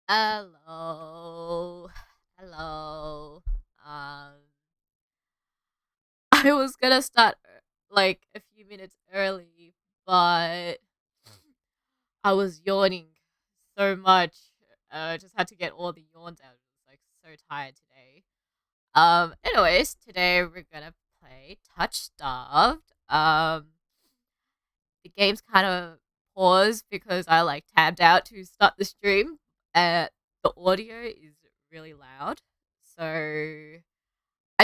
Hello. Hello. I was gonna start like a few minutes early, but I was yawning so much. I just had to get all the yawns out. I was like so tired today. Anyways, today we're gonna play TouchStarved. The game's kind of paused because I like tabbed out to start the stream. The audio is really loud, so I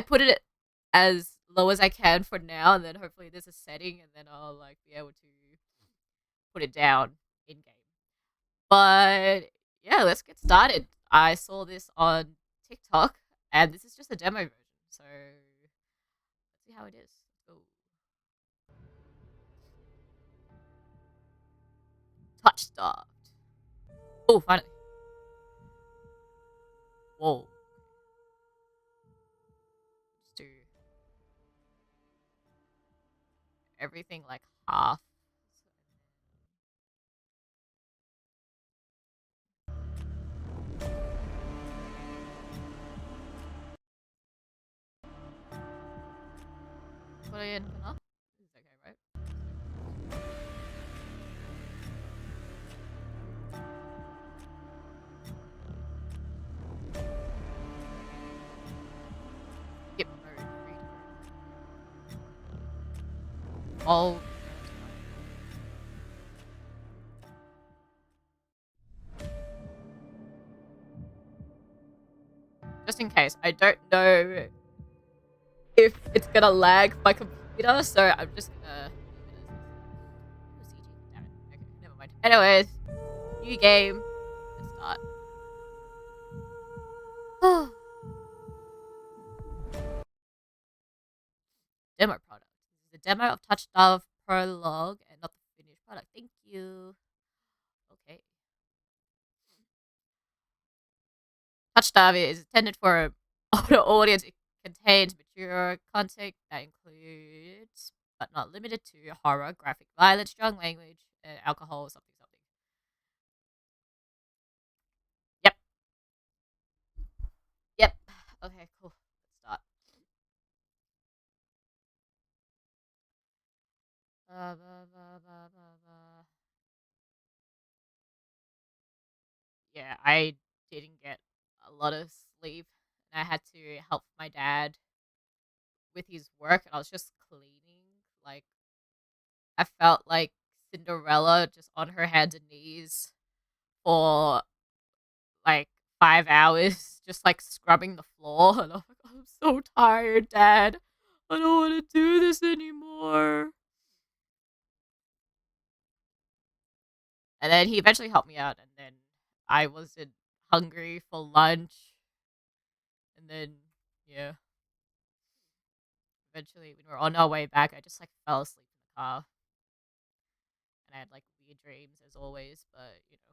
put it as low as I can for now, and then hopefully there's a setting, and then I'll like be able to put it down in game. But yeah, let's get started. I saw this on TikTok, and this is just a demo version, so let's see how it is. Let's go. Touch start. Oh, finally. Whoa. Let's do everything like half. Put it in enough. This is okay, right? Skip mode. Read mode. All. Just in case, I don't know if it's gonna lag my computer, so I'm just gonna leave it as Damn it. Okay, never mind. Anyways, new game. Let's start. Demo product. This is a demo of TouchStarved Prologue and not the finished product. Thank you. Okay. TouchStarved is intended for an older audience. It contains mature content that includes, but not limited to, horror, graphic violence, strong language, alcohol, something, something. Yep. Yep. Okay, cool. Let's start. Blah, blah, blah, blah, blah, blah. Yeah, I didn't get a lot of sleep. And I had to help my dad with his work, and I was just cleaning. Like, I felt like Cinderella just on her hands and knees for like 5 hours, just like scrubbing the floor. And I'm like, I'm so tired, Dad. I don't want to do this anymore. And then he eventually helped me out, and then I wasn't hungry for lunch. And then, yeah, eventually, when we were on our way back, I just like fell asleep in the car, and I had like weird dreams as always. But that's to be.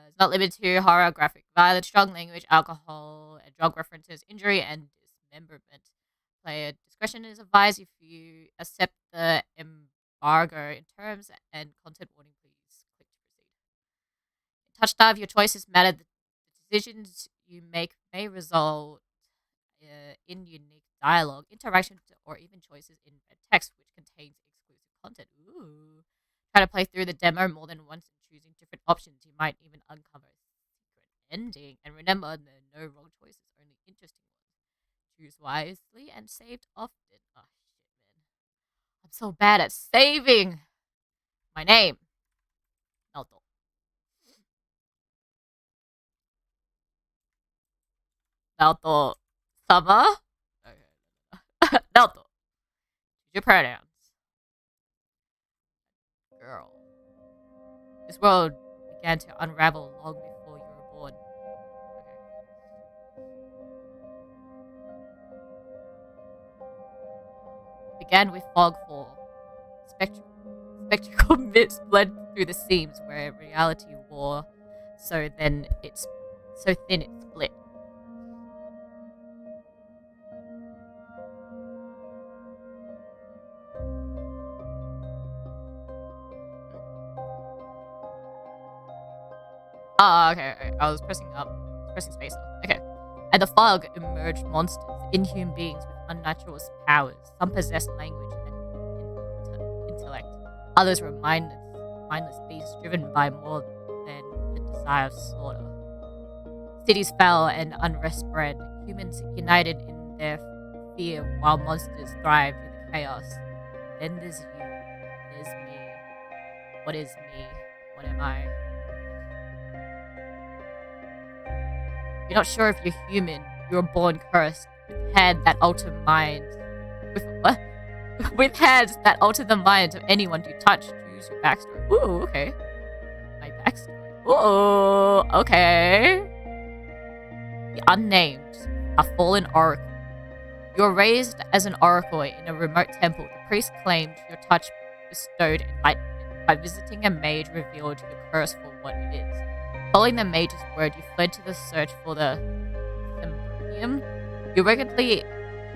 It's not limited to horror, graphic violence, strong language, alcohol, and drug references, injury, and dismemberment. Player discretion is advised. If you accept the embargo in terms and content warning, please click to proceed. In Touchdive, your choices matter. The decisions you make may result in unique dialogue, interactions, or even choices in red text, which contains exclusive content. Ooh. Try to play through the demo more than once and choosing different options. You might even uncover a secret ending. And remember, there are no wrong choices, only interesting ones. Choose wisely and saved often. Oh, shit, man. I'm so bad at saving. My name. Naoto. Naoto sama. Okay. Naoto. Choose your pronouns. Girl. This world began to unravel long before you were born. Okay. Began with fogfall. Spectral mist bled through the seams where reality wore, so thin it split. Oh, okay, okay. I was pressing space. Okay. And the fog emerged monsters, inhuman beings with unnatural powers. Some possessed language and intellect. Others were mindless beasts driven by more than the desire of slaughter. Cities fell and unrest spread. Humans united in their fear while monsters thrived in the chaos. Then there's you. There's me. What is me? What am I? You're not sure if you're human. You were born cursed, with hands that alter minds. With what? With hands that alter the minds of anyone you touch. Choose your backstory. Ooh, okay. My backstory. Ooh, okay. The unnamed, a fallen oracle. You were raised as an oracle in a remote temple. The priest claimed your touch bestowed enlightenment. By visiting a mage revealed your curse for what it is. Following the mage's word, you fled to the search for the Symbonium. You regularly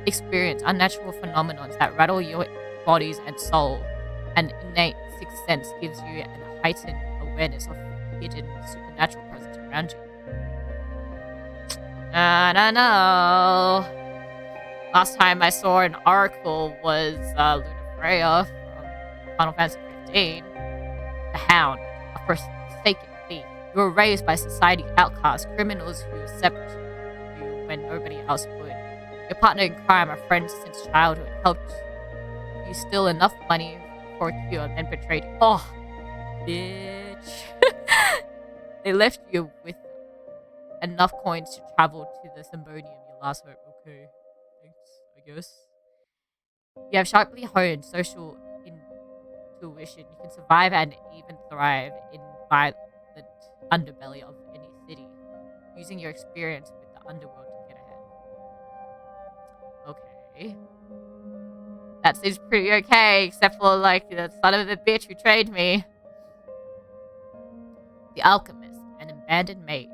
experience unnatural phenomena that rattle your bodies and soul. An innate sixth sense gives you a heightened awareness of hidden supernatural presence around you. I don't know. Last time I saw an oracle was Luna Freya from Final Fantasy 15. The Hound, a forsaken thief. You were raised by society outcasts, criminals who accept you when nobody else would. Your partner in crime, a friend since childhood, helped you steal enough money for a cure, then betrayed you. Oh, bitch. They left you with enough coins to travel to the Symbonium, your last hope. Okay, thanks, I guess. You have sharply honed social intuition. You can survive and even thrive in violent underbelly of any city, using your experience with the underworld to get ahead. Okay. That seems pretty okay, except for, like, the son of a bitch who betrayed me. The Alchemist, an abandoned mage.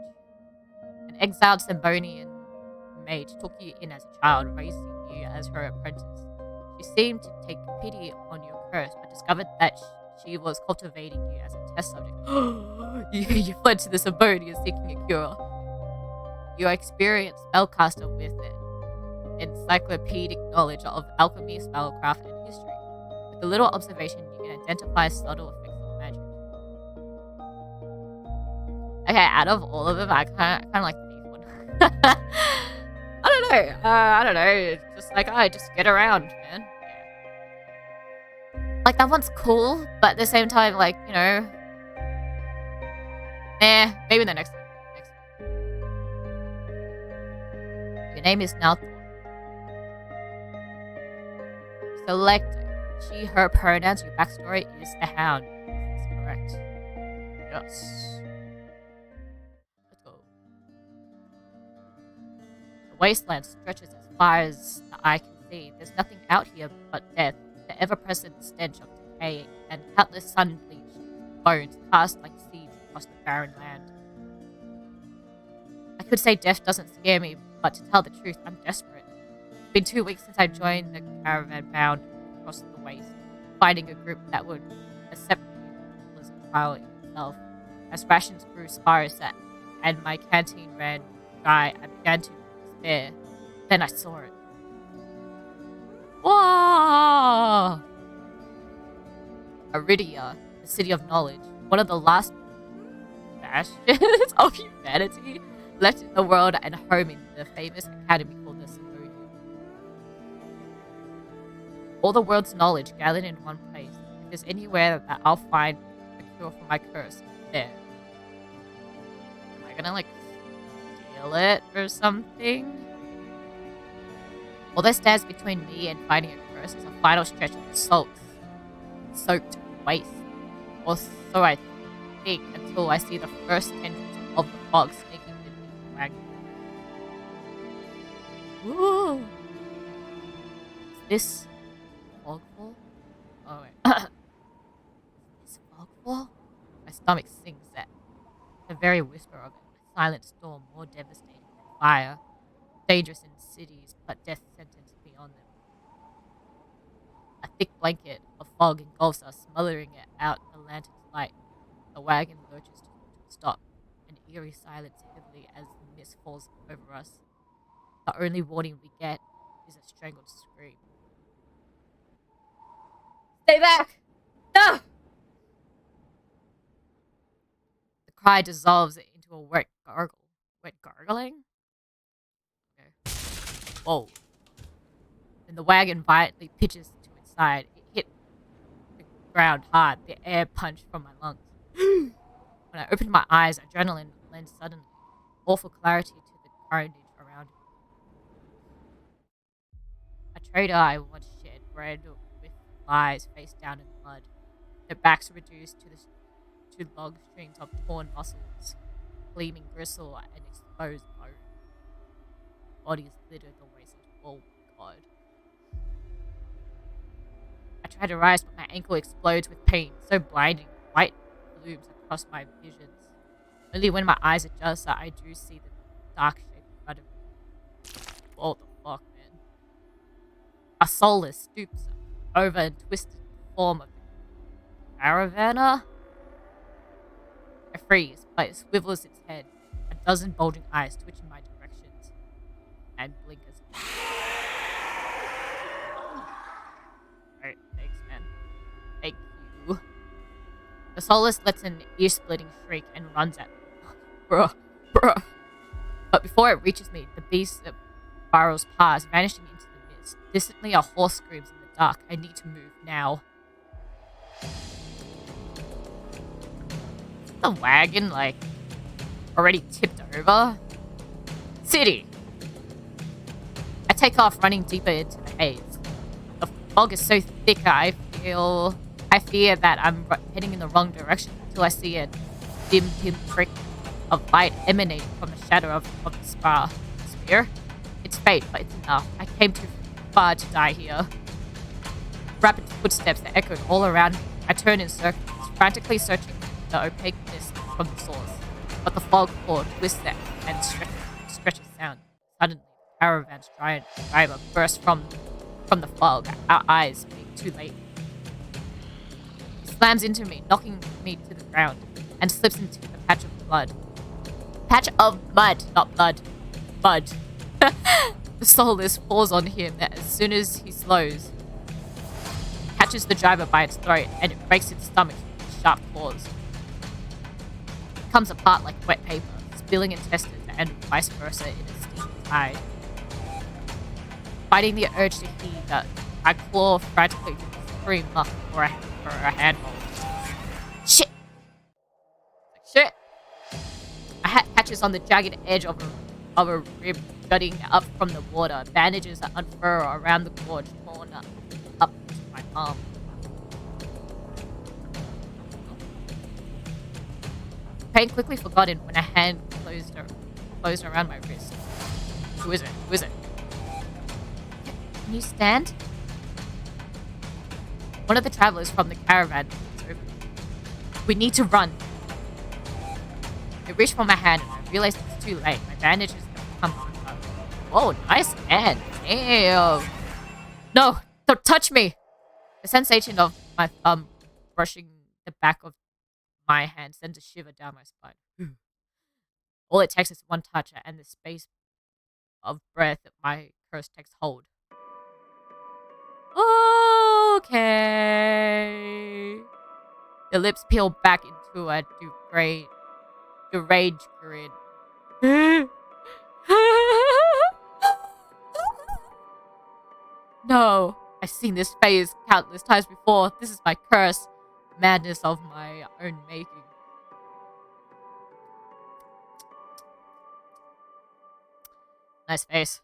An exiled Symbonian mage took you in as a child, raising you as her apprentice. She seemed to take pity on your curse, but discovered that she was cultivating you as a test subject. You fled to the Symbonian seeking a cure. Your experienced spellcaster with it. Encyclopedic knowledge of alchemy, spellcraft, and history. With a little observation, you can identify subtle effects of magic. Okay, out of all of them, I kind of like the thief one. I don't know. I don't know. It's just like, just get around, man. Yeah. Like, that one's cool, but at the same time, like, you know, maybe the next one. Your name is now Select she, her pronouns. Your backstory is the Hound. That's correct. Yes. Let's go. The wasteland stretches as far as the eye can see. There's nothing out here but death, the ever-present stench of decay, and countless sun-bleached bones cast like seeds across the barren land. I could say death doesn't scare me, but to tell the truth, I'm desperate. It's been 2 weeks since I joined the caravan bound across the waste. Finding a group that would accept me was a trial in itself. As rations grew sparse and my canteen ran dry, I began to despair. Then I saw it. Whoa! Aridia, the city of knowledge, one of the last bastions of humanity left in the world and home in the famous academy called the Symbonium. All the world's knowledge gathered in one place. If there's anywhere that I'll find a cure for my curse, there. Am I gonna, like, steal it or something? All that stands between me and finding a curse is a final stretch of soaked waste. Or so I think, until I see the first tendrils of the fog snaking beneath the wagon. Ooh! Is this fogfall? Oh wait. Is this fogfall? My stomach sinks at the very whisper of it. A silent storm more devastating than fire. Dangerous in cities, but death sentence beyond them. A thick blanket of fog engulfs us, smothering it out the lantern's light. The wagon lurches to a stop, and eerie silence heavily as the mist falls over us. The only warning we get is a strangled scream. Stay back! No! The cry dissolves into a wet gargle. Wet gargling? Okay. Whoa. Then the wagon violently pitches to its side. It hit the ground hard. The air punched from my lungs. When I opened my eyes, adrenaline lent suddenly awful clarity to the carnage around me. A trader I once shared bread with lies face down in the mud, their backs reduced to long strings of torn muscles, gleaming gristle, and exposed bone. Bodies littered the waste. Oh my god. I try to rise, but my ankle explodes with pain, so blinding, white blooms across my visions. Only when my eyes adjust that I do see the dark shape in front of me. What the fuck, man? A soulless stoops over and twists the form of the caravaner. I freeze, but it swivels its head, a dozen bulging eyes twitch in my directions, and blinkers. Alright, thanks, man. Thank you. The soulless lets an ear-splitting shriek and runs at me. Bruh. But before it reaches me, the beast barrels past, vanishing into the mist. Distantly, a horse screams in the dark. I need to move now. The wagon, already tipped over? City! I take off, running deeper into the haze. The fog is so thick, I fear that I'm heading in the wrong direction until I see a dim pinprick of light emanating from the shadow of the spear. It's fate, but it's enough. I came too far to die here. Rapid footsteps that echoed all around me. I turn in circles, frantically searching the opaque mist from the source. But the fog floor twists and stretches sound. Suddenly, the caravan's giant driver bursts from the fog, our eyes being too late. He slams into me, knocking me to the ground, and slips into a patch of blood. Patch of mud, not blood. Mud. The soulless falls on him as soon as he slows. Catches the driver by its throat, and it breaks its stomach with its sharp claws. It comes apart like wet paper, spilling intestines and vice versa in a steaming tide. Fighting the urge to heave, I claw frantically to scream muck for a handhold. Shit! Shit! A hat catches on the jagged edge of a rib jutting up from the water. Bandages that unfurl around the gorge, torn up to my palm. Pain quickly forgotten when a hand closed around my wrist. Who is it? Who is it? Can you stand? One of the travelers from the caravan leans over me. We need to run. It reached for my hand and I realized it's too late. My bandages have come undone. Whoa, nice hand. Damn. No, don't touch me. The sensation of my thumb brushing the back of my hand sends a shiver down my spine. All it takes is one touch and the space of breath that my curse takes hold. Okay. The lips peel back into a deranged grin. No, I've seen this phase countless times before. This is my curse. Madness of my own making. Nice face.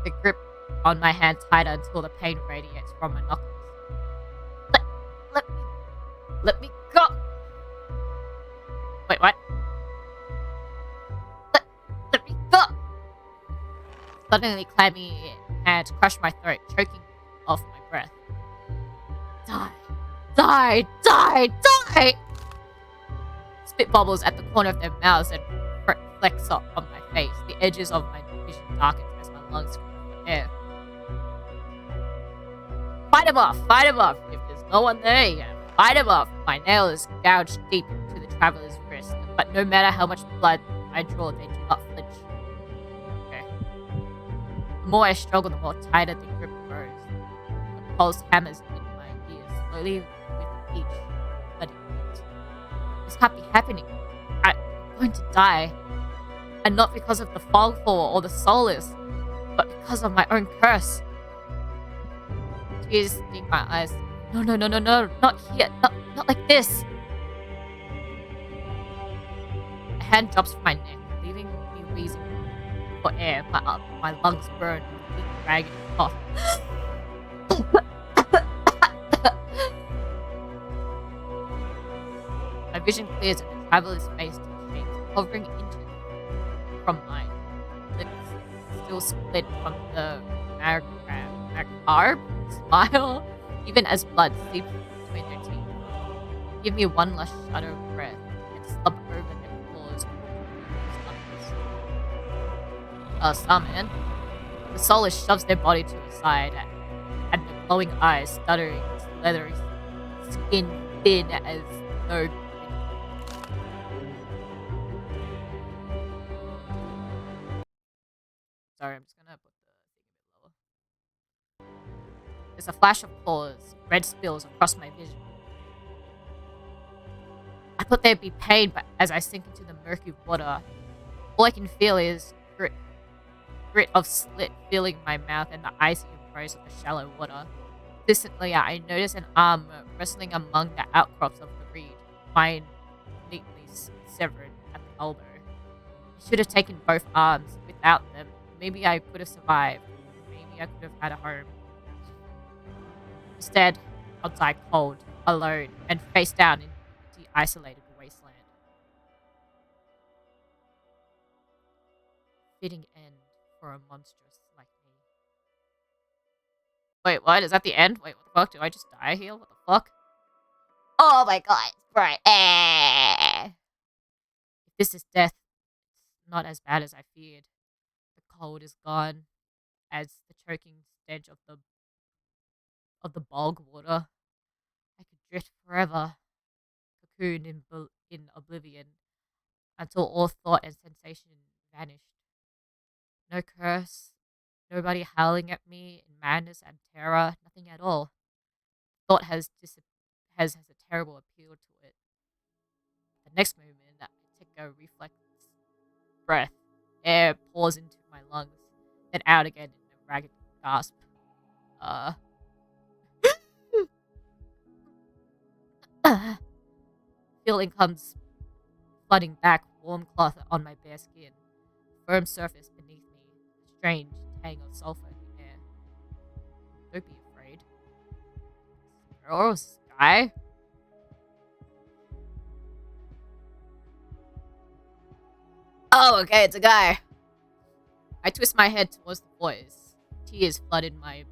The grip on my hand tighter until the pain radiates from my knuckles. Let me go. Wait, what? Let me go. Suddenly, clammy hands crush my throat, choking off my breath. Die! Spit bubbles at the corner of their mouths and flex up on my face. The edges of my vision darken as my lungs scream for air. Fight him off! If there's no one there, you gotta fight him off. My nail is gouged deep into the traveler's wrist. But no matter how much blood I draw, they do not flinch. Okay. The more I struggle, the more tighter the grip grows. The pulse hammers in my ears, slowly with each bloody beat. This can't be happening. I'm going to die. And not because of the fogfall or the solace, but because of my own curse. Tears sting my eyes. No, not here. Not like this. A hand drops from my neck, leaving me wheezing for air. My lungs burn with a ragged cough. My vision clears and the traveler's face shakes, hovering inches from mine. Lips still split from the macabre smile, even as blood seeps between their teeth. Give me one last shudder of breath and slump over their claws. Starman. The soulless shoves their body to the side, and the glowing eyes, stuttering, its leathery skin thin as no. Sorry, I'm just gonna put the thing a bit lower. There's a flash of claws, red spills across my vision. I thought there'd be pain, but as I sink into the murky water, all I can feel is grit of slit filling my mouth and the icy embrace of the shallow water. Distantly, I notice an arm wrestling among the outcrops of the reed, mine neatly severed at the elbow. I should have taken both arms. Without them, maybe I could have survived. Maybe I could have had a home. Instead, I'll die cold, alone, and face down in the isolated wasteland. Fitting end for a monstrous like me. Wait, what? Is that the end? Wait, what the fuck? Do I just die here? What the fuck? Oh my god, right. If this is death, it's not as bad as I feared. The cold is gone, as the choking stench of the bog water. I could drift forever, cocooned in oblivion, until all thought and sensation vanished. No curse, nobody howling at me in madness and terror, nothing at all. Thought has a terrible appeal to it. The next moment, I take a reflex breath. Air pours into my lungs, then out again in a ragged gasp. Feeling comes flooding back, warm cloth on my bare skin, firm surface beneath me, a strange tang of sulfur in the air. Don't be afraid. Oh, sky? Oh, okay, it's a guy. I twist my head towards the voice. Tears flooded my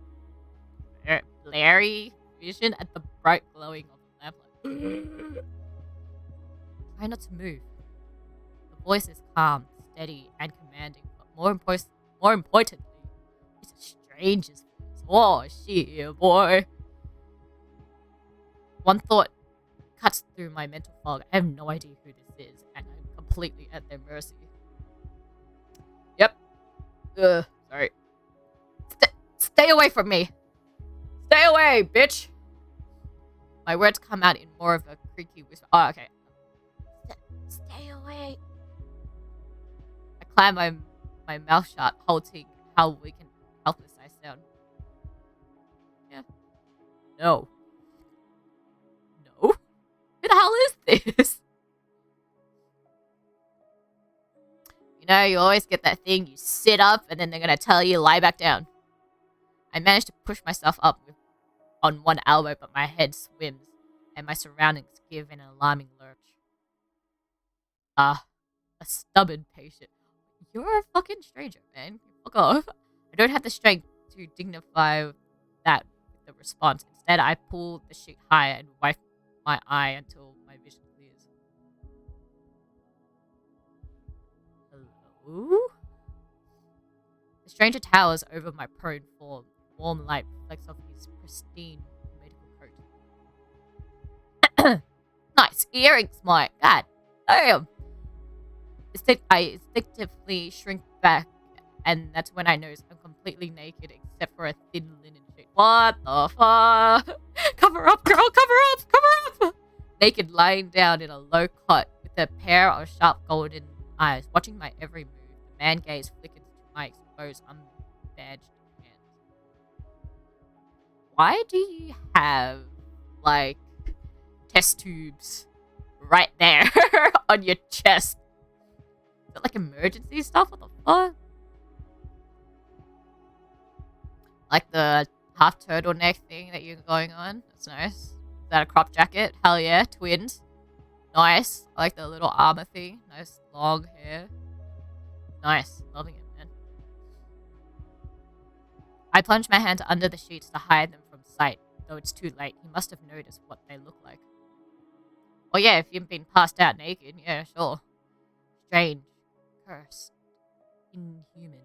blurry vision at the bright glowing of the lamplight. Try not to move. The voice is calm, steady, and commanding, but more importantly, it's a stranger's voice. Oh, shit, boy. One thought cuts through my mental fog. I have no idea who this is, and I'm completely at their mercy. Yep. Sorry. Stay away from me. Stay away, bitch. My words come out in more of a creaky whisper. Oh, okay. Stay away. I clam my mouth shut, halting how weak and helpless I sound. Yeah. No. No? Who the hell is this? You know, you always get that thing, you sit up, and then they're gonna tell you, lie back down. I managed to push myself up on one elbow, but my head swims, and my surroundings give an alarming lurch. A stubborn patient. You're a fucking stranger, man. Fuck off. I don't have the strength to dignify that with the response. Instead, I pull the sheet higher and wipe my eye until my vision clears. Hello? The stranger towers over my prone form. Warm light reflects off his pristine medical coat. Nice earrings, Mike. God damn. I instinctively shrink back, and that's when I notice I'm completely naked except for a thin linen sheet. What the fuck? Cover up, girl, cover up, cover up! Naked, lying down in a low cot with a pair of sharp golden eyes, watching my every move. The man gaze flickers to my exposed, unbadged hands. Why do you have, like, test tubes right there on your chest? Is it like emergency stuff? What the fuck? Like the half turtleneck thing that you're going on? That's nice. Is that a crop jacket? Hell yeah. Twins. Nice. I like the little armor thing. Nice long hair. Nice. Loving it, man. I plunge my hands under the sheets to hide them from sight. Though it's too late, he must have noticed what they look like. Oh yeah, if you've been passed out naked, yeah, sure. Strange. Cursed. Inhuman.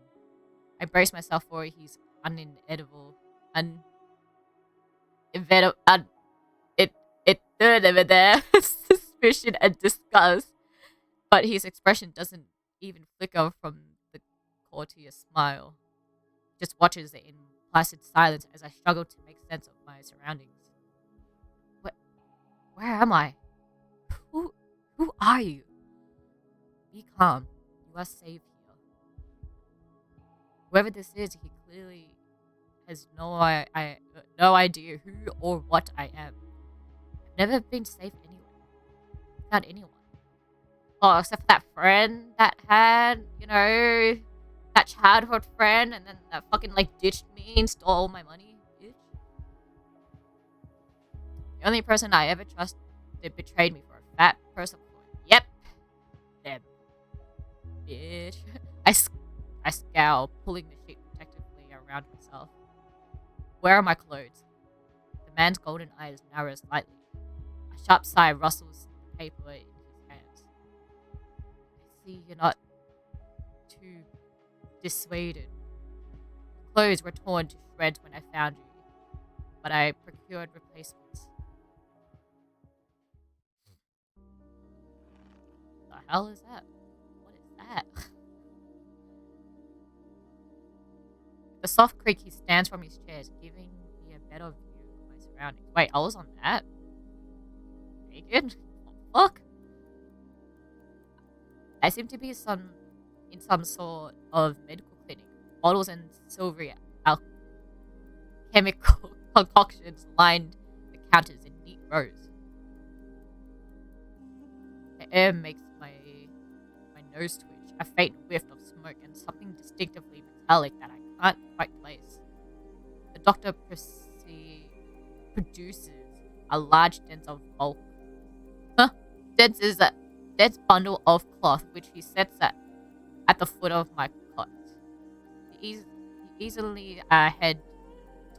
I brace myself for his unedible, suspicion and disgust, but his expression doesn't even flicker from the courteous smile. Just watches it in placid silence as I struggle to make sense of my surroundings. Where am I? Who are you? Be calm. You are safe here. Whoever this is, he clearly has no idea who or what I am. I've never been safe anywhere. Without anyone. Oh, except for that friend that had, that childhood friend, and then that fucking, ditched me and stole all my money, bitch. The only person I ever trusted betrayed me for a fat person. Yep. Them. Bitch. I scowl, pulling the sheet protectively around myself. Where are my clothes? The man's golden eyes narrow slightly. A sharp sigh rustles the paper in his hands. I see you're not too dissuaded. Clothes were torn to shreds when I found you, but I procured replacements. The hell is that? What is that? The soft creak, he stands from his chair, giving me a better view of my surroundings. Wait, I was on that? Naked? What the fuck? I seem to be in some sort of medical clinic. Bottles and silvery alchemical concoctions lined the counters in neat rows. The air makes my nose twitch, a faint whiff of smoke, and something distinctively metallic that I can't quite place. The doctor produces a large dense bundle of cloth, which he sets at the foot of my cot. He easily head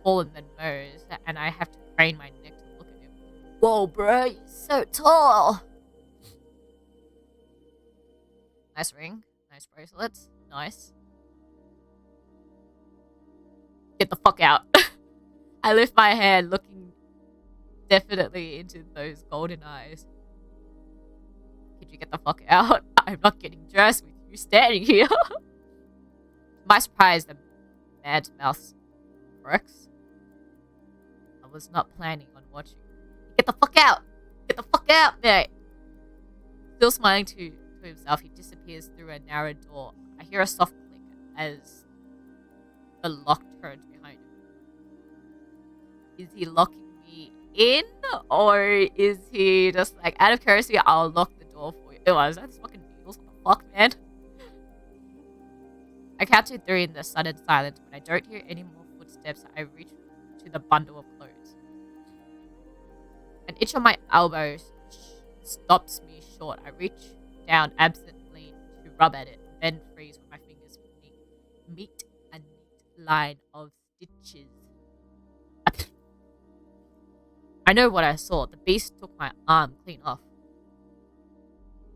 taller than most, and I have to crane my neck to look at him. Whoa, bro, you're so tall. Nice ring, nice bracelets, nice. Get the fuck out. I lift my hand, looking definitely into those golden eyes. Could you get the fuck out? I'm not getting dressed with you standing here. To my surprise, the man's mouth works. I was not planning on watching. Get the fuck out! Get the fuck out, mate! Still smiling to himself, he disappears through a narrow door. I hear a soft click as the lock turns behind him. Is he locking me in? Or is he just like, out of curiosity, I'll lock the door for you? Ew, is that fucking needles? What the fuck, man? I count to 3 in the sudden silence. When I don't hear any more footsteps, I reach to the bundle of clothes. An itch on my elbow stops me short. I reach down absently to rub at it, then freeze when my fingers meet a neat line of stitches. I know what I saw. The beast took my arm clean off.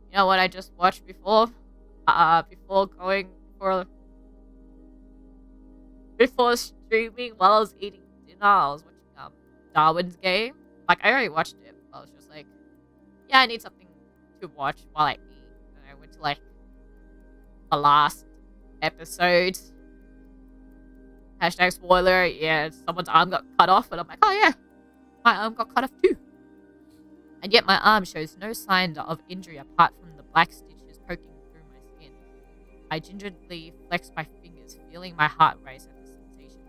You know what I just watched before? Before streaming while I was eating dinner, I was watching Darwin's Game. Like, I already watched it, but I was just like, yeah, I need something to watch while I eat. And I went to the last episode. Hashtag spoiler, yeah, someone's arm got cut off, and I'm like, oh yeah, my arm got cut off too. And yet my arm shows no sign of injury apart from the black stitches poking through my skin. I gingerly flex my fingers, feeling my heart race at the sensation.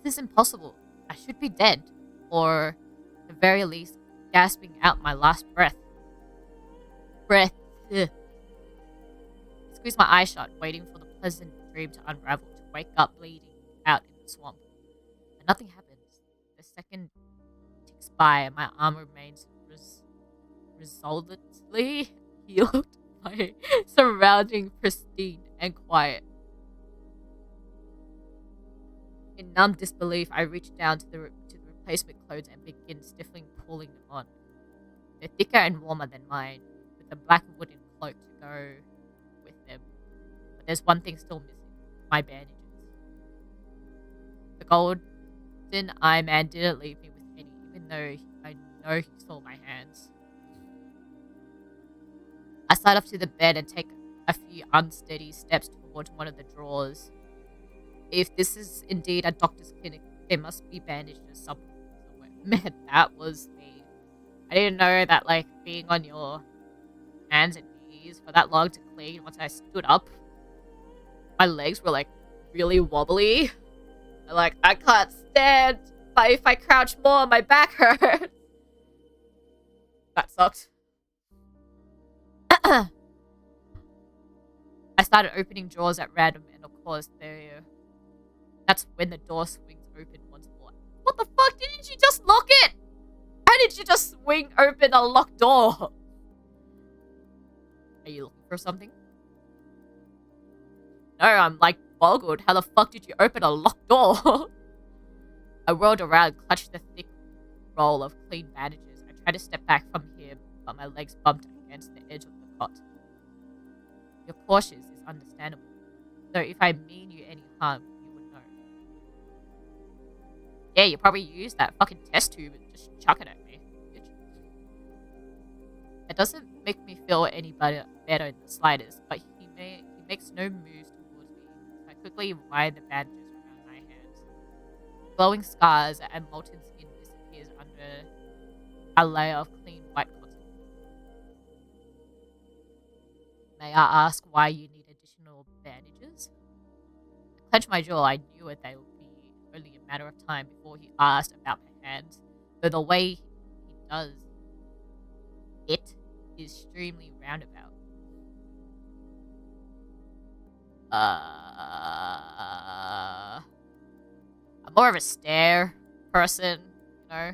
This is impossible. I should be dead, or at the very least, gasping out my last breath. Ugh. I squeeze my eyes shut, waiting for the pleasant dream to unravel, to wake up bleeding out in the swamp. And nothing happens. The second ticks by and my arm remains resolutely healed by surrounding pristine and quiet. In numb disbelief, I reach down to the replacement clothes and begin stiffly pulling them on. They're thicker and warmer than mine, with a black wooden cloak to go with them. But there's one thing still missing: my bandages. The golden eye man didn't leave me with any, even though I know he saw my hands. I slide up to the bed and take a few unsteady steps towards one of the drawers. If this is indeed a doctor's clinic, there must be bandages somewhere. Man, that was me. I didn't know that, like, being on your hands and knees for that long to clean, once I stood up, my legs were, like, really wobbly. Like, I can't stand, but if I crouch more, my back hurts. That sucked. I started opening drawers at random, and of course, that's when the door swings open once more. What the fuck? Didn't you just lock it? How did you just swing open a locked door? Are you looking for something? No, I'm like boggled. How the fuck did you open a locked door? I whirled around, clutched the thick roll of clean bandages. I tried to step back from him, but my legs bumped against the edge of the cot. Your cautious is understandable, though if I mean you any harm, you would know. Yeah, you probably used that fucking test tube and just chuck it at me, bitch. It doesn't make me feel any better in the slightest, but he makes no moves towards me. I quickly wind the bandages around my hands. Glowing scars and molten skin disappears under a layer of clean white cotton. May I ask why you need additional bandages? I clenched my jaw. I knew it. They would be only a matter of time before he asked about my hands, though the way he does it is extremely roundabout. I'm more of a stare person, you know?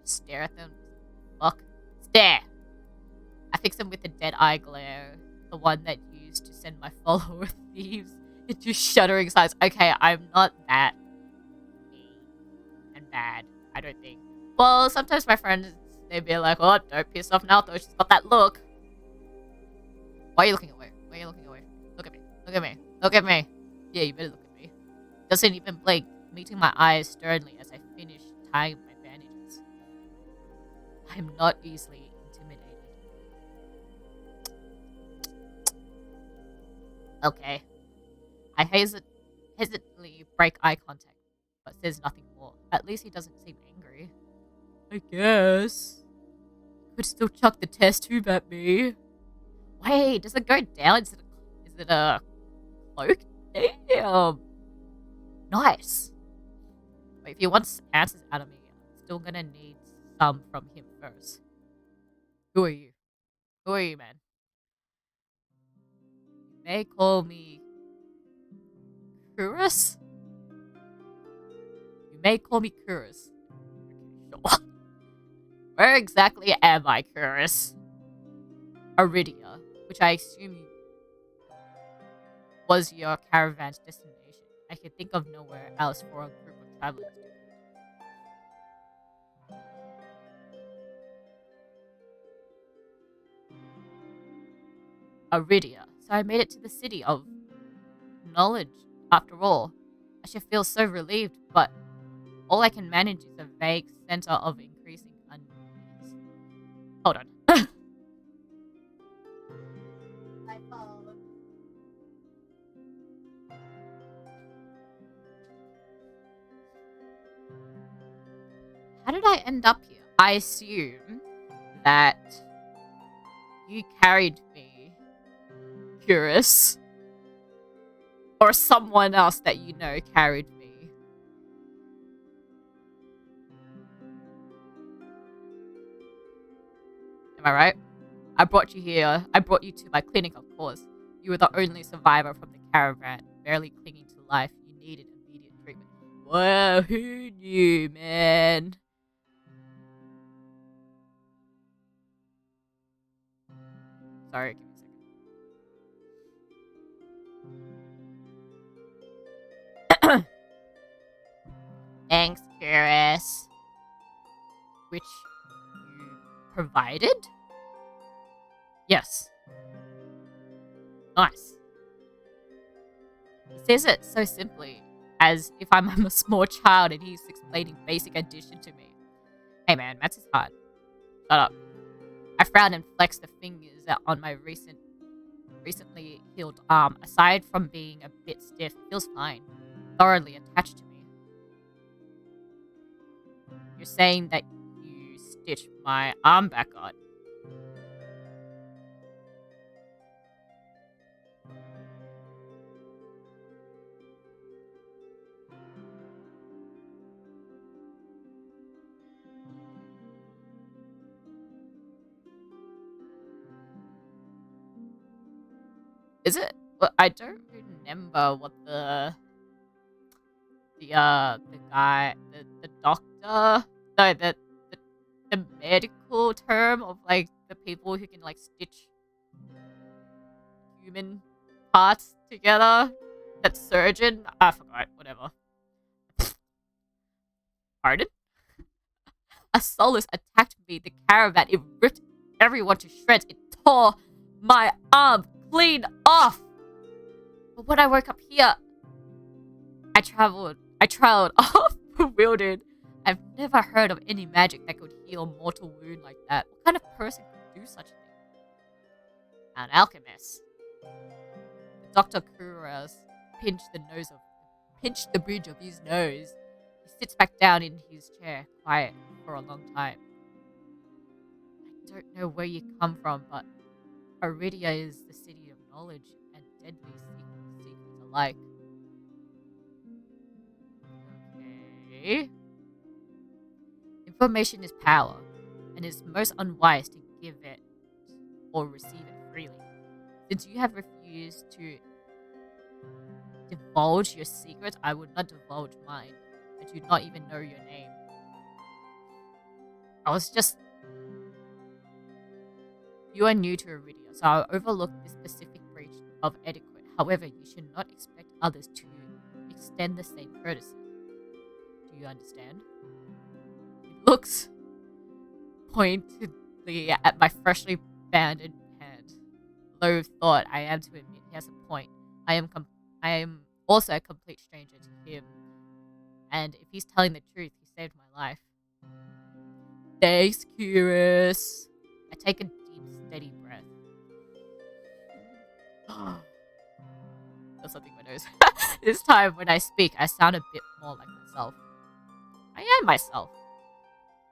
Stare at them. Fuck. Stare! I fix them with a dead eye glare, the one that used to send my follower thieves into shuddering silence. Okay, I'm not that mean and bad, I don't think. Well, sometimes my friends, they'd be like, oh, don't piss off now, though, she's got that look. Why are you looking away? Why are you looking away? Look at me. Look at me. Look at me. Yeah, you better look at me. Doesn't even blink, meeting my eyes sternly as I finish tying my bandages. I'm not easily intimidated. Okay. I hesitantly break eye contact, but says nothing more. At least he doesn't seem angry. I guess. Could still chuck the test tube at me. Wait, does it go down? Is it a cloak? Damn. Nice. Wait, if he wants answers out of me, I'm still gonna need some from him first. Who are you? Who are you, man? You may call me Kurus? You may call me Kurus. Okay, sure. Where exactly am I, Kurus? Aridia, which I assume was your caravan's destination. I could think of nowhere else for a group of travelers to go. Aridia. So I made it to the city of knowledge, after all. I should feel so relieved, but all I can manage is a vague sense of increasing unease. Hold on. How did I end up here? I assume that you carried me, Curious. Or someone else that you know carried me. Am I right? I brought you here. I brought you to my clinic, of course. You were the only survivor from the caravan, barely clinging to life. You needed immediate treatment. Well, who knew, man? Sorry, give me a second. Thanks, Curious. Which you provided? Yes. Nice. He says it so simply, as if I'm a small child and he's explaining basic addition to me. Hey man, maths is hard. Shut up. I frowned and flexed the fingers on my recently healed arm. Aside from being a bit stiff, it feels fine. Thoroughly attached to me. You're saying that you stitched my arm back on? Is it? Well, I don't remember what the guy, the doctor, no, the medical term of like the people who can like stitch human parts together. That surgeon, I forgot. Whatever. Pardon? A solace attacked me. The caravan. It ripped everyone to shreds. It tore my arm clean off. But when I woke up here, I traveled off, bewildered. I've never heard of any magic that could heal a mortal wound like that. What kind of person could do such a thing? An alchemist. Dr. Kuras pinched the bridge of his nose. He sits back down in his chair, quiet for a long time. I don't know where you come from, but Aridia is the city of knowledge and deadly secrets alike. Okay. Information is power, and it's most unwise to give it or receive it freely. Since you have refused to divulge your secrets, I would not divulge mine. I do not even know your name. You are new to Aridia, so I'll overlook this specific breach of etiquette. However, you should not expect others to extend the same courtesy. Do you understand? He looks pointedly at my freshly bandaged hand. Low thought, I am to admit he has a point. I am also a complete stranger to him, and if he's telling the truth, he saved my life. Thanks, Curious. I take a deep, steady breath. There's something in my nose. This time, when I speak, I sound a bit more like myself. I am myself.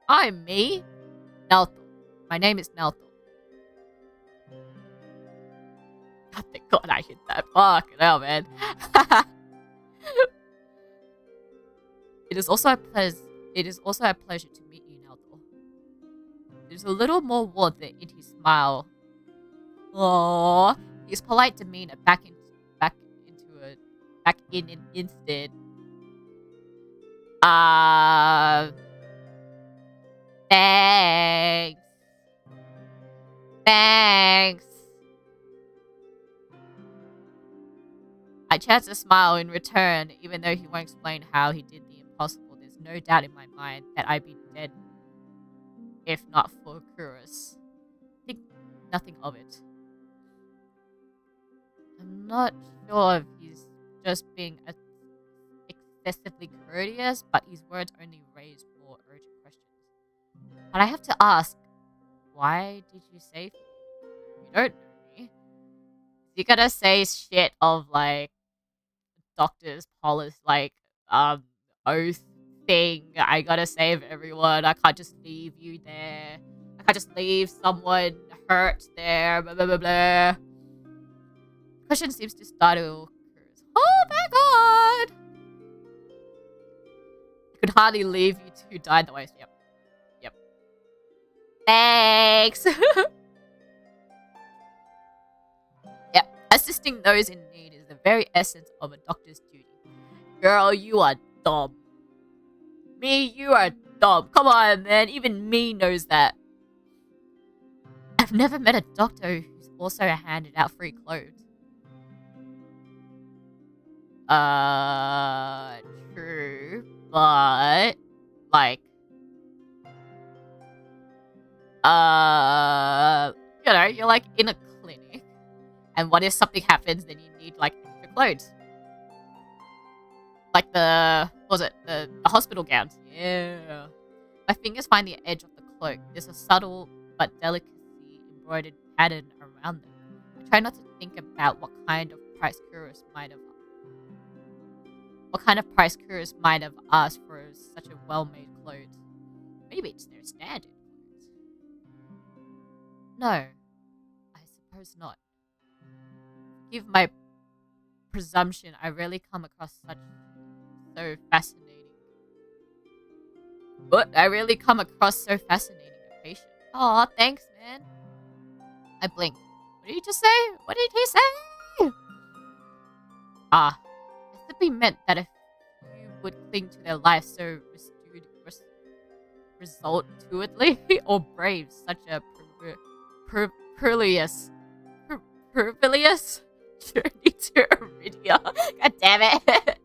I'm me, Nelthal. My name is Nelthal. God, thank God I hit that. Fucking hell, man. It is also a pleasure to meet you, Nelthal. There's a little more warmth in his smile. Aww. His polite demeanor back in an instant. Thanks. Thanks. I chance a smile in return, even though he won't explain how he did the impossible. There's no doubt in my mind that I'd be dead if not for Kurus. Think nothing of it. I'm not sure if he's just being excessively courteous, but his words only raise more urgent questions. But I have to ask, why did you save me? You don't know me. You gotta say shit of like doctor's policy, like oath thing. I gotta save everyone. I can't just leave you there. I can't just leave someone hurt there. Blah, blah, blah, blah. Question seems to startle Curtis. Oh my god! I could hardly leave you two die the way. Yep. Yep. Thanks! Yep. Assisting those in need is the very essence of a doctor's duty. Girl, you are dumb. Me, you are dumb. Come on, man. Even me knows that. I've never met a doctor who's also handed out free clothes. True. But, like, you're like in a clinic. And what if something happens, then you need, like, extra clothes? Like what was it? The hospital gowns. Yeah. My fingers find the edge of the cloak. There's a subtle but delicately embroidered pattern around them. I try not to think about what kind of price Kurus might have asked for such a well-made clothes. Maybe it's their standard clothes. No, I suppose not. Give my presumption, I rarely come across so fascinating. But I really come across so fascinating a patient. Aw, thanks, man. I blinked. What did he just say? What did he say? I simply meant that if you would cling to their life so resolutely or brave such a perilous journey to Iridia. God damn it.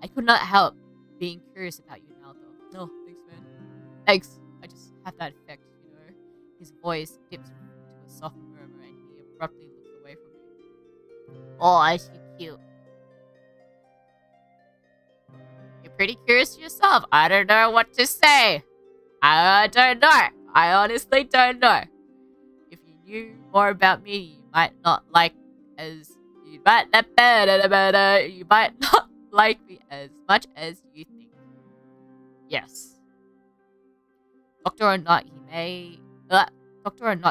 I could not help being curious about you now, though. No, thanks, man. Thanks. I just have that effect, you know. His voice dips into a soft murmur and he abruptly looks away from me. Oh, is she cute? You're pretty curious yourself. I don't know what to say. I don't know. I honestly don't know. If you knew more about me, you might not like me as much as you think. Yes. Doctor or not,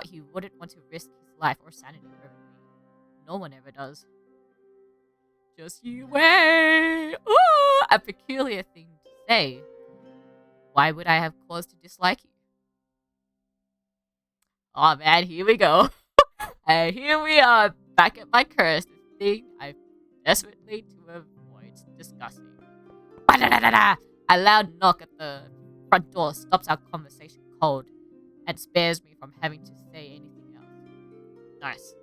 he wouldn't want to risk his life or sanity over me. No one ever does. Just you wait. Ooh, a peculiar thing to say. Why would I have cause to dislike you? Oh man, here we go. And here we are, back at my curse, the thing I desperately to avoid discussing. A loud knock at the front door stops our conversation cold and spares me from having to say anything else. Nice.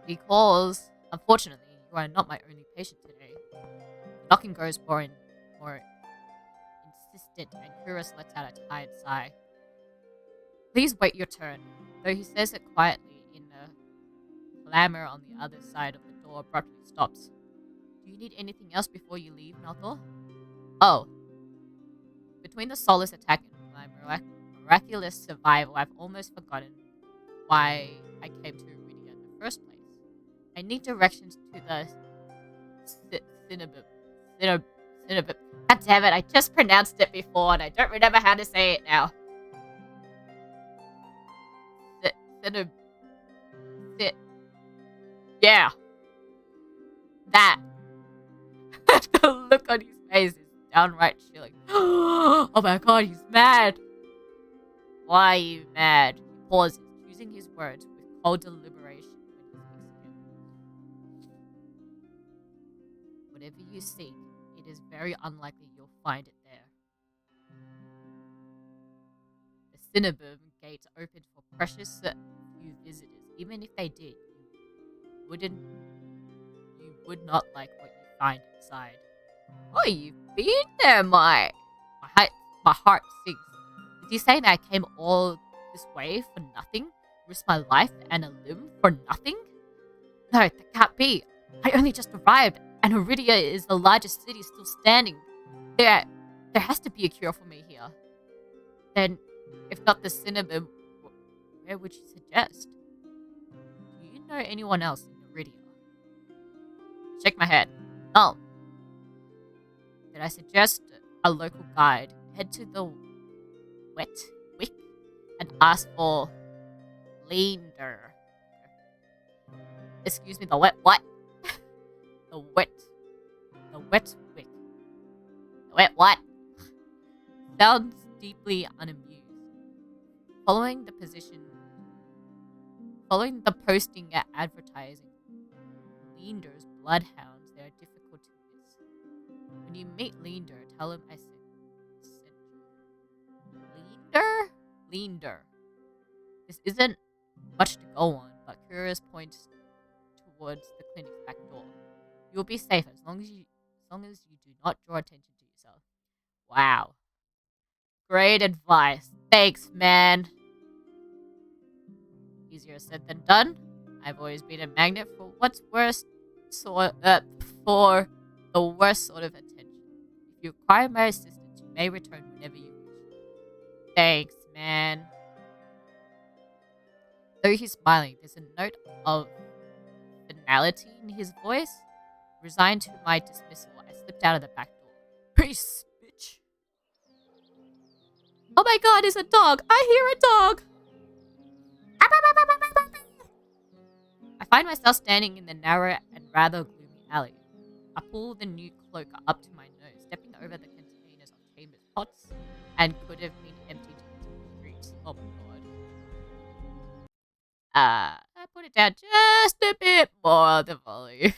Duty calls. Unfortunately, you are not my only patient today. The knocking grows more insistent, and Kurus lets out a tired sigh. Please wait your turn. Though he says it quietly, in the clamor on the other side of the door abruptly stops. Do you need anything else before you leave, Nathor? Oh. Between the Solace attack and my miraculous survival, I've almost forgotten why I came to Iridia in the first place. I need directions to the Cinnabib. God damn it, I just pronounced it before and I don't remember how to say it now. Yeah. That. The look on his face is downright chilling. Oh my god, he's mad. Why are you mad? He pauses, choosing his words with cold deliberation when he speaks again. Whatever you seek, it is very unlikely you'll find it there. The Cinnabum gates opened for precious few visitors. Even if they did, you would not like what you find inside. Oh, you've been there, my heart sinks. Did you say that I came all this way for nothing? Risk my life and a limb for nothing? No, that can't be. I only just arrived, and Iridia is the largest city still standing. There has to be a cure for me here. Then, if not the Cinnabon, where would you suggest? Do you know anyone else in Iridia? Shake my head. No. Did I suggest a local guide? Head to the wet wick and ask for Leander. Excuse me, the wet what? The wet wick. The wet what? Sounds deeply unamused. Following the posting at advertising Leander's bloodhounds, they are difficult to miss. When you meet Leander, tell him I sent you. Leander. This isn't much to go on, but Curious points towards the clinic's back door. You'll be safe as long as you do not draw attention to yourself. Wow. Great advice. Thanks, man. Easier said than done. I've always been a magnet for for the worst sort of attention. If you require my assistance, you may return whenever you wish. Thanks, man. Though he's smiling, there's a note of finality in his voice. Resigned to my dismissal, I slipped out of the back door. Peace, bitch. Oh my god, it's a dog! I hear a dog! I find myself standing in the narrow and rather gloomy alley. I pull the new cloak up to my nose, stepping over the containers of chambers, pots, and could have been emptied into the streets. Oh my god. I put it down just a bit more, the volume.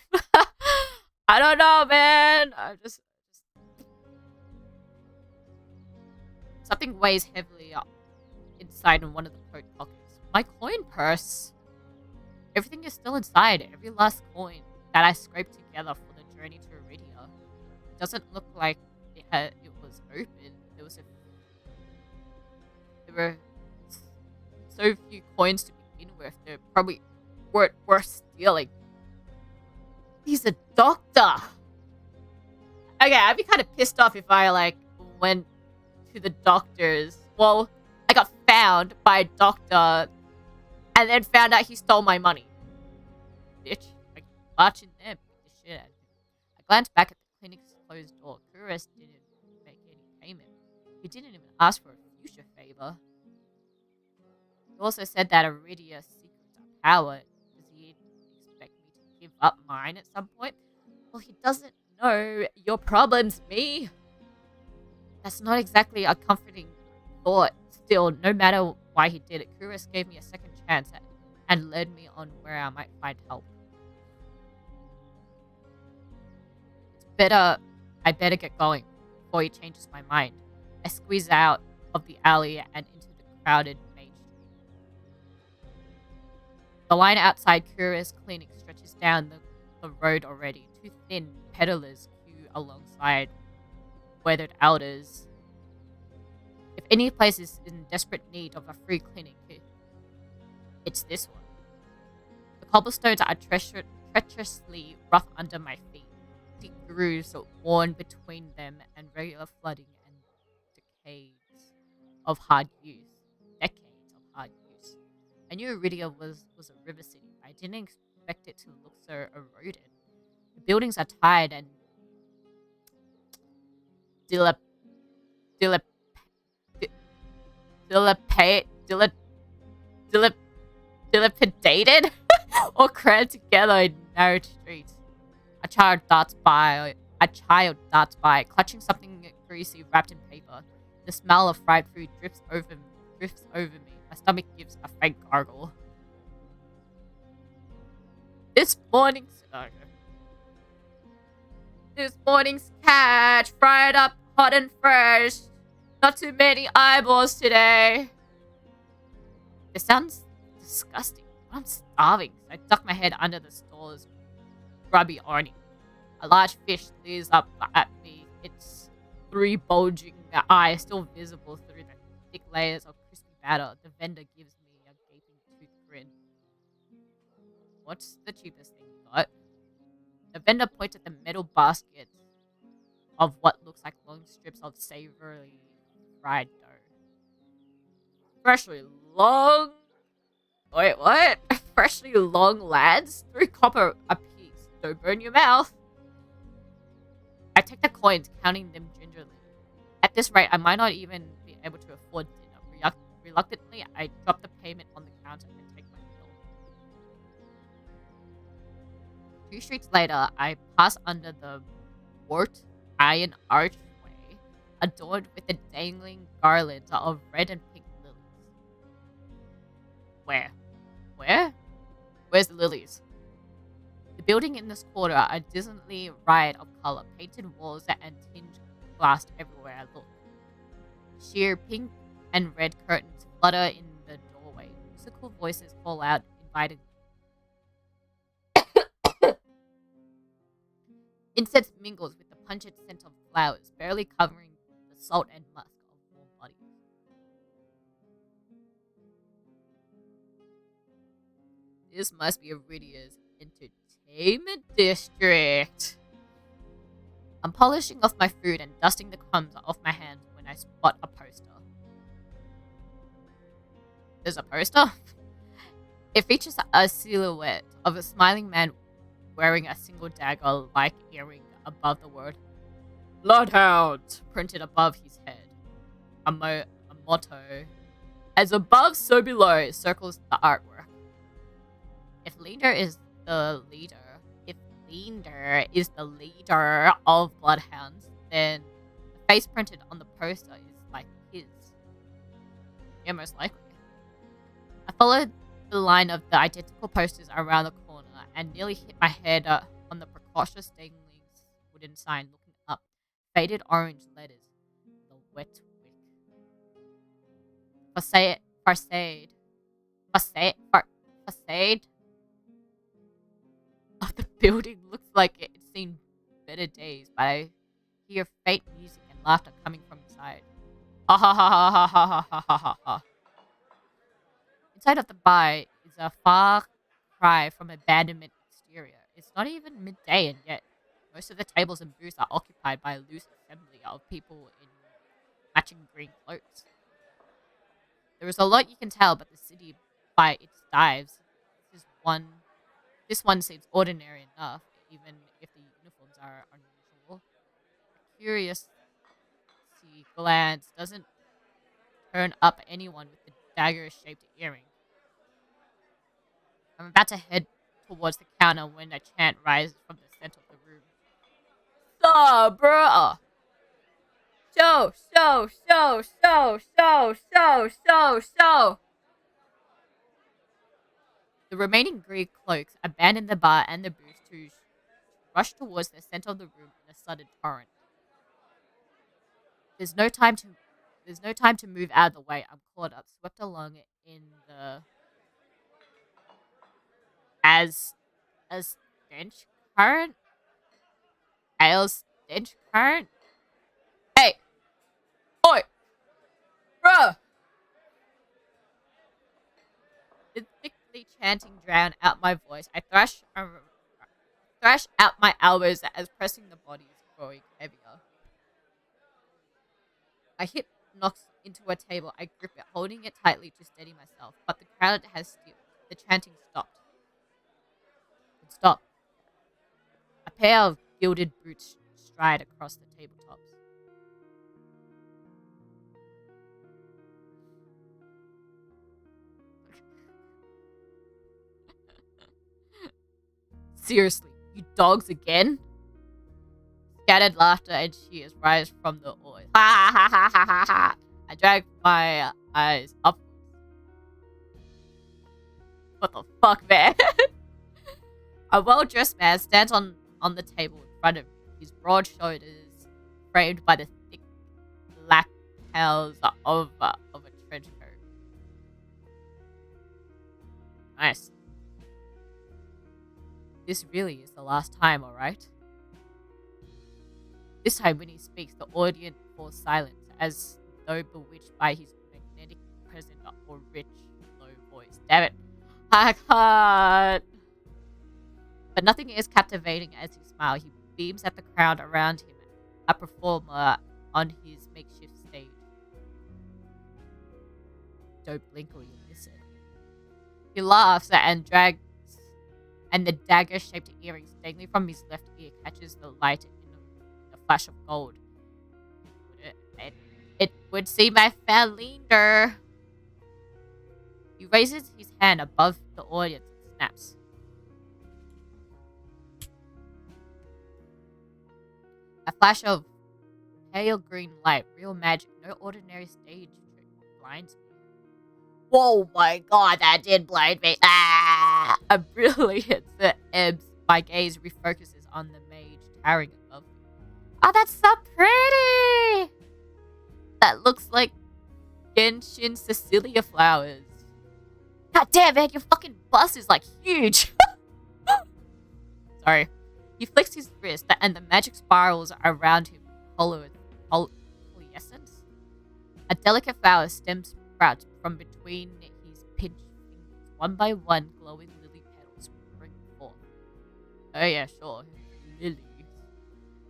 I don't know, man. I'm just... Something weighs heavily up inside in one of the coat pockets. My coin purse. Everything is still inside. Every last coin that I scraped together for the journey to Iridia. It doesn't look like it was open. There were so few coins to begin with. They probably weren't worth stealing. He's a doctor. Okay, I'd be kind of pissed off if I went to the doctors. Well, I got found by a doctor and then found out he stole my money. Bitch. I can march in there and beat the shit out of him. I glanced back at the clinic's closed door. Kuris didn't make any payment. He didn't even ask for a future favor. He also said that Iridia's secrets are power. Does he expect me to give up mine at some point? Well, he doesn't know your problem's me. That's not exactly a comforting thought. Still, no matter why he did it, Kuris gave me a second chance and led me on where I might find help. I better get going before he changes my mind. I squeeze out of the alley and into the crowded main street. The line outside Kuris Clinic stretches down the road already. Two thin peddlers queue alongside weathered elders. If any place is in desperate need of a free clinic, it's this one. The cobblestones are treacherously rough under my feet. Deep grooves are worn between them and regular flooding and decades of hard use. I knew Iridia was a river city. I didn't expect it to look so eroded. The buildings are tired and dilapidated or crammed together in narrow streets. A child darts by, clutching something greasy wrapped in paper. The smell of fried food drifts over me. My stomach gives a faint gargle. This morning's catch, fried up, hot and fresh. Not too many eyeballs today. This sounds disgusting. I'm starving. So I duck my head under the store's grubby awning. A large fish leers up at me. Its three bulging eyes still visible through the thick layers of crispy batter. The vendor gives me a gaping tooth grin. What's the cheapest thing you got? The vendor points at the metal basket of what looks like long strips of savory fried dough. Freshly long... Wait, what? Freshly long lads? 3 copper apiece. Don't burn your mouth. I take the coins, counting them gingerly. At this rate, I might not even be able to afford dinner. Reluctantly, I drop the payment on the counter and take my meal. 2 streets later, I pass under the wrought iron archway adorned with a dangling garland of red and pink lilies. Where? Where? Where's the lilies? The building in this quarter are dismally riot of color, painted walls and tinged glass everywhere I look. Sheer pink and red curtains flutter in the doorway. Musical voices call out invitingly. Incense mingles with the pungent scent of flowers, barely covering the salt and musk of warm bodies. This must be Iridia's entertainment district. I'm polishing off my food and dusting the crumbs off my hands when I spot a poster. There's a poster? It features a silhouette of a smiling man wearing a single dagger-like earring above the word Bloodhound printed above his head. A motto, as above, so below, circles the artwork. If Leander is the leader of Bloodhounds, then the face printed on the poster is like his. Yeah, most likely. I followed the line of the identical posters around the corner and nearly hit my head on the precautious dangling wooden sign looking up. Faded orange letters. The wet wick. Facade of the building looks like it's seen better days, but I hear faint music and laughter coming from inside. Ha ha ha ha ha ha ha ha ha ha. Inside of the bar is a far cry from abandonment exterior. It's not even midday, and yet most of the tables and booths are occupied by a loose assembly of people in matching green cloaks. There is a lot you can tell about the city by its dives. This one seems ordinary enough, even if the uniforms are unusual. A curious glance doesn't turn up anyone with the dagger-shaped earring. I'm about to head towards the counter when a chant rises from the center of the room. So, bruh! So. The remaining Greek cloaks abandon the bar and the booth to rush towards the center of the room in a sudden torrent. There's no time to move out of the way. I'm caught up, swept along in the as a stench current. Stench current. Hey, oi, bruh! The thickly chanting drowned out my voice. I thrash out my elbows as pressing the body is growing heavier. My hip knocks into a table. I grip it, holding it tightly to steady myself. But the crowd has stilled. The chanting stopped. It stopped. A pair of gilded boots stride across the tabletops. Seriously, you dogs again? Scattered laughter and cheers rise from the audience. Ha ha ha ha ha ha! I drag my eyes upwards. What the fuck, man? A well-dressed man stands on the table in front of me, his broad shoulders framed by the thick black tails of a trench coat. Nice. This really is the last time, alright? This time when he speaks, the audience falls silent, as though bewitched by his magnetic presence or rich, low voice. Damn it. I can't. But nothing is captivating as he smiles. He beams at the crowd around him, a performer on his makeshift stage. Don't blink or you'll miss it. He laughs and drags, and the dagger-shaped earrings dangling from his left ear catches the light in the flash of gold. It would seem I found Leander. He raises his hand above the audience and snaps. A flash of pale green light, real magic, no ordinary stage trick, blinds me. Whoa, my god, that did blind me. Ah! A brilliance that ebbs. My gaze refocuses on the mage towering above me. Oh, that's so pretty! That looks like Genshin Cecilia flowers. God damn, man, your fucking bust is like huge. Sorry. He flicks his wrist and the magic spirals around him polescence. A delicate flower stem sprouts from between his pinched fingers. One by one, glowing lily petals spring forth. Oh yeah, sure. Lilies.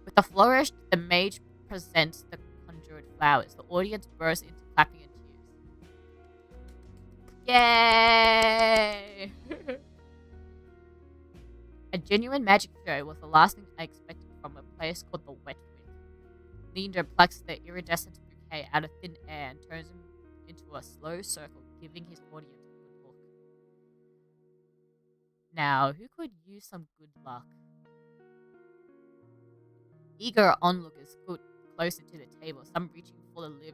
With a flourish, the mage presents the conjured flowers. The audience bursts into clapping and cheers. Yay! A genuine magic show was the last thing I expected from a place called the Wet Wind. Leander plucks the iridescent bouquet out of thin air and turns him into a slow circle, giving his audience a good look. Now, who could use some good luck? Eager onlookers scoot closer to the table, some reaching for the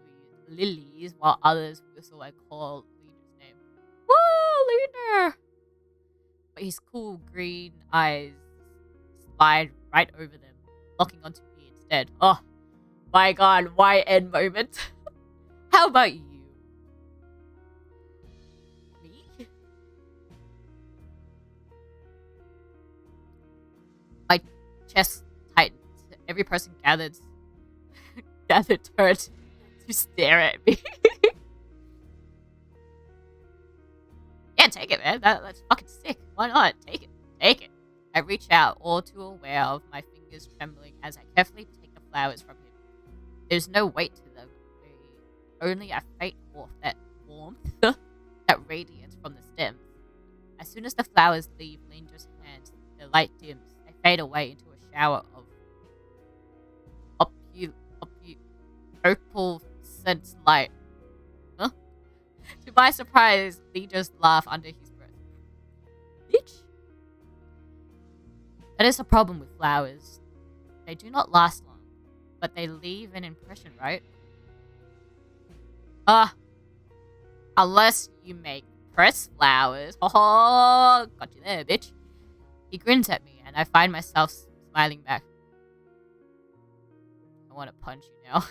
lilies, while others whistle and call Leander's name. Woo, Leander! But his cool green eyes slide right over them, locking onto me instead. Oh, my god, why end moment? How about you? Me? My chest tightens. Every person gathered turned to stare at me. Yeah, take it, man. That's fucking sick. Why not? Take it. Take it. I reach out, all too aware of my fingers trembling as I carefully take the flowers from him. There's no weight to them. Only a faint warmth, that radiance from the stems. As soon as the flowers leave Lindra's hands, the light dims. They fade away into a shower of opal scent light. Huh? To my surprise, Lee just laughed under his breath. Bitch. That is a problem with flowers. They do not last long, but they leave an impression, right? Unless you make pressed flowers. Oh, got you there, bitch. He grins at me, and I find myself smiling back. I want to punch you now.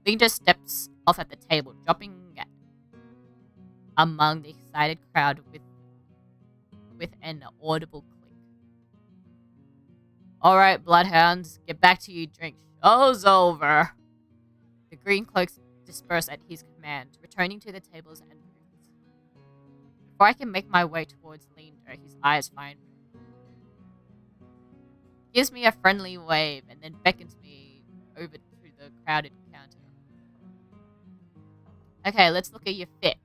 Ling just steps off at the table, dropping among the excited crowd with an audible click. Alright, bloodhounds, get back to your drink. Show's over. The green cloaks disperse at his command, returning to the tables and booths. Before I can make my way towards Leander, his eyes find me. Gives me a friendly wave and then beckons me over to the crowded counter. Okay, let's look at your fit.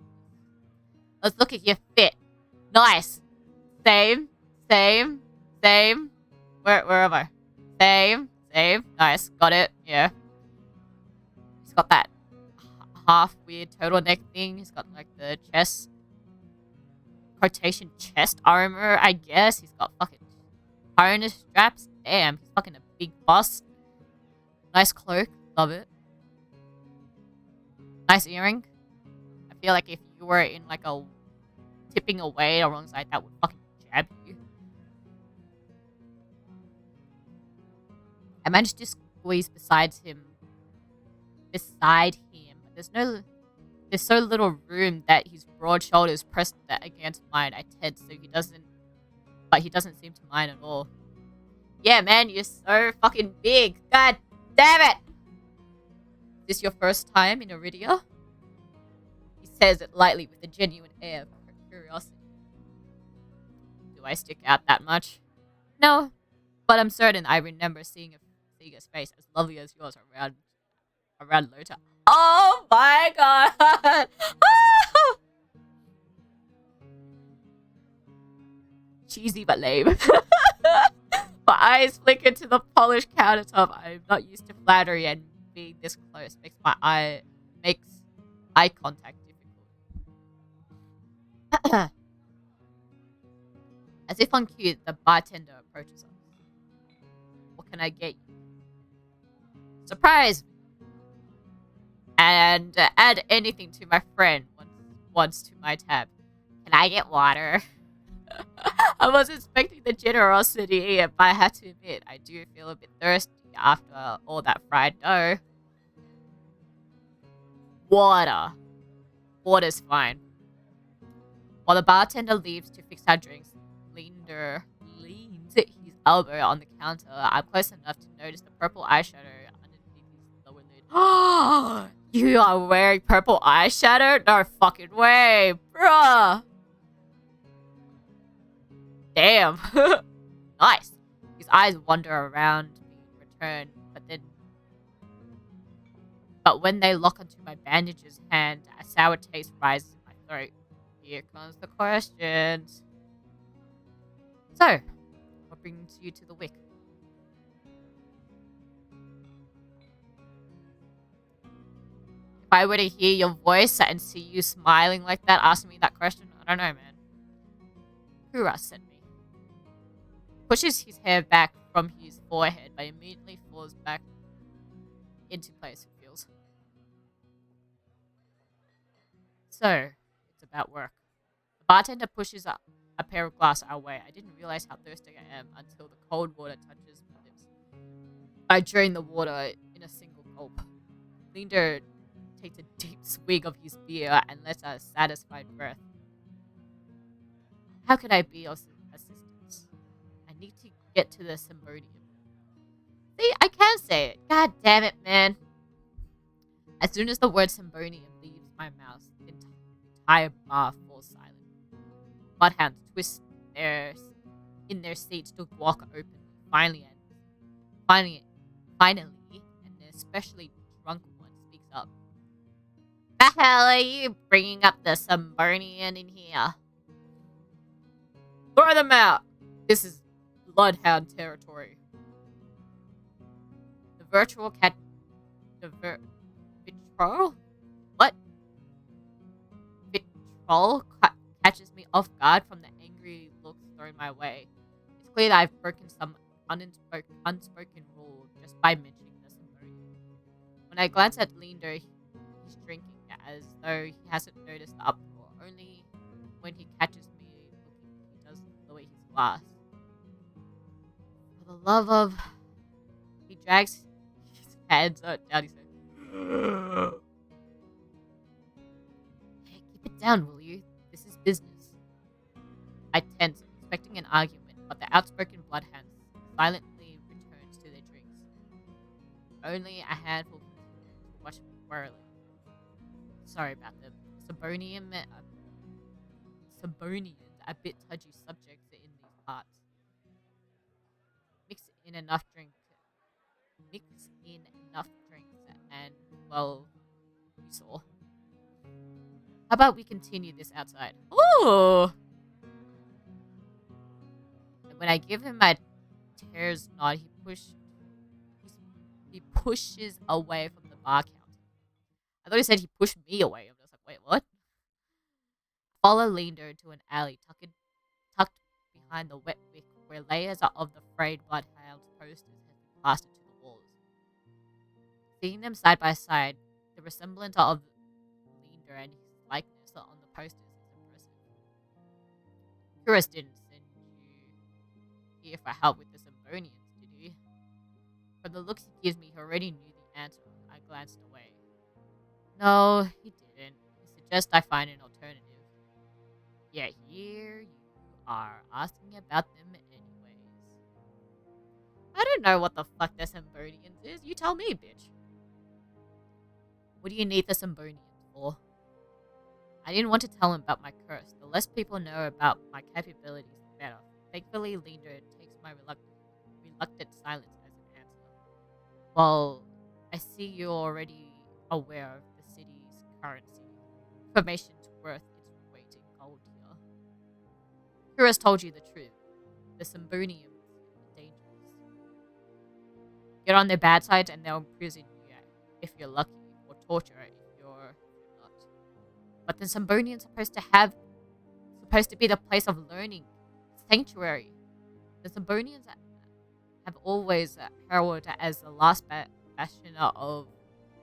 Let's look at your fit. Nice. Same. Where am I? Same. Nice. Got it. Yeah. He's got that half weird turtleneck thing. He's got like the quotation chest armor, I guess. He's got fucking harness straps. Damn, he's fucking a big boss. Nice cloak. Love it. Nice earring. I feel like if you were in like a tipping away alongside, that would fucking jab you. I managed to squeeze beside him. There's so little room that his broad shoulders pressed against mine. I tense, so he doesn't seem to mind at all. Yeah, man, you're so fucking big. God damn it! Is this your first time in Iridia? He says it lightly with a genuine air of curiosity. Do I stick out that much? No, but I'm certain I remember seeing a face as lovely as yours around Lota. Oh my god! cheesy but lame. My eyes flicker to the polished countertop. I'm not used to flattery, and being this close makes eye contact difficult. As if on cue, the bartender approaches us. What can I get you? Surprise! And add anything to my friend once to my tab. Can I get water? I was expecting the generosity, but I had to admit, I do feel a bit thirsty after all that fried dough. Water. Water's fine. While the bartender leaves to fix our drinks, Linder leans his elbow on the counter. I'm close enough to notice the purple eyeshadow underneath his lower lid. You are wearing purple eyeshadow? No fucking way, bruh. Damn. Nice. His eyes wander around me in return, but when they lock onto my bandages hand, a sour taste rises in my throat. Here comes the questions. So, what brings you to the Wick? If I were to hear your voice and see you smiling like that, asking me that question, I don't know, man. Kura sent me. Pushes his hair back from his forehead, but immediately falls back into place, it feels. So, it's about work. The bartender pushes a pair of glass our way. I didn't realize how thirsty I am until the cold water touches my lips. I drain the water in a single gulp. Linder takes a deep swig of his beer and lets out a satisfied breath. How can I be of assistance? I need to get to the Symbodium. See, I can say it. God damn it, man. As soon as the word Symbodium leaves my mouth, the entire bar falls silent. Bloodhounds twist in their seats to walk open. Finally, an especially drunk one speaks up. The hell are you bringing up the Symbodium in here? Throw them out! This is Bloodhound territory. The virtual cat... Vitrol? What? Vitrol catches me off guard from the angry looks thrown my way. It's clear that I've broken some unspoken rule just by mentioning this Symbodium. When I glance at Linder, he's drinking as though he hasn't noticed the uproar. Only when he catches me looking, he does lower his glass. For the love of... He drags his hands down his head. Hey, keep it down, will you? This is business. I tense, expecting an argument, but the outspoken bloodhound silently returns to their drinks. Only a handful continue to watch me warily. Sorry about them. Symbodium, a bit touchy subjects in these parts. Mix in enough drinks, and, well, you saw. How about we continue this outside? Ooh! And when I give him my tears nod, he pushes away from the bar counter. I thought he said he pushed me away. I was like, wait, what? Follow Linder into an alley tucked behind the wet wick where layers of the frayed bloodhound's posters have been plastered to the walls. Seeing them side by side, the resemblance of Linder and his likeness on the posters is impressive. Kuros didn't send you here for help with the Symbodians, did he? From the looks he gives me, he already knew the answer. I glanced away. No, he didn't. He suggests I find an alternative. Yeah, here you are asking about them anyways. I don't know what the fuck the Symbodians is. You tell me, bitch. What do you need the Symbodians for? I didn't want to tell him about my curse. The less people know about my capabilities, the better. Thankfully, Linder takes my reluctant silence as an answer. Well, I see you're already aware of the city's currency. Information's worth its weight in gold here. Kuros told you the truth. the Symbonians dangerous. Get on their bad side and they'll imprison you if you're lucky, or torture if you're not. But the Symbonians supposed to be the place of learning, sanctuary. The Symbonians have always heralded as the last bastion of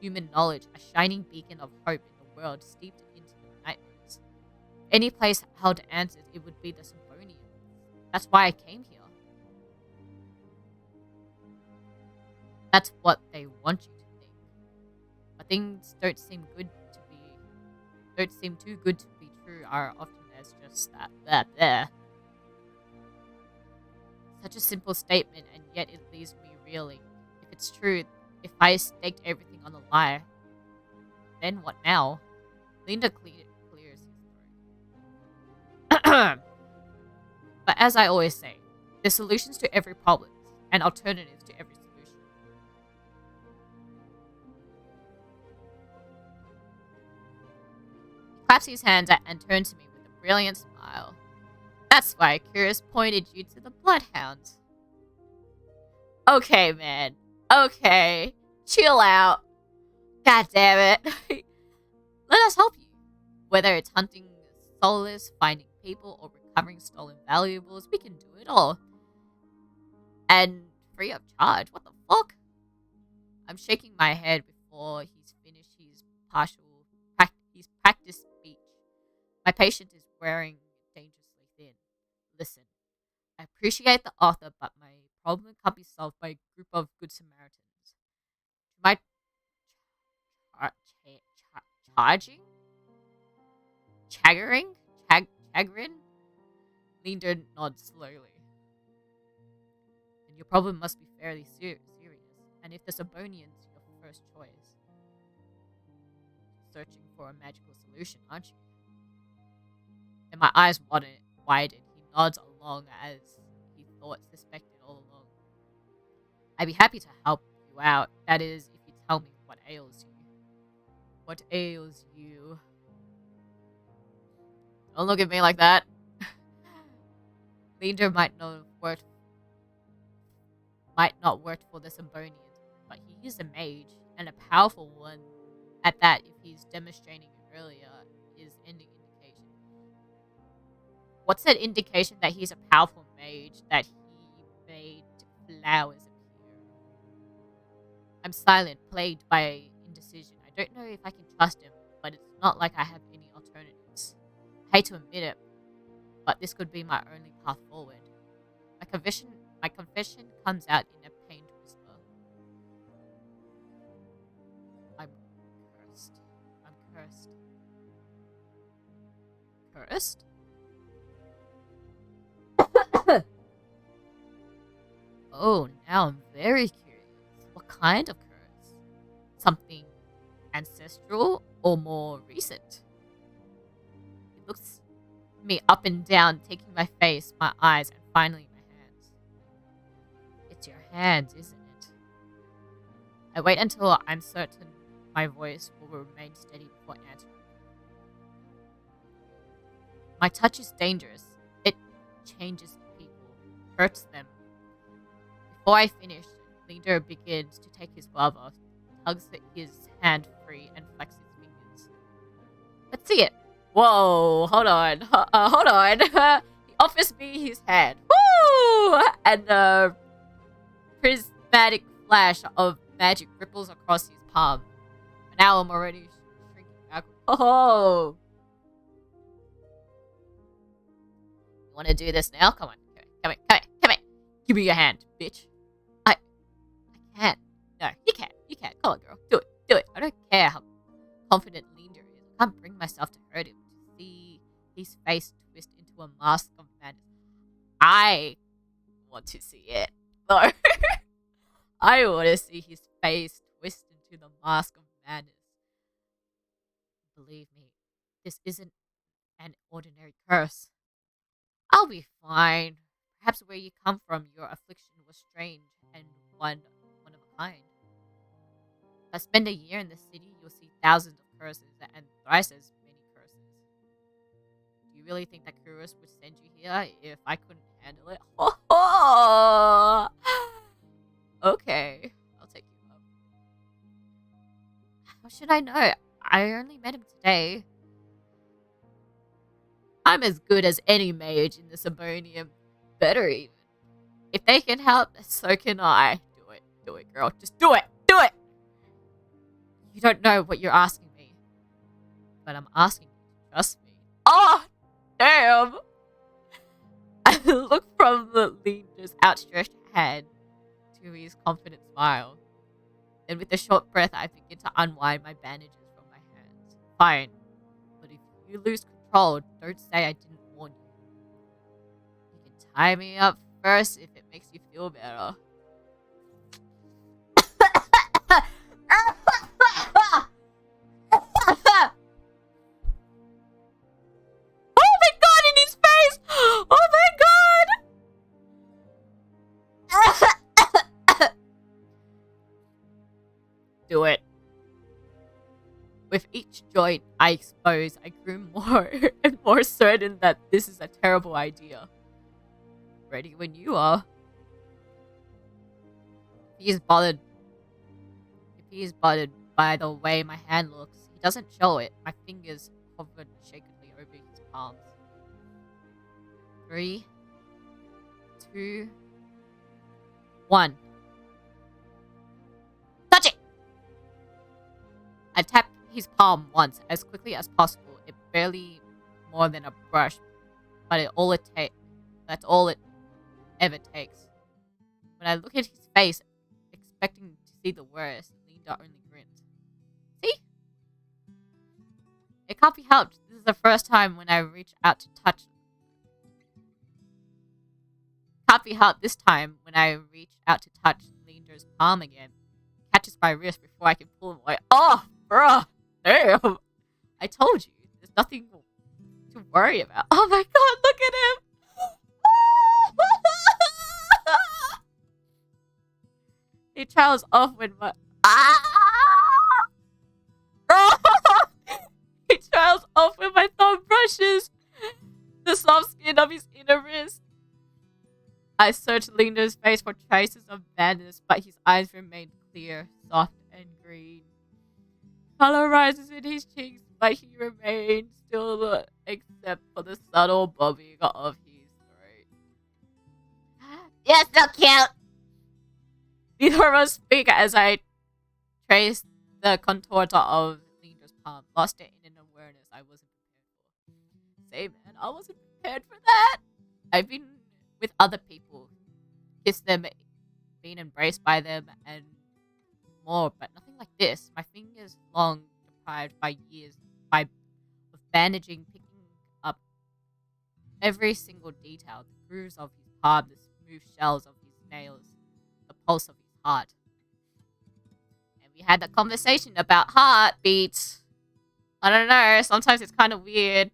human knowledge, a shining beacon of hope in a world steeped into nightmares. Any place held answers, it would be the Symbonians. That's why I came here. That's what they want you to think. But things don't seem too good to be true are often as just that there. Such a simple statement, and yet it leaves me reeling. If it's true, if I staked everything on the lie, then what now? Linda clears his throat. But as I always say, there's solutions to every problem, and alternatives to every solution. He claps his hands and turns to me with a brilliant smile. That's why Curious pointed you to the Bloodhounds. Okay, man. Okay. Chill out. God damn it. Let us help you. Whether it's hunting soulless, finding people, or recovering stolen valuables, we can do it all. And free of charge. What the fuck? I'm shaking my head before he's finished his practice speech. My patient is wearing dangerously thin. Listen, I appreciate the author, but my problem can't be solved by a group of good Samaritans. My charging? Chagrin? Linda nods slowly. And your problem must be fairly serious. And if the Symbonians your first choice, searching for a magical solution, aren't you? And my eyes widened. He nods along as he thought suspected all along. I'd be happy to help you out. That is, if you tell me what ails you. What ails you? Don't look at me like that. Linda might not work for the Symbonians, but he is a mage, and a powerful one at that. If he's demonstrating it earlier, is any indication. What's that indication that he's a powerful mage, that he made flowers appear? I'm silent, plagued by indecision. I don't know if I can trust him, but it's not like I have any alternatives. I hate to admit it, but this could be my only path forward. My confession comes out in a pained whisper. I'm cursed. I'm cursed. Cursed? Oh, now I'm very curious. What kind of curse? Something ancestral or more recent? He looks me up and down, taking my face, my eyes, and finally my hands. It's your hands, isn't it? I wait until I'm certain my voice will remain steady before answering. My touch is dangerous. It changes people, hurts them. Before I finish, Leader begins to take his glove off, tugs his hand free, and flexes his fingers. Let's see it. Whoa, hold on. Hold on. He offers me his hand. Woo! And a prismatic flash of magic ripples across his palm. Now I'm already shrinking back. Oh! You want to do this now? Come on. Come here. Give me your hand, bitch. I can't. No, you can't. Come on, girl. Do it. I don't care how confident Linda is. I can't bring myself to hurt him. To see his face twist into a mask of madness. I want to see it. No. I want to see his face twist into the mask of madness. Believe me, this isn't an ordinary curse. I'll be fine. Perhaps where you come from, your affliction was strange and one of a kind. If I spend a year in the city, you'll see thousands of curses and thrice as many curses. Do you really think that Kurus would send you here if I couldn't handle it? Oh, okay. I'll take you up. How should I know? I only met him today. I'm as good as any mage in the Sabonium. Better even. If they can help, so can I. Do it. Do it, girl. Just do it. Do it! You don't know what you're asking me. But I'm asking you to trust me. Oh, damn! I look from the leader's outstretched hand to his confident smile. Then with a short breath, I begin to unwind my bandages from my hands. Fine. But if you lose control, don't say I didn't warn you. You can tie me up first if it makes you feel better. Oh my god, in his face! Oh my god! Do it. With each joint I expose, I grew more and more certain that this is a terrible idea. Ready when you are. If he is bothered by the way my hand looks, he doesn't show it. My fingers hovered shakily over his palms. 3, 2, 1. Touch it! I tapped his palm once, as quickly as possible. It barely more than a brush, but that's all it ever takes. When I look at his face, expecting to see the worst, Linda only grins. See? It can't be helped. This is the first time when I reach out to touch. Can't be helped this time when I reach out to touch Linda's palm again. Catches my wrist before I can pull him away. Oh, bruh. Damn. I told you, there's nothing to worry about. Oh my god, look at him. He trails off when my... He trails off when my thumb brushes the soft skin of his inner wrist. I searched Linda's face for traces of madness, but his eyes remained clear, soft, and green. Color rises in his cheeks, but he remains still, except for the subtle bobbing of his throat. You're so cute! Neither of us speak as I trace the contours of Linda's palm, lost it in an awareness I wasn't prepared for. Say, man, I wasn't prepared for that. I've been with other people, kissed them, been embraced by them, and more, but nothing like this. My fingers long deprived by years of bandaging, picking up every single detail, the grooves of his palm, the smooth shells of his nails, the pulse of his heart. And we had that conversation about heartbeats. I don't know, sometimes it's kind of weird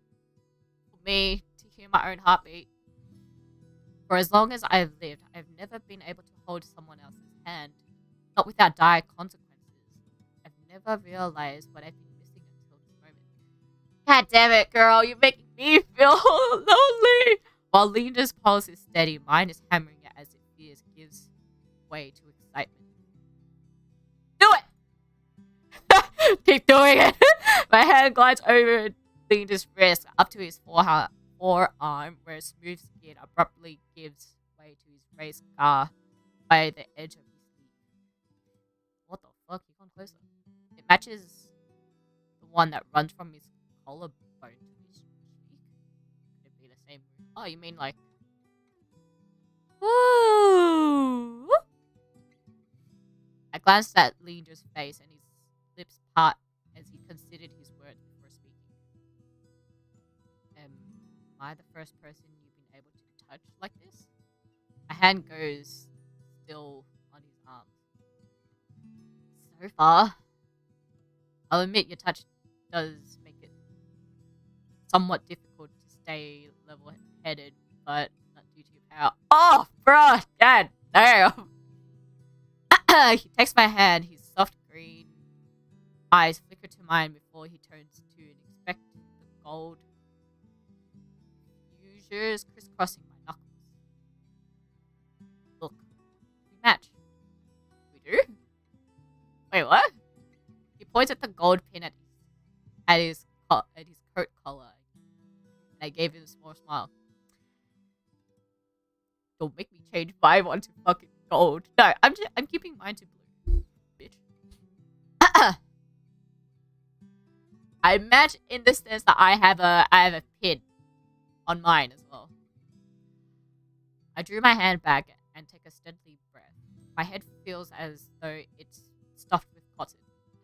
for me to hear my own heartbeat. For as long as I've lived, I've never been able to hold someone else's hand, not without dire consequences. I've never realized what I've been missing until this moment. God damn it, girl, you're making me feel lonely. While Linda's pulse is steady, mine is hammering it as it fears gives way to excitement. Do it! Keep doing it. My hand glides over Linda's wrist up to his forearm, where smooth skin abruptly gives way to his raised scar by the edge of his sleeve. What the fuck? You come closer. It matches the one that runs from his collarbone to his cheek. Could it be the same? Oh, you mean like... Woo! I glanced at Linda's face and his lips part as he considered his words before speaking. Am I the first person you've been able to touch like this? My hand goes still on his arm. So far. I'll admit your touch does make it somewhat difficult to stay level-headed, but not due to your power. Oh, bruh! God damn! He takes my hand, his soft green eyes flicker to mine before he turns to inspect the gold fusures crisscrossing my knuckles. points at the gold pin at his coat collar. And I gave him a small smile. Don't make me change my one to fucking gold. No, I'm keeping mine to blue, bitch. I match in the sense that I have a pin on mine as well. I drew my hand back and take a steady breath. My head feels as though it's stuffed with cotton.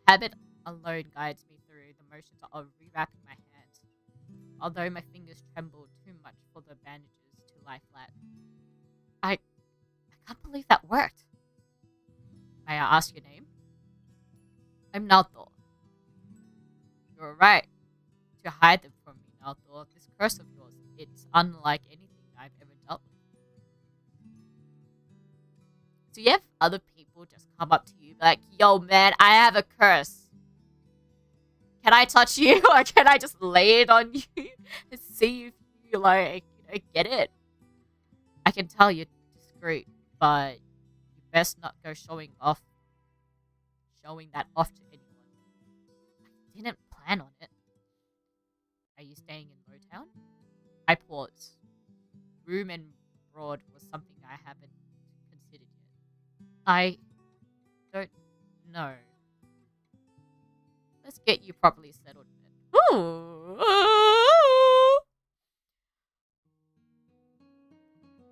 Habit alone guides me through the motions of rewrapping my hands, although my fingers tremble too much for the bandages to lie flat. I can't believe that worked. May I ask your name? I'm Naoto. You're right to hide them from me, Naoto. This curse of yours, it's unlike anything I've ever dealt with. Do you have other people just come up to you like, yo man, I have a curse. Can I touch you or can I just lay it on you and see if you like, get it? I can tell you're discreet, but you best not go showing that off to anyone. I didn't plan on it. Are you staying in Motown? I pause. Room and board was something I haven't considered yet. I don't know. Let's get you properly settled then. Ooh.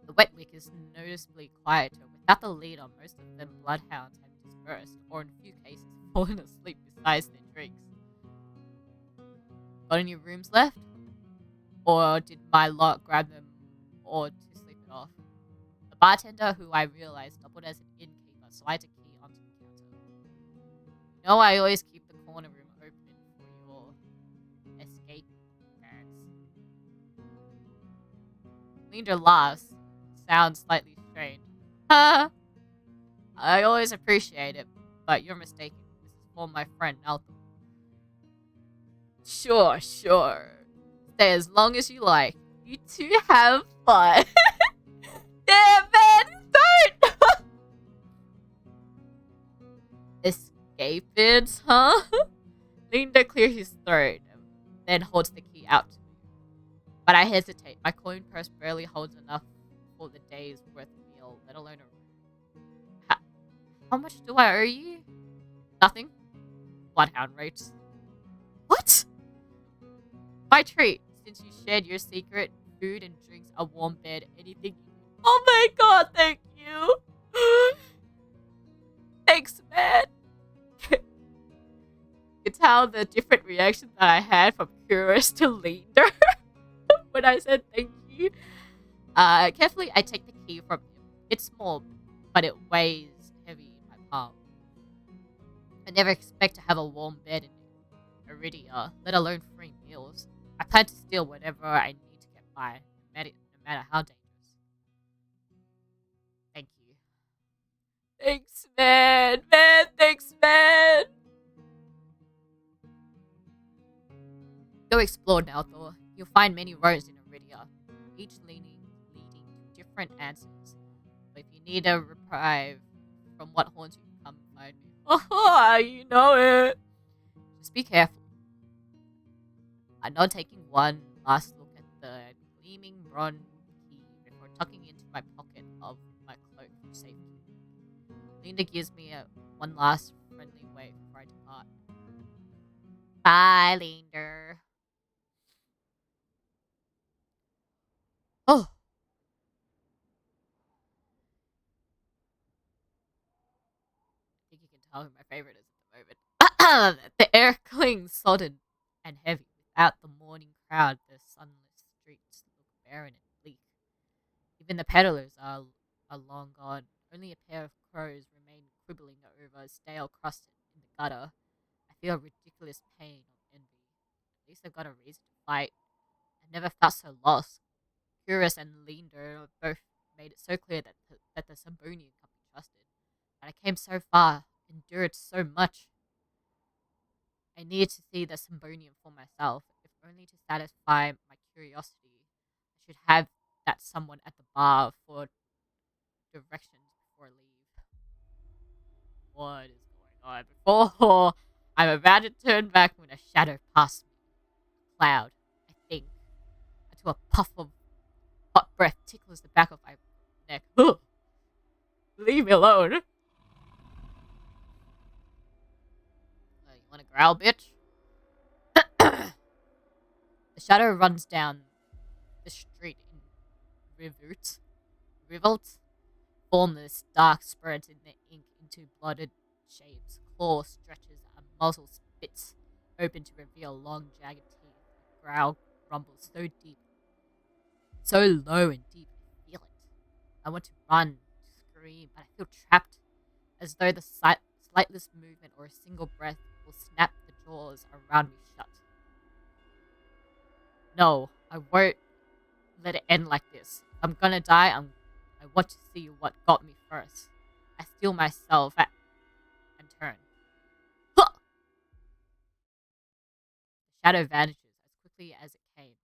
The wet wick is noticeably quieter. Without the leader, most of them bloodhounds have dispersed, or in a few cases, fallen asleep beside their drinks. Got any rooms left? Or did my lot grab them or to sleep it off? The bartender, who I realized doubled as an innkeeper, slides a key onto the counter. You know I always keep the corner room open for your escape parents. Linda laughs. Sounds slightly strange. I always appreciate it, but you're mistaken. This is for my friend Althor. Sure. Stay as long as you like. You two have fun. Damn, man, don't! Escapades, huh? Linda clears his throat, then holds the key out to me. But I hesitate. My coin purse barely holds enough for the day's worth of meal, let alone a room. How much do I owe you? Nothing. Bloodhound rates. What? My treat, since you shared your secret, food and drinks, a warm bed, anything. Oh my god, thank you. Thanks, man. You could tell the different reactions that I had from curious to leader when I said thank you. Carefully, I take the key from him. It's small, but it weighs heavy in my palm. I never expect to have a warm bed in Iridia, let alone 3 meals. I plan to steal whatever I need to get by, no matter how dangerous. Thank you. Thanks, man. Thanks, man. Go explore now, Thor. You'll find many roads in Iridia, each leading to different answers. But if you need a reprieve from what haunts you, come find me. Oh, you know it. Just be careful. I nod, taking one last look at the gleaming bronze key before tucking into my pocket of my cloak for safety. Linda gives me one last friendly wave before I depart. Bye, Linda. Oh. I think you can tell who my favorite is at the moment. The air clings sodden and heavy. Without the morning crowd, the sunless streets look barren and bleak. Even the peddlers are long gone. Only a pair of crows remain quibbling over a stale crust in the gutter. I feel ridiculous pain of envy. At least I've got a reason to fight. I never felt so lost. Curious and Linda both made it so clear that the Sambonian can't be trusted. But I came so far, endured so much. I needed to see the Sambonian for myself, if only to satisfy my curiosity. I should have that someone at the bar for directions before I leave. What is going on? Before I'm about to turn back when a shadow passed me. Cloud, I think, until a puff of hot breath tickles the back of my neck. Ugh. Leave me alone. You wanna growl, bitch? The shadow runs down the street in revolt. Formless, dark spreads in the ink into blooded shapes. Claw stretches and muzzle spits open to reveal long, jagged teeth. The growl rumbles so deep, so low and deep. I feel it. I want to run, to scream, but I feel trapped, as though the slightest movement or a single breath will snap the jaws around me shut. No, I won't let it end like this. If I'm gonna die, I want to see what got me first. I steel myself and turn. Huh! The shadow vanishes as quickly as it came.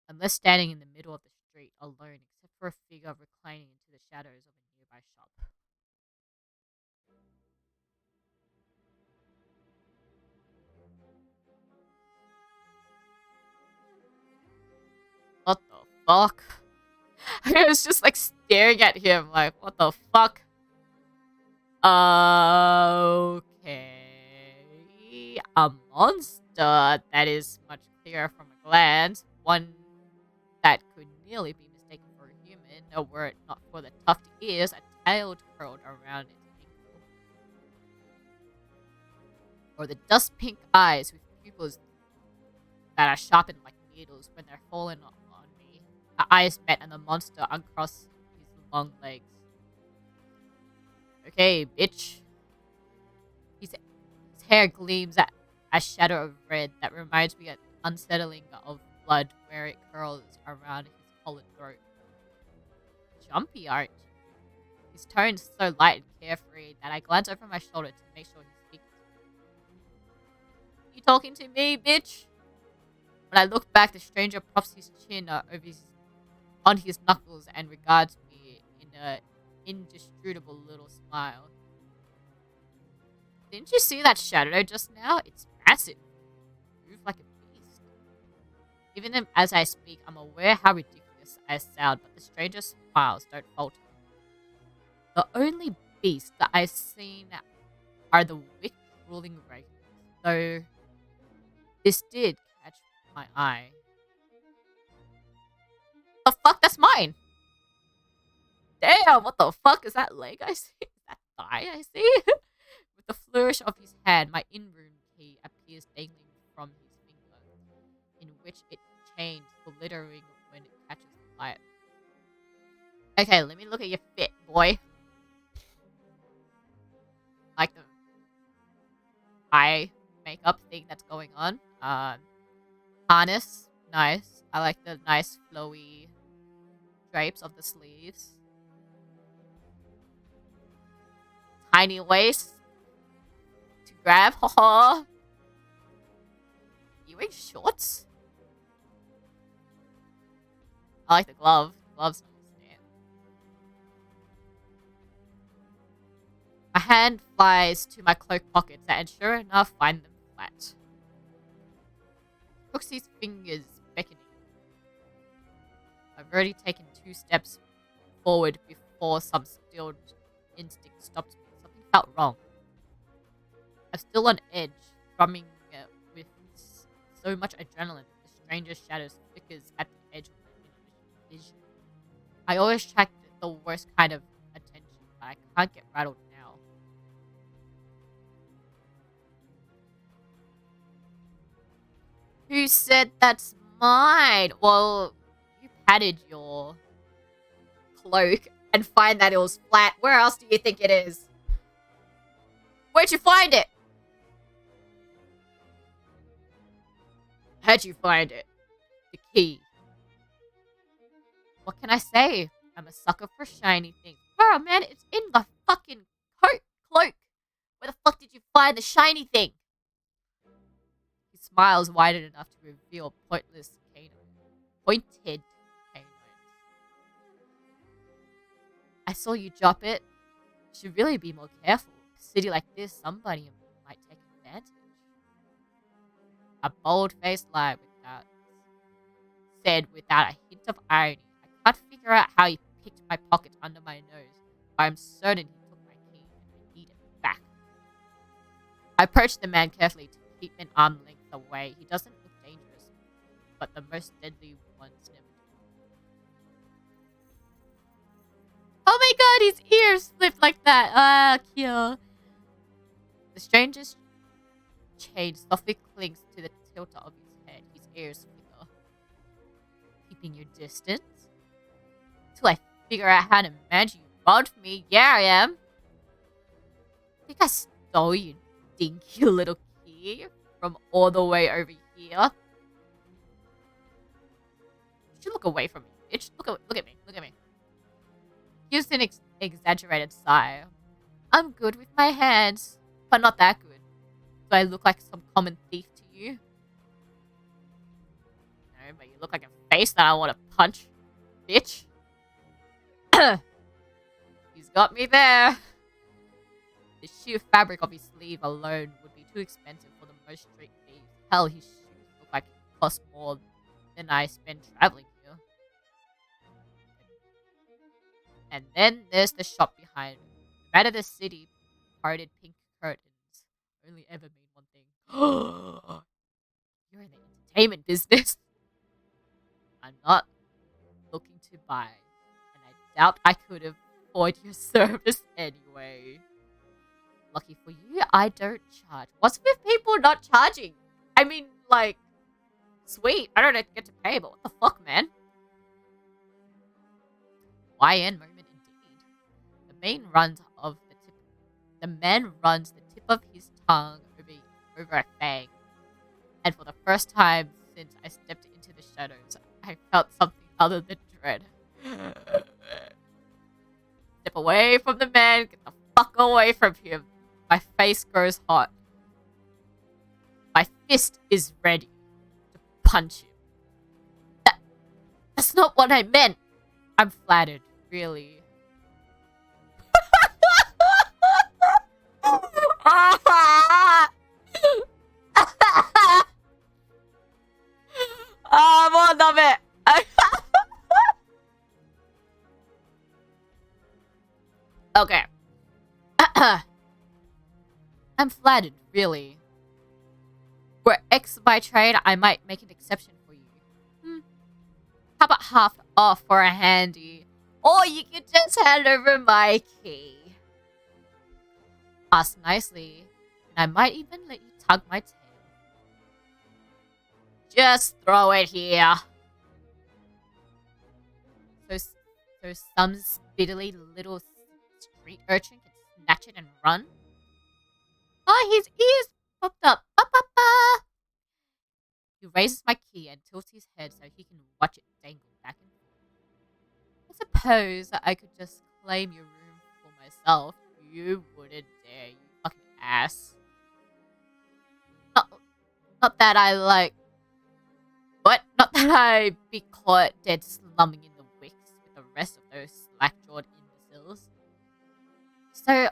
I'm left standing in the middle of the street, alone, except for a figure reclining into the shadows of a nearby shop. What the fuck? I was just like staring at him, like, what the fuck? Okay. A monster that is much clearer from a glance. One that could nearly be mistaken for a human, were it not for the tufted ears, a tail curled around its ankle. Or the dust pink eyes with pupils that are sharpened like needles when they're fallen on me. Our eyes met and the monster uncrossed his long legs. Okay, bitch. His hair gleams at a shadow of red that reminds me of unsettling of blood where it curls around his collared throat. Jumpy, aren't you? His tone is so light and carefree that I glance over my shoulder to make sure he speaks. You talking to me, bitch? When I look back, the stranger props his chin on his knuckles and regards me in an indescribable little smile. Didn't you see that shadow just now? It's massive. Moves like a beast. Even as I speak, I'm aware how ridiculous I sound, but the stranger's smiles don't falter. The only beasts that I've seen are the wicked ruling ravens, though this did catch my eye. The fuck? That's mine! Damn, what the fuck is that leg I see? Is that thigh I see? With the flourish of his hand, my in-room key appears dangling from his finger, in which it chains glittering when it catches the light. Okay, let me look at your fit, boy. Like the eye makeup thing that's going on. Harness, nice. I like the nice flowy drapes of the sleeves. Tiny waist to grab, haha. You wearing shorts? I like the glove. Gloves nice. My hand flies to my cloak pockets and sure enough find them flat. Hooks his fingers beckoning. I've already taken 2 steps forward before some stilled instinct stopped me. Something felt wrong. I'm still on edge, thrumming with so much adrenaline that the stranger's shadows flickers at the edge of my vision. I always track the worst kind of attention, but I can't get rattled now. Who said that's mine? Well, you patted your cloak and find that it was flat. Where else do you think it is? Where'd you find it? How'd you find it? The key. What can I say? I'm a sucker for shiny things. Oh man, it's in the fucking cloak. Where the fuck did you find the shiny thing? His smile's widened enough to reveal pointed canines. I saw you drop it. Should really be more careful. A city like this, somebody might take A bold-faced lie without a hint of irony. I can't figure out how he picked my pocket under my nose, but I'm certain he took my key and I need it back. I approached the man carefully to keep an arm length away. He doesn't look dangerous, but the most deadly ones never do. Oh my god, his ears flipped like that. Ah, kill. The stranger's chain softly clings to the tilt of his head. His ears flicker. Keeping your distance? Till I figure out how to manage you robbed me. Yeah, I am. Think I stole you dinky little key from all the way over here? You should look away from me, bitch. Look at me. Look at me. He used an exaggerated sigh. I'm good with my hands, but not that good. Do I look like some common thief to you? No, but you look like a face that I want to punch, bitch. He's got me there. The sheer fabric of his sleeve alone would be too expensive for the most street thieves. Hell, his shoes look like it cost more than I spend traveling here. And then there's the shop behind me. No matter the city, parted pink curtains only ever mean one thing. You're in the entertainment business. I'm not looking to buy, and I doubt I could afford your service anyway. Lucky for you, I don't charge. What's with people not charging? I mean, like, sweet. I don't get to pay, but what the fuck, man? YN moment indeed. The man runs the tip of his tongue over a fang. And for the first time since I stepped into the shadows, I felt something other than dread. Step away from the man. Get the fuck away from him. My face grows hot. My fist is ready to punch him. That's not what I meant. I'm flattered, really. More of it. Okay. I'm flattered, really. Were X by trade, I might make an exception for you. How about half off for a handy? Or you could just hand over my key. Ask nicely, and I might even let you tug my tail. Just throw it here. So some spittily little street urchin can snatch it and run? Oh, his ears popped up. Ba, ba, ba. He raises my key and tilts his head so he can watch it dangle back and forth. I suppose I could just claim your room for myself. You wouldn't dare, you fucking ass. Not that I like... What? Not that I be caught dead slumming in the wicks with the rest of those slack-jawed imbeciles. So...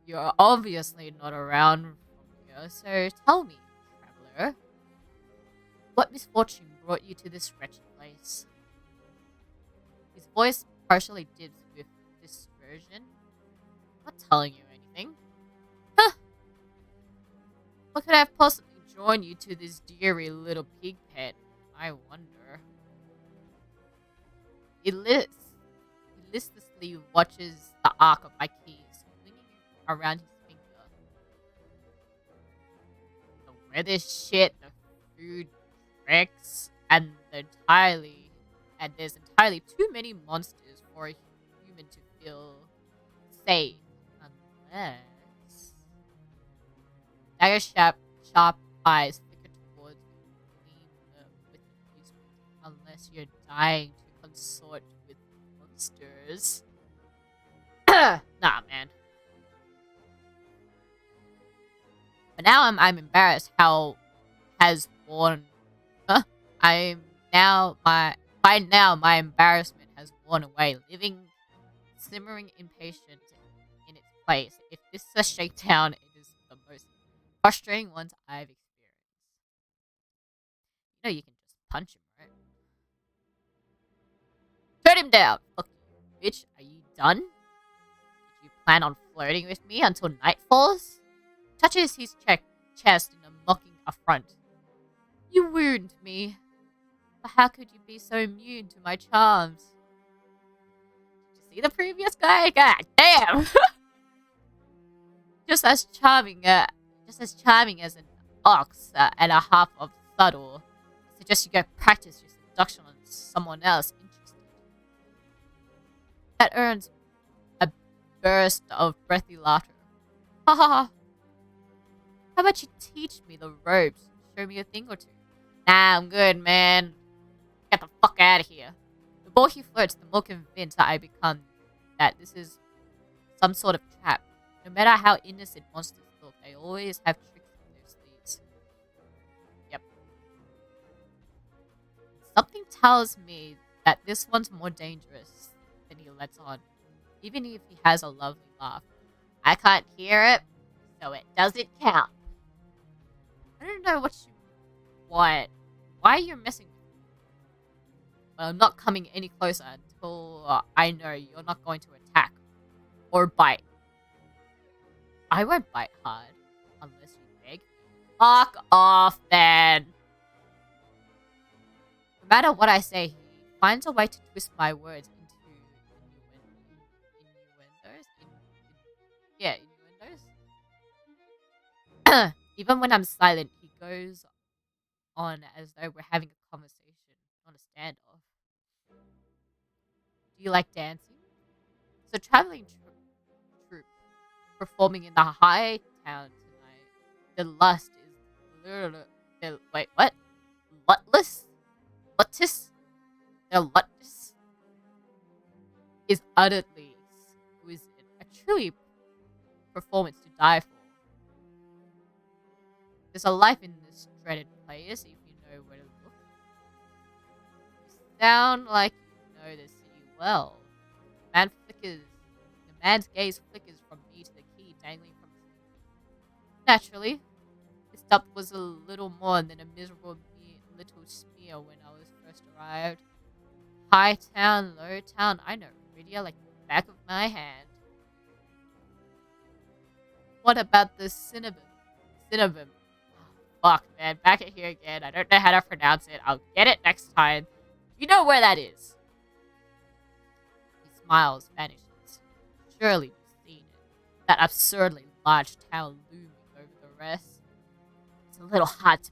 You're obviously not around from here, so tell me, traveler, what misfortune brought you to this wretched place? His voice partially dips with dispersion. Not telling you anything. Huh. What could have possibly drawn you to this deary little pig pet? I wonder. He listlessly watches the arc of my keys around his finger. The weather shit, the food wrecks, and there's entirely too many monsters for a human to feel safe. Unless... Dagger's sharp eyes flicker towards me, with amusement. Unless you're dying to consort with monsters. Nah, man. But now I'm embarrassed how has worn. By now my embarrassment has worn away, leaving simmering impatience in its place. If this is a shakedown, it is the most frustrating ones I've experienced. You know you can just punch him, right? Turn him down! Fuck you, bitch. Are you done? Did you plan on flirting with me until night falls? Touches his chest in a mocking affront. You wound me. But how could you be so immune to my charms? Did you see the previous guy? God damn! just as charming as an ox and a half of subtle. Suggest you go practice your seduction on someone else interested. That earns a burst of breathy laughter. Ha ha ha. How about you teach me the ropes and show me a thing or two? Nah, I'm good, man. Get the fuck out of here. The more he flirts, the more convinced I become that this is some sort of trap. No matter how innocent monsters look, they always have tricks in their sleeves. Yep. Something tells me that this one's more dangerous than he lets on, even if he has a lovely laugh. I can't hear it, so it doesn't count. I don't know what you want. Why are you messing with me? Well, I'm not coming any closer until I know you're not going to attack or bite. I won't bite hard unless you beg. Fuck off, then. No matter what I say, he finds a way to twist my words into innuendos. Innuendos. Even when I'm silent, he goes on as though we're having a conversation, not a standoff. Do you like dancing? So traveling troupe performing in the high town tonight. The lust is wait, what? Lutless? Luttis? The luttis is utterly exquisite. A truly performance to die for. There's a life in this dreaded place if you know where to look. You sound like you know the city well. The man's gaze flickers from me to the key dangling from his finger. Naturally, this stuff was a little more than a miserable little smear when I was first arrived. High town, low town, I know Rydia like the back of my hand. What about the Cinnabon? Cinnabon. Fuck, man. Back it here again. I don't know how to pronounce it. I'll get it next time. You know where that is. He smiles, vanishes. Surely you've seen it. That absurdly large tower looming over the rest. It's a little hard to...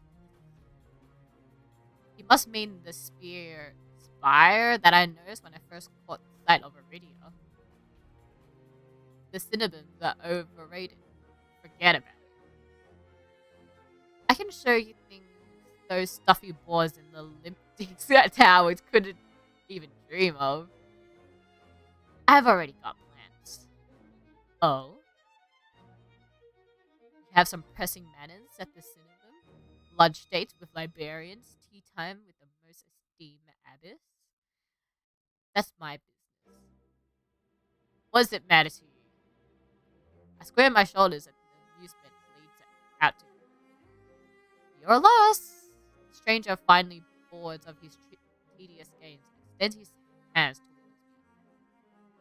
He must mean the spire that I noticed when I first caught sight of Iridia. The Cinnabons are overrated. Forget about it. I can show you things those stuffy boars in the Olympic towers couldn't even dream of. I've already got plans. Oh? You have some pressing matters at the Cinnabon? Lunch dates with librarians? Tea time with the most esteemed abbess? That's my business. What does it matter to you? I square my shoulders at the amusement leads out to You're lost. The stranger finally bored of his tedious games extends his hands towards me.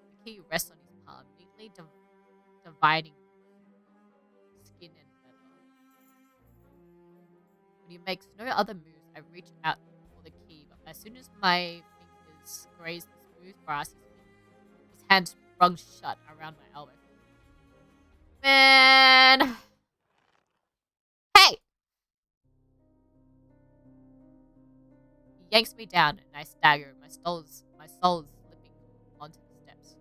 The key rests on his palm, neatly dividing skin and leather. When he makes no other moves, I reach out for the key, but as soon as my fingers graze the smooth brass, his hand sprung shut around my elbow. Man! Hey! He yanks me down and I stagger, my soul slipping onto the steps.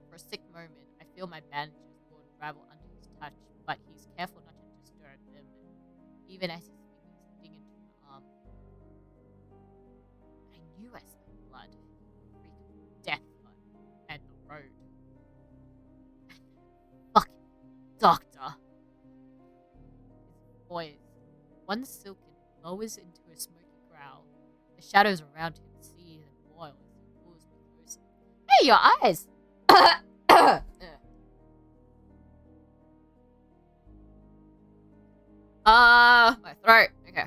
For a sick moment, I feel my bandages will unravel under his touch, but he's careful not to disturb them, even as his fingers dig into my arm. I knew I smelled blood, the reek of death and the road. Fucking doctor. His voice, one silken, lowers into a smoky growl. The shadows around him seethe and boil as he pulls me closer. Hey, your eyes! My throat. Okay.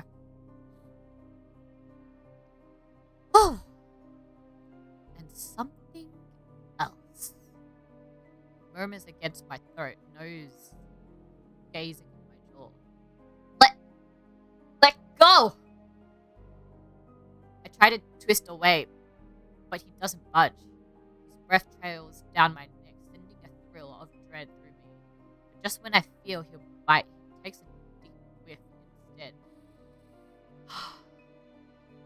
Oh. And something else murmurs against my throat, nose gazing at my jaw. Let go! I try to twist away, but he doesn't budge. His breath trails down my neck, sending a thrill of dread through me. But just when I feel he'll bite, he takes a deep whiff instead.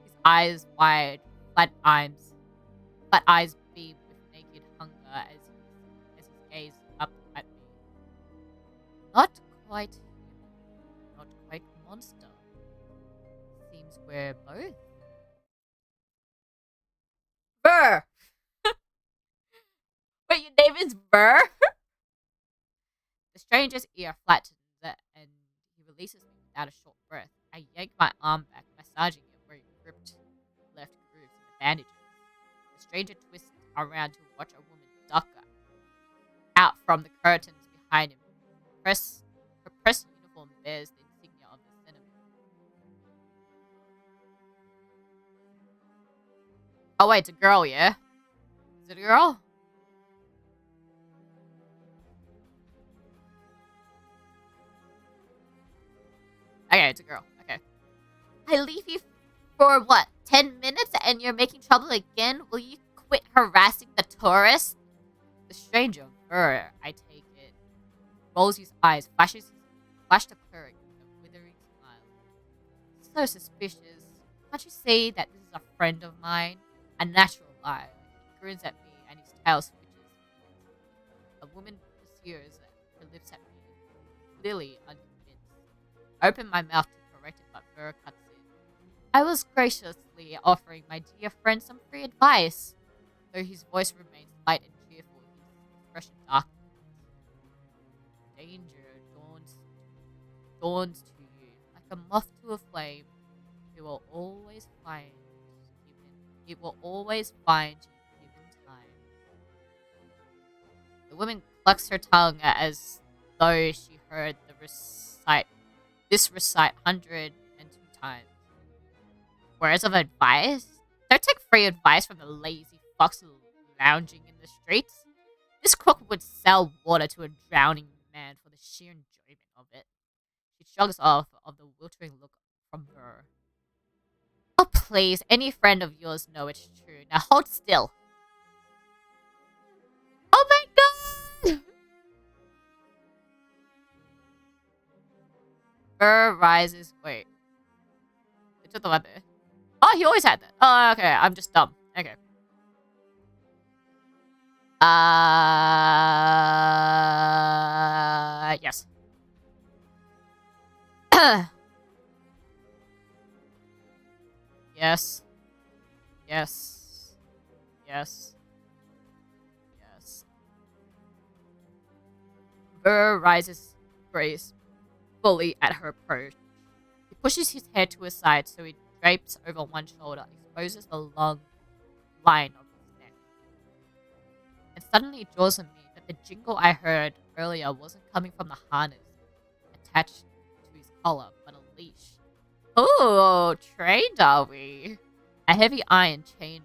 His eyes wide, flat eyes beam with naked hunger as his gaze up at me. Not quite human, not quite monster. Seems we're both. Burr! Wait, your name is Burr? The stranger's ear flattens and he releases me without a short breath. I yank my arm back, massaging it where he gripped left grooves in the bandages. The stranger twists around to watch a woman duck out from the curtains behind him. Her pressed uniform bears the insignia of the cinnamon. Oh wait, it's a girl, yeah? Is it a girl? Okay, it's a girl. Okay. I leave you for what, 10 minutes and you're making trouble again? Will you quit harassing the tourists? The stranger, I take it, rolls his eyes, flash the cleric with a withering smile. So suspicious. Can't you see that this is a friend of mine? A natural lie. He grins at me and his tail switches. A woman pursues her lips at me, clearly unconvinced. I open my mouth to correct it, but Burr cuts in. I was graciously offering my dear friend some free advice. Though his voice remains light and cheerful, his expression darkens. Danger dawns to you like a moth to a flame. It will always find you given time. The woman clucks her tongue as though she heard this recite 102 times. Words of advice? Don't take free advice from the lazy fox lounging in the streets. This crook would sell water to a drowning man for the sheer enjoyment of it. She shrugs off of the wiltering look from her. Oh please, any friend of yours know it's true. Now hold still. Oh my god! Burr rises. Wait. It's the weapon. Oh, he always had that. Oh, okay. I'm just dumb. Okay. Yes. Yes. Yes. Yes. Yes. Burr rises gracefully at her approach. He pushes his head to his side so he drapes over one shoulder, exposes the long line of his neck. And suddenly it dawns on me that the jingle I heard earlier wasn't coming from the harness attached to his collar, but a leash. Oh, trained are we? A heavy iron chain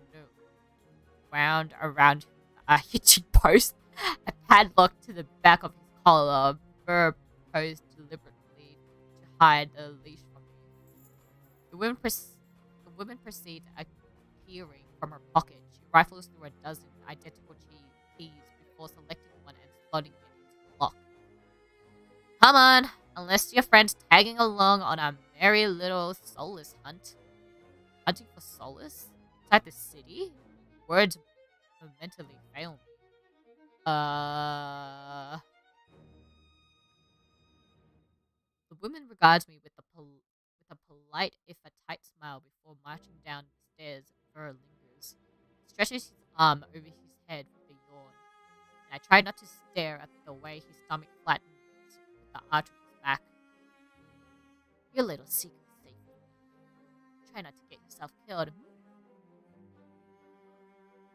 wound around a hitching post, a padlock to the back of his collar. Burr posed deliberately to hide the leash from me. The woman proceeds appearing from her pocket. She rifles through a dozen identical keys before selecting one and slotting it into the lock. Come on, unless your friend's tagging along on a merry little solace hunt. Hunting for solace? Inside the city? Words mentally fail me. The woman regards me with a polite, if a tight smile before marching down the stairs. Burr lingers, stretches his arm over his head with a yawn, and I try not to stare at the way his stomach flattens with the arch of his back. Your little secret safe. Try not to get yourself killed.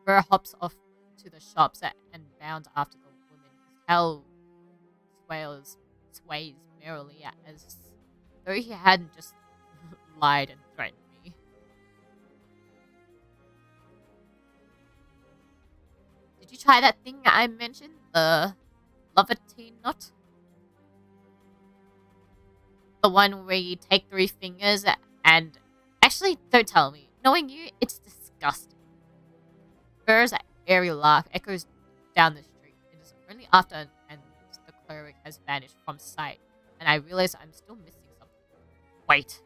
Burr hops off to the shops and bounds after the woman. His tail sways merrily as though he hadn't just lied and threatened me. Did you try that thing I mentioned? The Levantine knot? The one where you take 3 fingers and... Actually, don't tell me. Knowing you, it's disgusting. Burr's airy laugh echoes down the street. It is only after and the cleric has vanished from sight, and I realize I'm still missing something. Wait.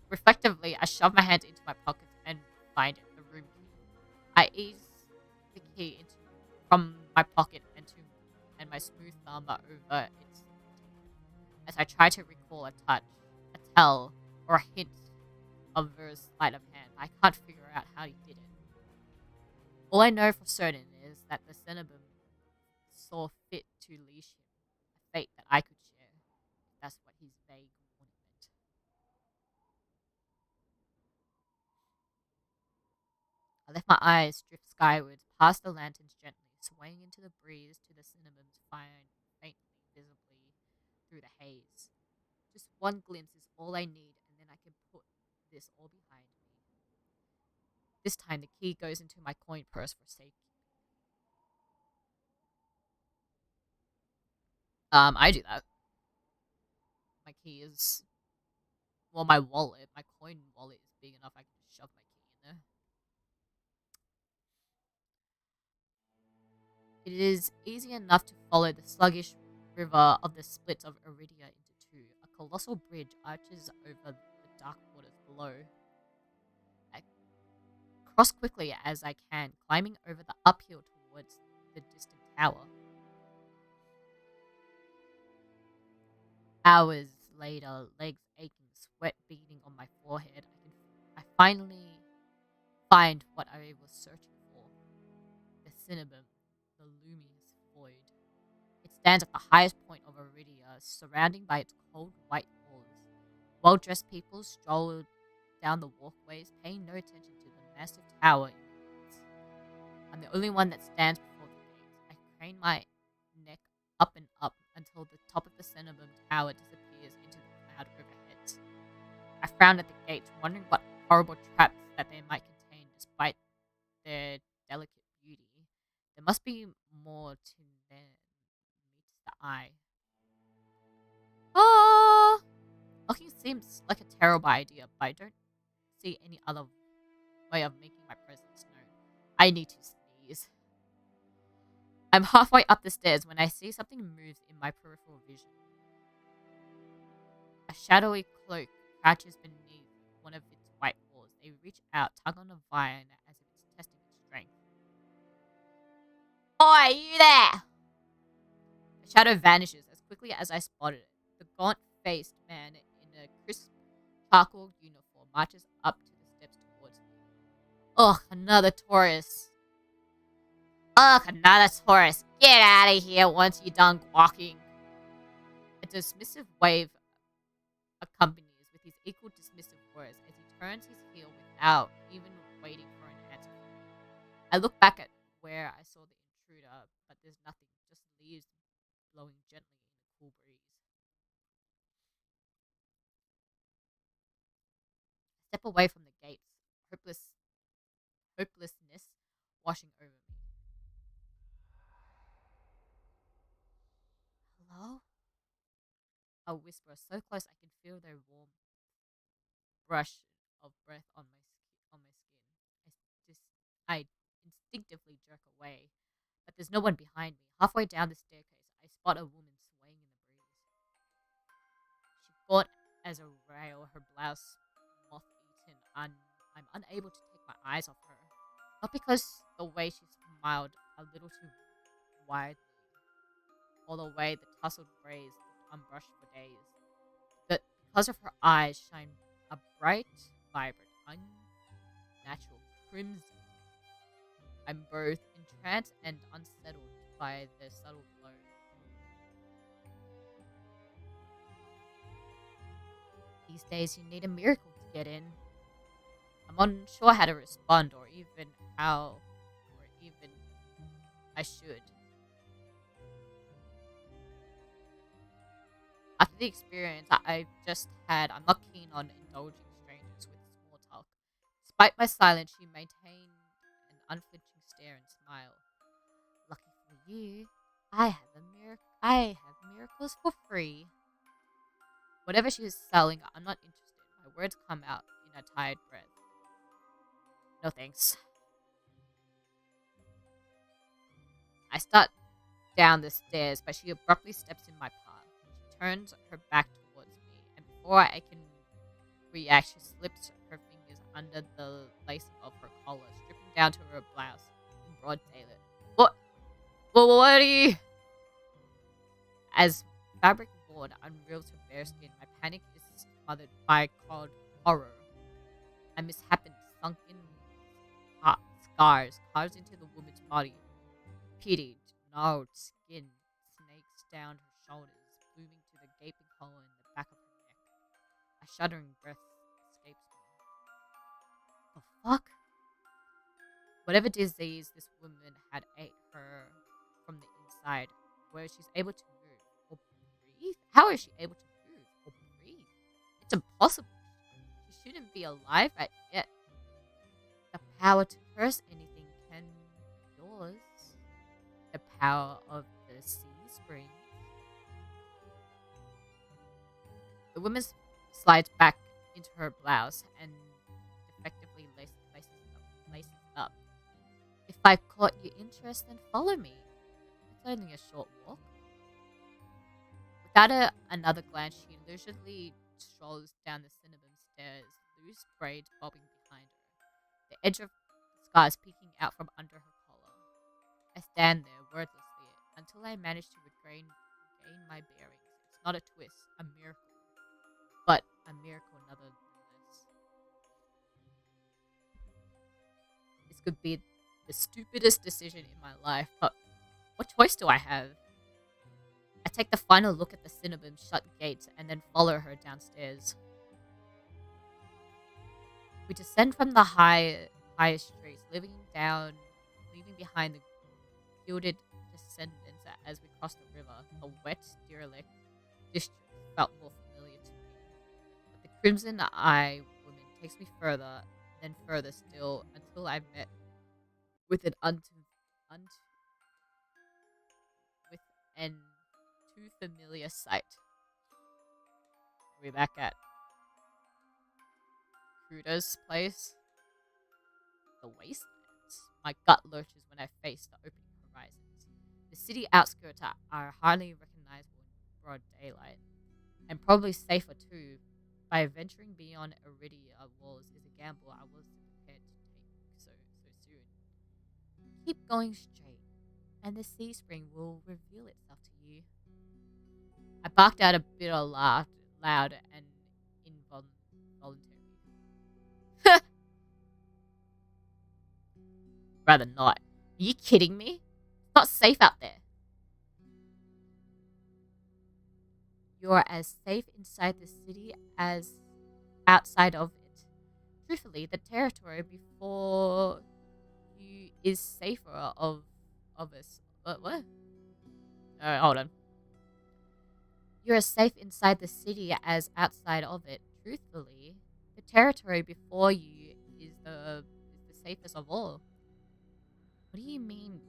Reflectively, I shove my hand into my pockets and find it, the room key. I ease the key from my pocket and my smooth thumb over its as I try to recall a touch, a tell, or a hint of Ver's sleight of hand. I can't figure out how he did it. All I know for certain is that the Cenobum saw fit to leash him, a fate that I could share. That's what his vague warning meant. I let my eyes drift skywards, past the lanterns gently, swaying into the breeze to the Cenobum's fine, faintly visibly through the haze. Just one glimpse is all I need, and then I can put this all behind me. This time the key goes into my coin purse for safety. I do that. My key is... Well, my wallet, my coin wallet is big enough I can just shove my key in there. It is easy enough to follow the sluggish river of the split of Iridia into two. A colossal bridge arches over the dark waters below. I cross quickly as I can, climbing over the uphill towards the distant tower. Hours later, legs aching, sweat beading on my forehead, I finally find what I was searching for. The Cenobum, the luminous void. It stands at the highest point of Iridia, surrounded by its cold white walls. Well-dressed people stroll down the walkways, paying no attention to the massive tower in the distance. I'm the only one that stands before the gates. I crane my neck up and up until the top of the Cenobum tower disappears into the cloud overhead. I frown at the gates, wondering what horrible traps that they might contain despite their delicate beauty. There must be more to them meets the eye. Ah! Locking seems like a terrible idea, but I don't see any other way of making my presence known. I need to sneeze. I'm halfway up the stairs when I see something moves in my peripheral vision. A shadowy cloak crouches beneath one of its white paws. They reach out, tug on a vine as if it's testing its strength. Oi, you there! The shadow vanishes as quickly as I spotted it. The gaunt-faced man in a crisp charcoal uniform marches up to the steps towards me. Ugh, another tourist. Get out of here once you're done walking. A dismissive wave accompanies with his equal dismissive words as he turns his heel without even waiting for an answer from me. I look back at where I saw the intruder, but there's nothing, just leaves blowing gently in the cool breeze. I step away from the gates, hopelessness washing over me. Hello? A whisper so close I can feel their warm brush of breath on my skin. I instinctively jerk away, but there's no one behind me. Halfway down the staircase, I spot a woman swaying in the breeze. She gaunt as a rail, her blouse moth-eaten. I'm unable to take my eyes off her. Not because the way she smiled a little too widely, or the way the tousled braids looked unbrushed for days, but because of her eyes shine a bright, vibrant, unnatural crimson. I'm both entranced and unsettled by their subtle glow. These days you need a miracle to get in. I'm unsure how to respond or even I should. After the experience I've just had, I'm not keen on indulging strangers with small talk. Despite my silence, she maintained an unflinching stare and smile. Lucky for you, I have miracles for free. Whatever she was selling, I'm not interested. My words come out in a tired breath. No thanks. I start down the stairs, but she abruptly steps in my path. She turns her back towards me, and before I can react, she slips her fingers under the lacing of her collar, stripping down to her blouse in broad daylight. What? What are you? As fabric board unreels her bare skin, my panic is smothered by cold horror. A misshapen sunken scars carved into the woman's body. Pitted, gnarled skin snakes down her shoulders, blooming to the gaping hole in the back of her neck. A shuddering breath escapes me. The fuck? Whatever disease this woman had ate her from the inside, where she's able to move or breathe? How is she able to move or breathe? It's impossible. She shouldn't be alive, but yet the power to curse anything can be yours. The power of the sea spring. The woman slides back into her blouse and effectively laces up. If I've caught your interest, then follow me. It's only a short walk. Without another glance, she leisurely strolls down the cinnamon stairs, loose braids bobbing behind her, the edge of the scars peeking out from under her collar. I stand there wordlessly until I manage to regain my bearings. It's not a twist, a miracle, but a miracle nonetheless. This could be the stupidest decision in my life, but what choice do I have? I take the final look at the cinnamon shut gates and then follow her downstairs. We descend from the highest streets, leaving behind the gilded descendants as we cross the river. The wet, derelict district felt more familiar to me. But the crimson-eye woman takes me further, then further still, until I met with with an too familiar sight. Are we back at Kruda's place? The wastelands. My gut lurches when I face the opening horizons. The city outskirts are hardly recognizable in broad daylight, and probably safer too. By venturing beyond Iridia walls is a gamble I wasn't prepared to take so soon. Keep going straight, and the sea spring will reveal itself to you. I barked out a bitter laugh, loud and involuntary. Rather not. Are you kidding me? It's not safe out there. You're as safe inside the city as outside of it. Truthfully, the territory before you is safer of us. What? Hold on. You're as safe inside the city as outside of it. Truthfully, the territory before you is the safest of all. What do you mean,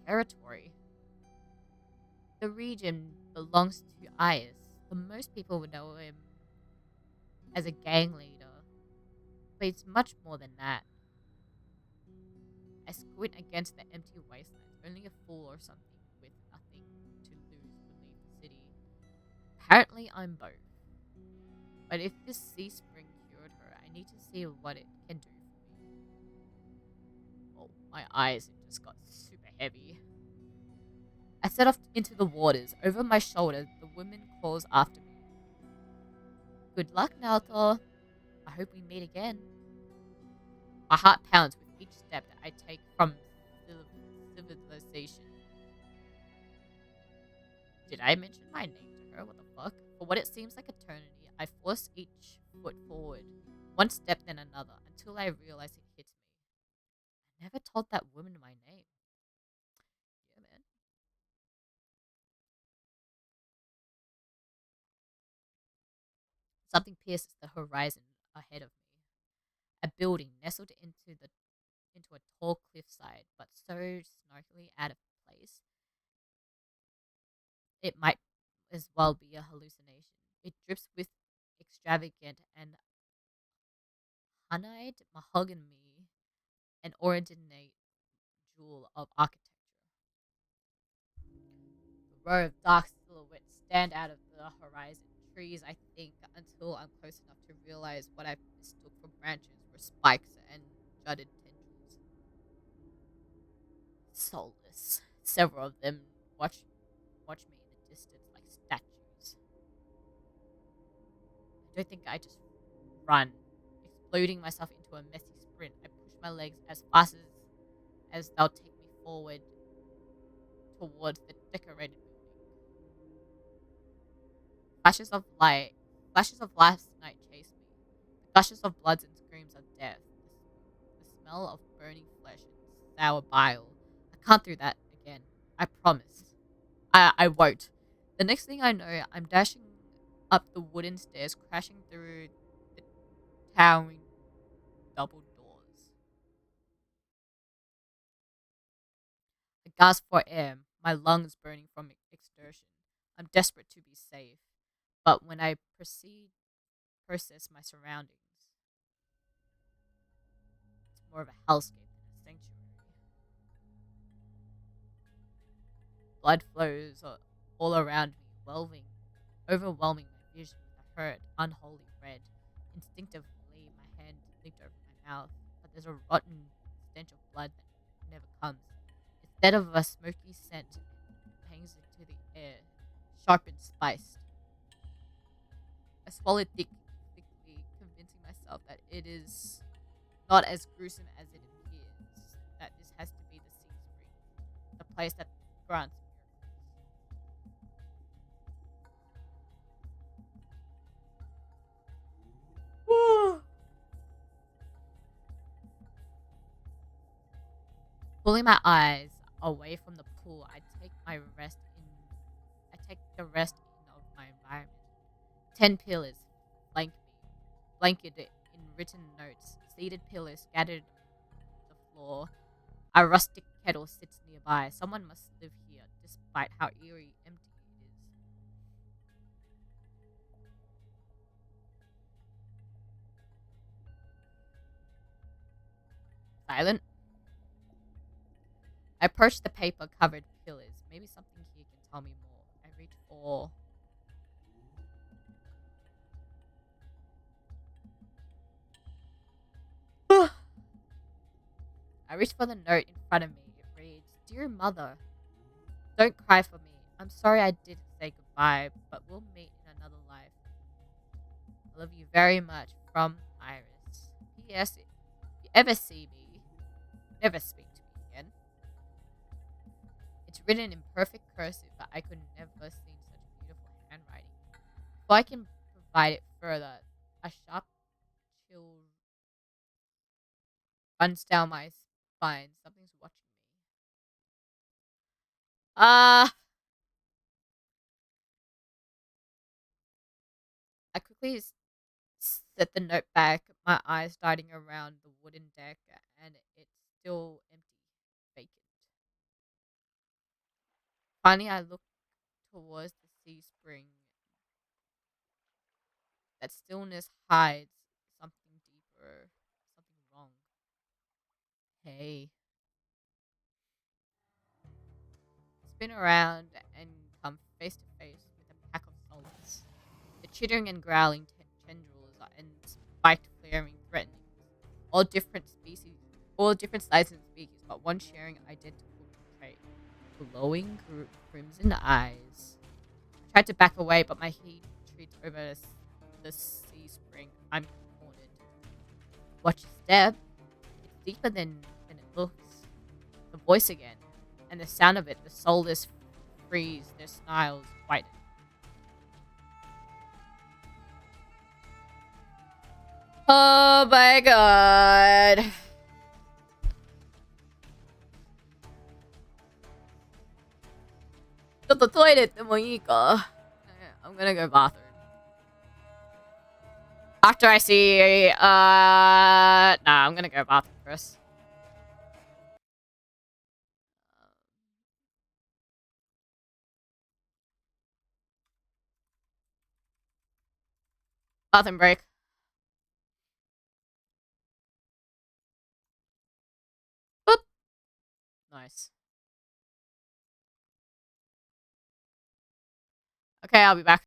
territory? The region belongs to Ias, but most people would know him as a gang leader. But it's much more than that. I squint against the empty wastelands. Only a fool or something with nothing to lose would leave the city. Apparently, I'm both. But if this sea spring cured her, I need to see what it can do for me. Oh, my eyes have just got super heavy. I set off into the waters. Over my shoulder, the woman calls after me. Good luck, Naoto. I hope we meet again. My heart pounds with each step that I take from civilization. Did I mention my name to her? What the fuck? For what it seems like eternity, I force each foot forward, one step then another, until I realize it hits me. I never told that woman my name. Yeah, man. Something pierces the horizon ahead of me. A building nestled into a tall cliffside, but so snarkily out of place, it might as well be a hallucination. It drips with extravagant and honeyed mahogany, an ornate jewel of architecture. The row of dark silhouettes stand out of the horizon. Trees, I think, until I'm close enough to realize what I mistook for branches were spikes and jutted tendrils. Soulless. Several of them watch me in the distance like statues. I don't think I just run, exploding myself into a messy sprint. I push my legs as fast as they'll take me forward towards the decorated building. Flashes of last night chase me. The gushes of bloods and screams of death. The smell of burning flesh and sour bile. I can't do that again. I promise. I won't. The next thing I know, I'm dashing up the wooden stairs, crashing through the towering double doors. I gasp for air, my lungs burning from exertion. I'm desperate to be safe, but when I process my surroundings, it's more of a hellscape than a sanctuary. Blood flows all around me, overwhelming my vision with a hurt, unholy red. Instinctively, my hand leaped over my mouth, but there's a rotten stench of blood that never comes. Instead of a smoky scent, it hangs into the air, sharp and spiced. I swallowed thickly, convincing myself that it is not as gruesome as it appears, that this has to be the sea spring, the place that grants miracles. Pulling my eyes away from the pool, I take the rest in of my environment. 10 pillars flank me, blanketed in written notes. Seated pillars scattered on the floor. A rustic kettle sits nearby. Someone must live here, despite how eerie empty it is. Silent. I approach the paper-covered pillars. Maybe something here can tell me more. I reach for I reach for the note in front of me. It reads, "Dear Mother, don't cry for me. I'm sorry I did say goodbye, but we'll meet in another life. I love you very much. From Iris. P.S. If you ever see me, never speak to me again." It's written in perfect cursive, but I could never seen such beautiful handwriting. Before I can provide it further, a sharp chill runs down my spine. Something's watching me. Ah! I quickly set the note back, my eyes darting around the wooden deck, and it's still empty, vacant. Finally, I look towards the sea spring. That stillness hides something deeper, something wrong. Hey, spin around and come face to face with a pack of souls. The chittering and growling tendrils and spiked flaring threatenings. All different species, all different sizes and species, but one sharing identical trait. Glowing crimson eyes. I tried to back away, but my heat retreats over the sea spring. I'm cornered. Watch your step. It's deeper than it looks. The voice again, and the sound of it, the soulless freeze, their smiles whiten. Oh my god. Go to the toilet でもいいか? I'm gonna go bathroom. After I see, nah, I'm gonna go bathroom first. Bathroom break. Boop. Nice. Okay, I'll be back.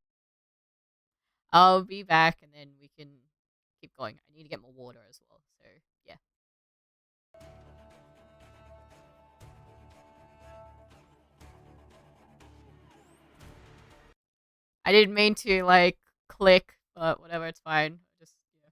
I'll be back, and then we can keep going. I need to get more water as well, so yeah. I didn't mean to, like, click, but whatever, it's fine. Just, yeah.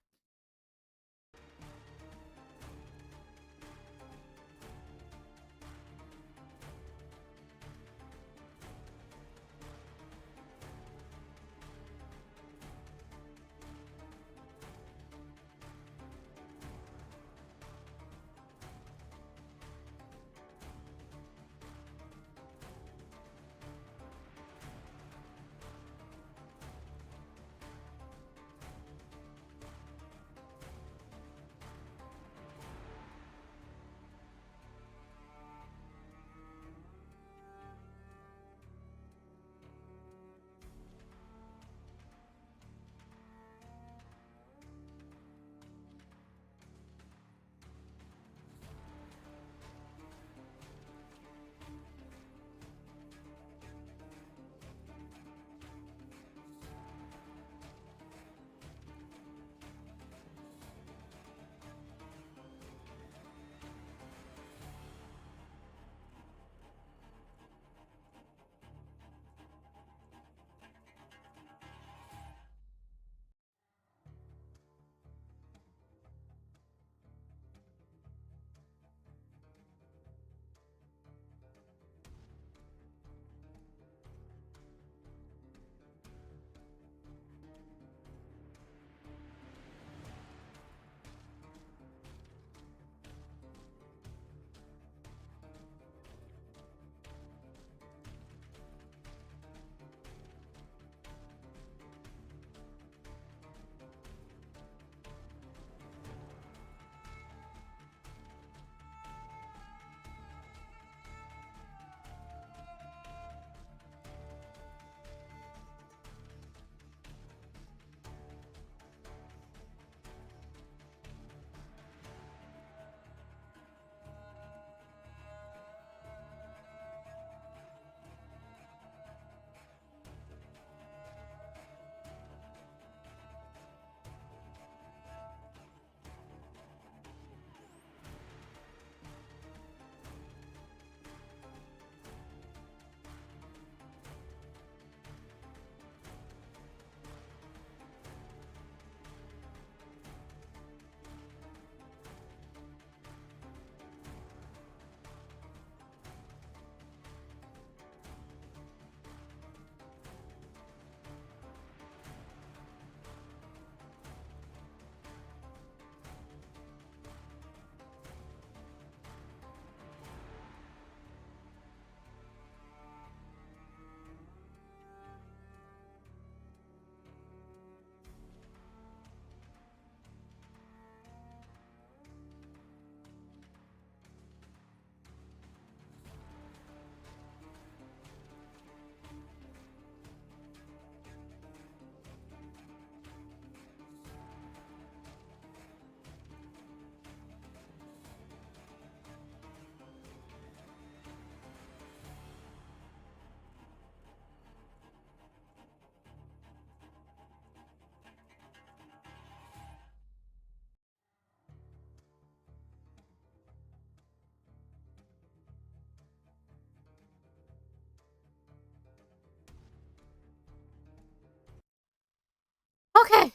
Okay.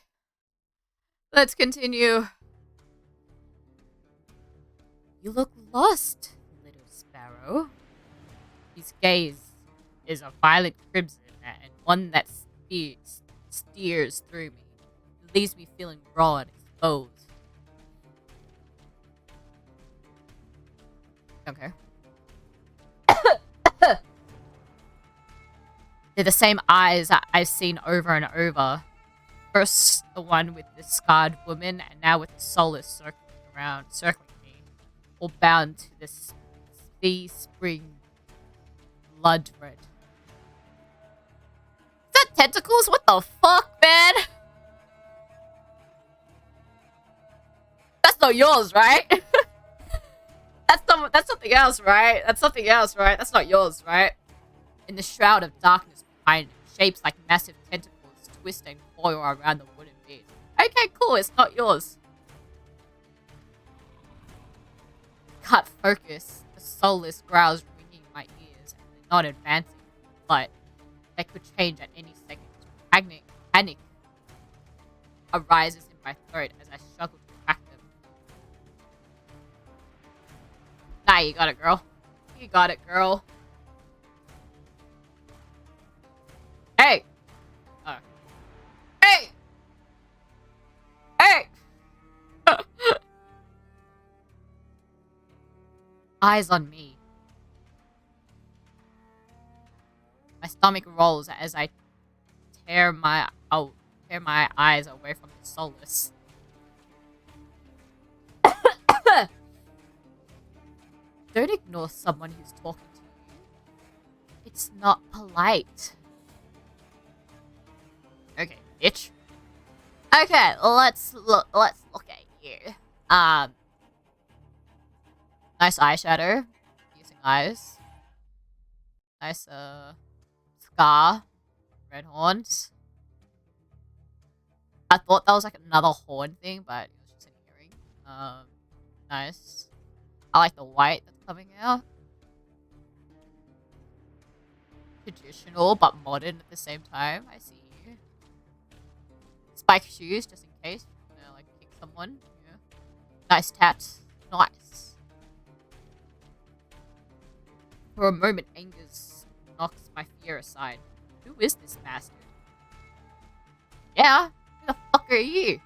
Let's continue. You look lost, little sparrow. His gaze is a violet crimson and one that steers through me. It leaves me feeling raw and exposed. Okay. They're the same eyes that I've seen over and over. First, the one with the scarred woman, and now with the soulless circling me, all bound to this sea spring blood red. Is that tentacles? What the fuck, man? That's not yours, right? That's something else, right? That's something else, right? That's not yours, right? In the shroud of darkness behind it, shapes like massive tentacles twist and coil around the wooden bead. Okay, cool, it's not yours. Cut focus. The soulless growls ringing in my ears, and they're not advancing, but they could change at any second. Panic arises in my throat as I struggle to crack them. Nah, you got it, girl. You got it, girl. Hey! Oh. Hey! Hey! Eyes on me. My stomach rolls as I tear my eyes away from the soulless. Don't ignore someone who's talking to you. It's not polite. Okay, bitch. Okay, let's look at you. Nice eyeshadow. Using eyes. Nice scar. Red horns. I thought that was like another horn thing, but it was just an earring. Nice. I like the white that's coming out. Traditional, but modern at the same time. I see you. Spike shoes, just in case. You know, like kick someone. Yeah. Nice tats. Nice. For a moment, anger knocks my fear aside. Who is this bastard? Yeah. Who the fuck are you,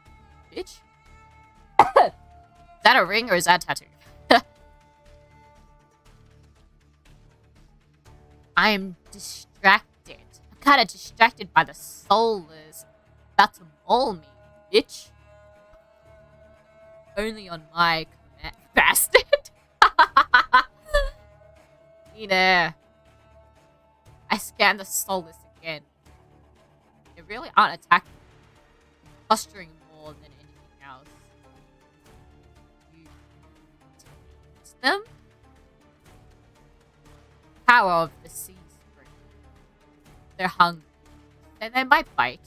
bitch? Is that a ring or is that a tattoo? I am distracted. I'm kind of distracted by the soulless about to maul me, bitch. Only on my command, bastard. Neither. I scan the soulless again. They really aren't attacking me. Clustering more than anything else. You taste them? Power of the sea spring. They're hungry. And they might bite.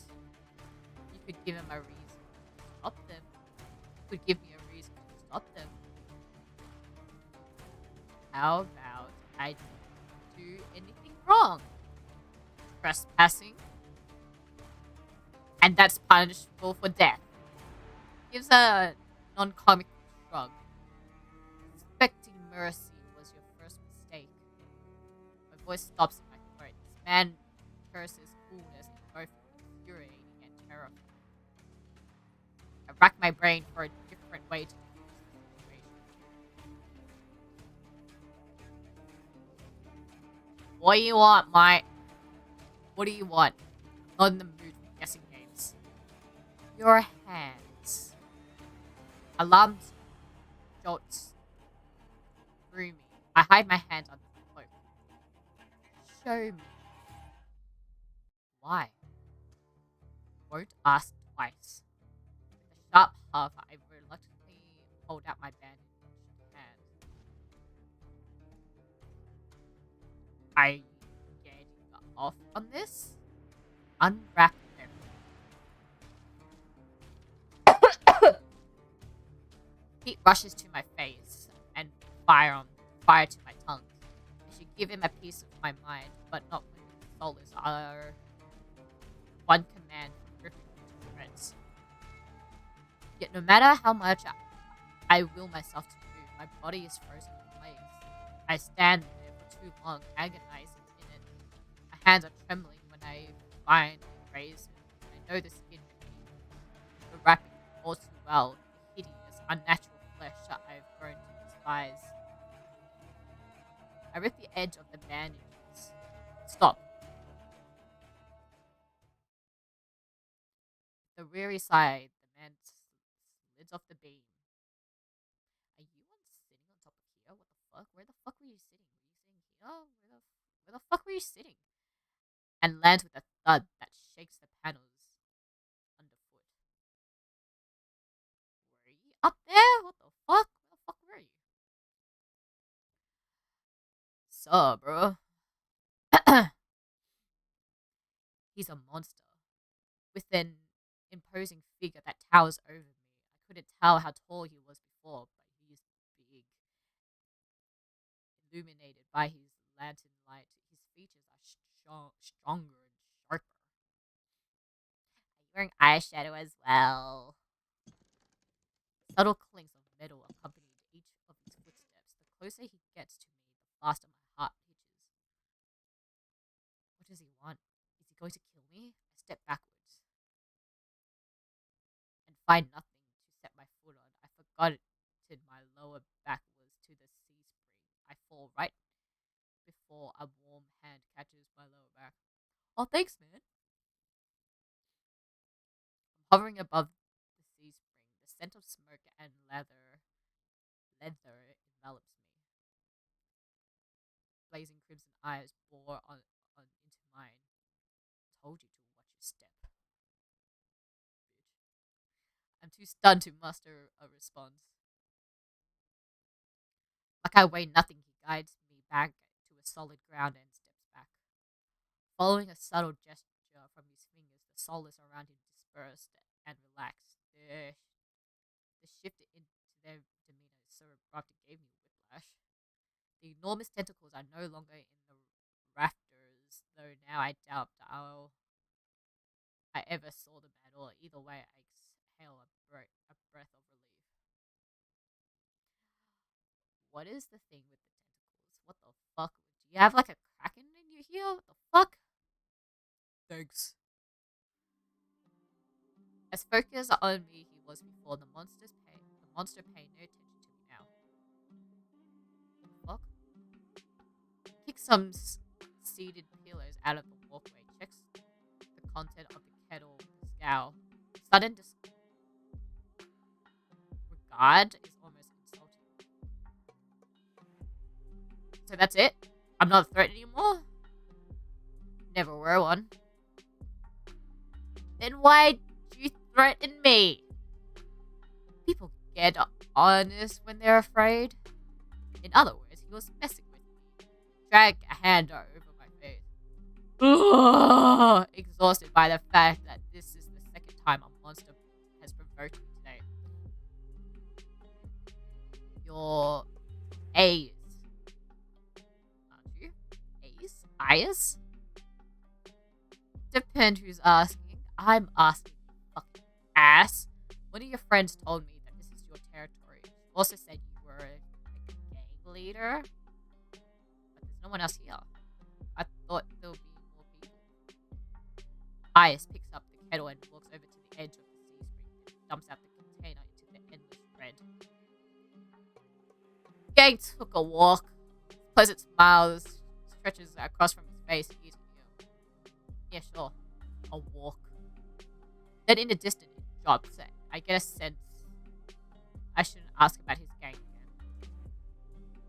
You could give them a reason to stop them. You could give me a reason to stop them. How about I don't do anything wrong? Trespassing. And that's punishable for death. Gives a non-comic shrug. Expecting mercy was your first mistake. My voice stops in my throat. This man curses coolness in both infuriating and terrifying. I rack my brain for a different way to use the situation. What do you want, mate? What do you want? I'm not in the mood for guessing games. Your hands. Alarms jolts through me. I hide my hands under the cloak. Show me. Why? Won't ask twice. With a sharp huff, I reluctantly hold out my bandaged hand. I get off on this? Unwrap them. Heat rushes to my face and fire to my tongue. I should give him a piece of my mind, but not when his soul is one command from ripping me to shreds. Yet no matter how much I will myself to move, my body is frozen in place. I stand there for too long, agonizing in it. My hands are trembling when I finally raise it. I know the skin beneath, the wrapping all too well, the hideous, unnatural flesh I've grown to despise. I rip the edge of the bandages. Stop. The weary sighed. The man slids off the beam. Are you one sitting on top of here? What the fuck? Where the fuck were you sitting? Were you sitting here? Where the fuck were you sitting? And lands with a thud that shakes the panels underfoot. Were you up there? What the fuck? Where the fuck were you? So, bro. He's a monster with an imposing figure that towers over me. I couldn't tell how tall he was before, but he is big, illuminated by his lantern light. His features are stronger and sharper. Are you wearing eyeshadow as well? Subtle clinks of metal accompanied each of his footsteps. The closer he gets to me, the faster my heart pitches. What does he want? Is he going to kill me? I step backwards and find nothing to set my foot on. I forgot my lower back was to the C spring. I fall right before a warm hand catches my lower back. Oh, thanks, man. I'm hovering above the C spring. The scent of smoke and leather envelops me. Blazing crimson eyes bore on into mine. Told you to watch your step. Bitch. I'm too stunned to muster a response. Like I weigh nothing, he guides me back to a solid ground and steps back. Following a subtle gesture from his fingers, the souls around him dispersed and relaxed. The shift into their demeanor is so abrupt it gave me whiplash. The enormous tentacles are no longer in the rafters, though now I doubt I ever saw them at all. Either way, I exhale a breath of relief. What is the thing with the tentacles? What the fuck? Do you have like a kraken in your heel? What the fuck? Thanks. As focused on me he was before, the monster paid no attention to me now. Fuck. Kicks some seeded pillows out of the walkway, checks the content of the kettle with a scowl. Sudden disregard is almost insulting. So that's it? I'm not a threat anymore? Never were one. Then why do you threaten me? People get honest when they're afraid. In other words, he was messing with me. Drag a hand over my face. Ugh, exhausted by the fact that this is the second time a monster has provoked me today. You're A's, aren't you? A's? Ayas? Depend who's asking. I'm asking, fucking ass. One of your friends told me that this is your territory. She also said you were a gang leader. But there's no one else here. I thought there would be more people. Ayas picks up the kettle and walks over to the edge of the sea spring and dumps out the container into the endless red. Gang took a walk. Pleasant smiles stretches across from his face. Ears to ear. Yeah, sure. A walk. Then in the distance, it drops. I get a sense I shouldn't ask about his gang again.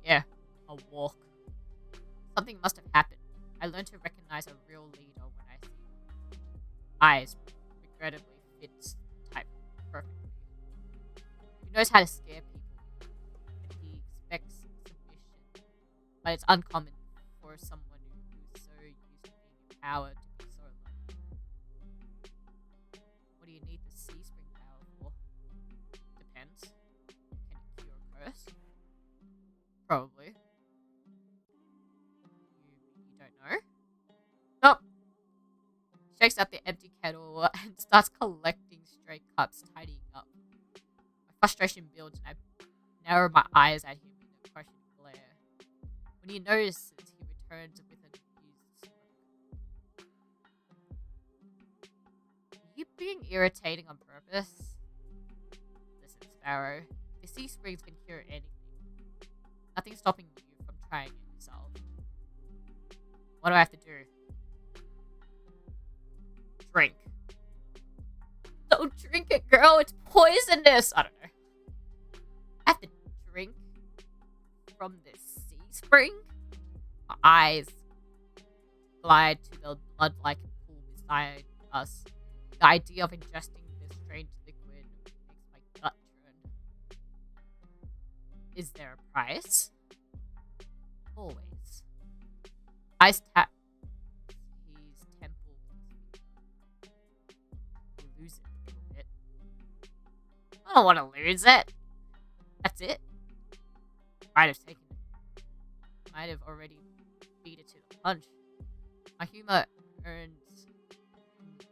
Yeah, a walk. Something must have happened. I learned to recognize a real leader when I see him. Eyes regrettably fits type perfectly. He knows how to scare people, and he expects submission. But it's uncommon for someone who's so used to being empowered to be so alone. What do you need the sea spring power for? Depends. Can it cure a curse? Probably. You don't know? Nope. Shakes up the empty kettle and starts collecting stray cups, tidying up. My frustration builds and I narrow my eyes at him in a crushing glare. When he notices, he returns with an amused smirk. Are you being irritating on purpose? Listen, Sparrow. The sea springs can cure anything. Nothing's stopping you from trying it yourself. What do I have to do? Drink. Don't drink it, girl. It's poisonous. I don't know. I have to drink from this sea spring. My eyes glide to the blood-like pool beside us. The idea of ingesting this strange liquid makes my gut turn. Is there a price? Always. Ice tap his temple. You lose it a little bit. I don't want to lose it. That's it. Might have taken it. Might have already beat it to the punch. My humor earns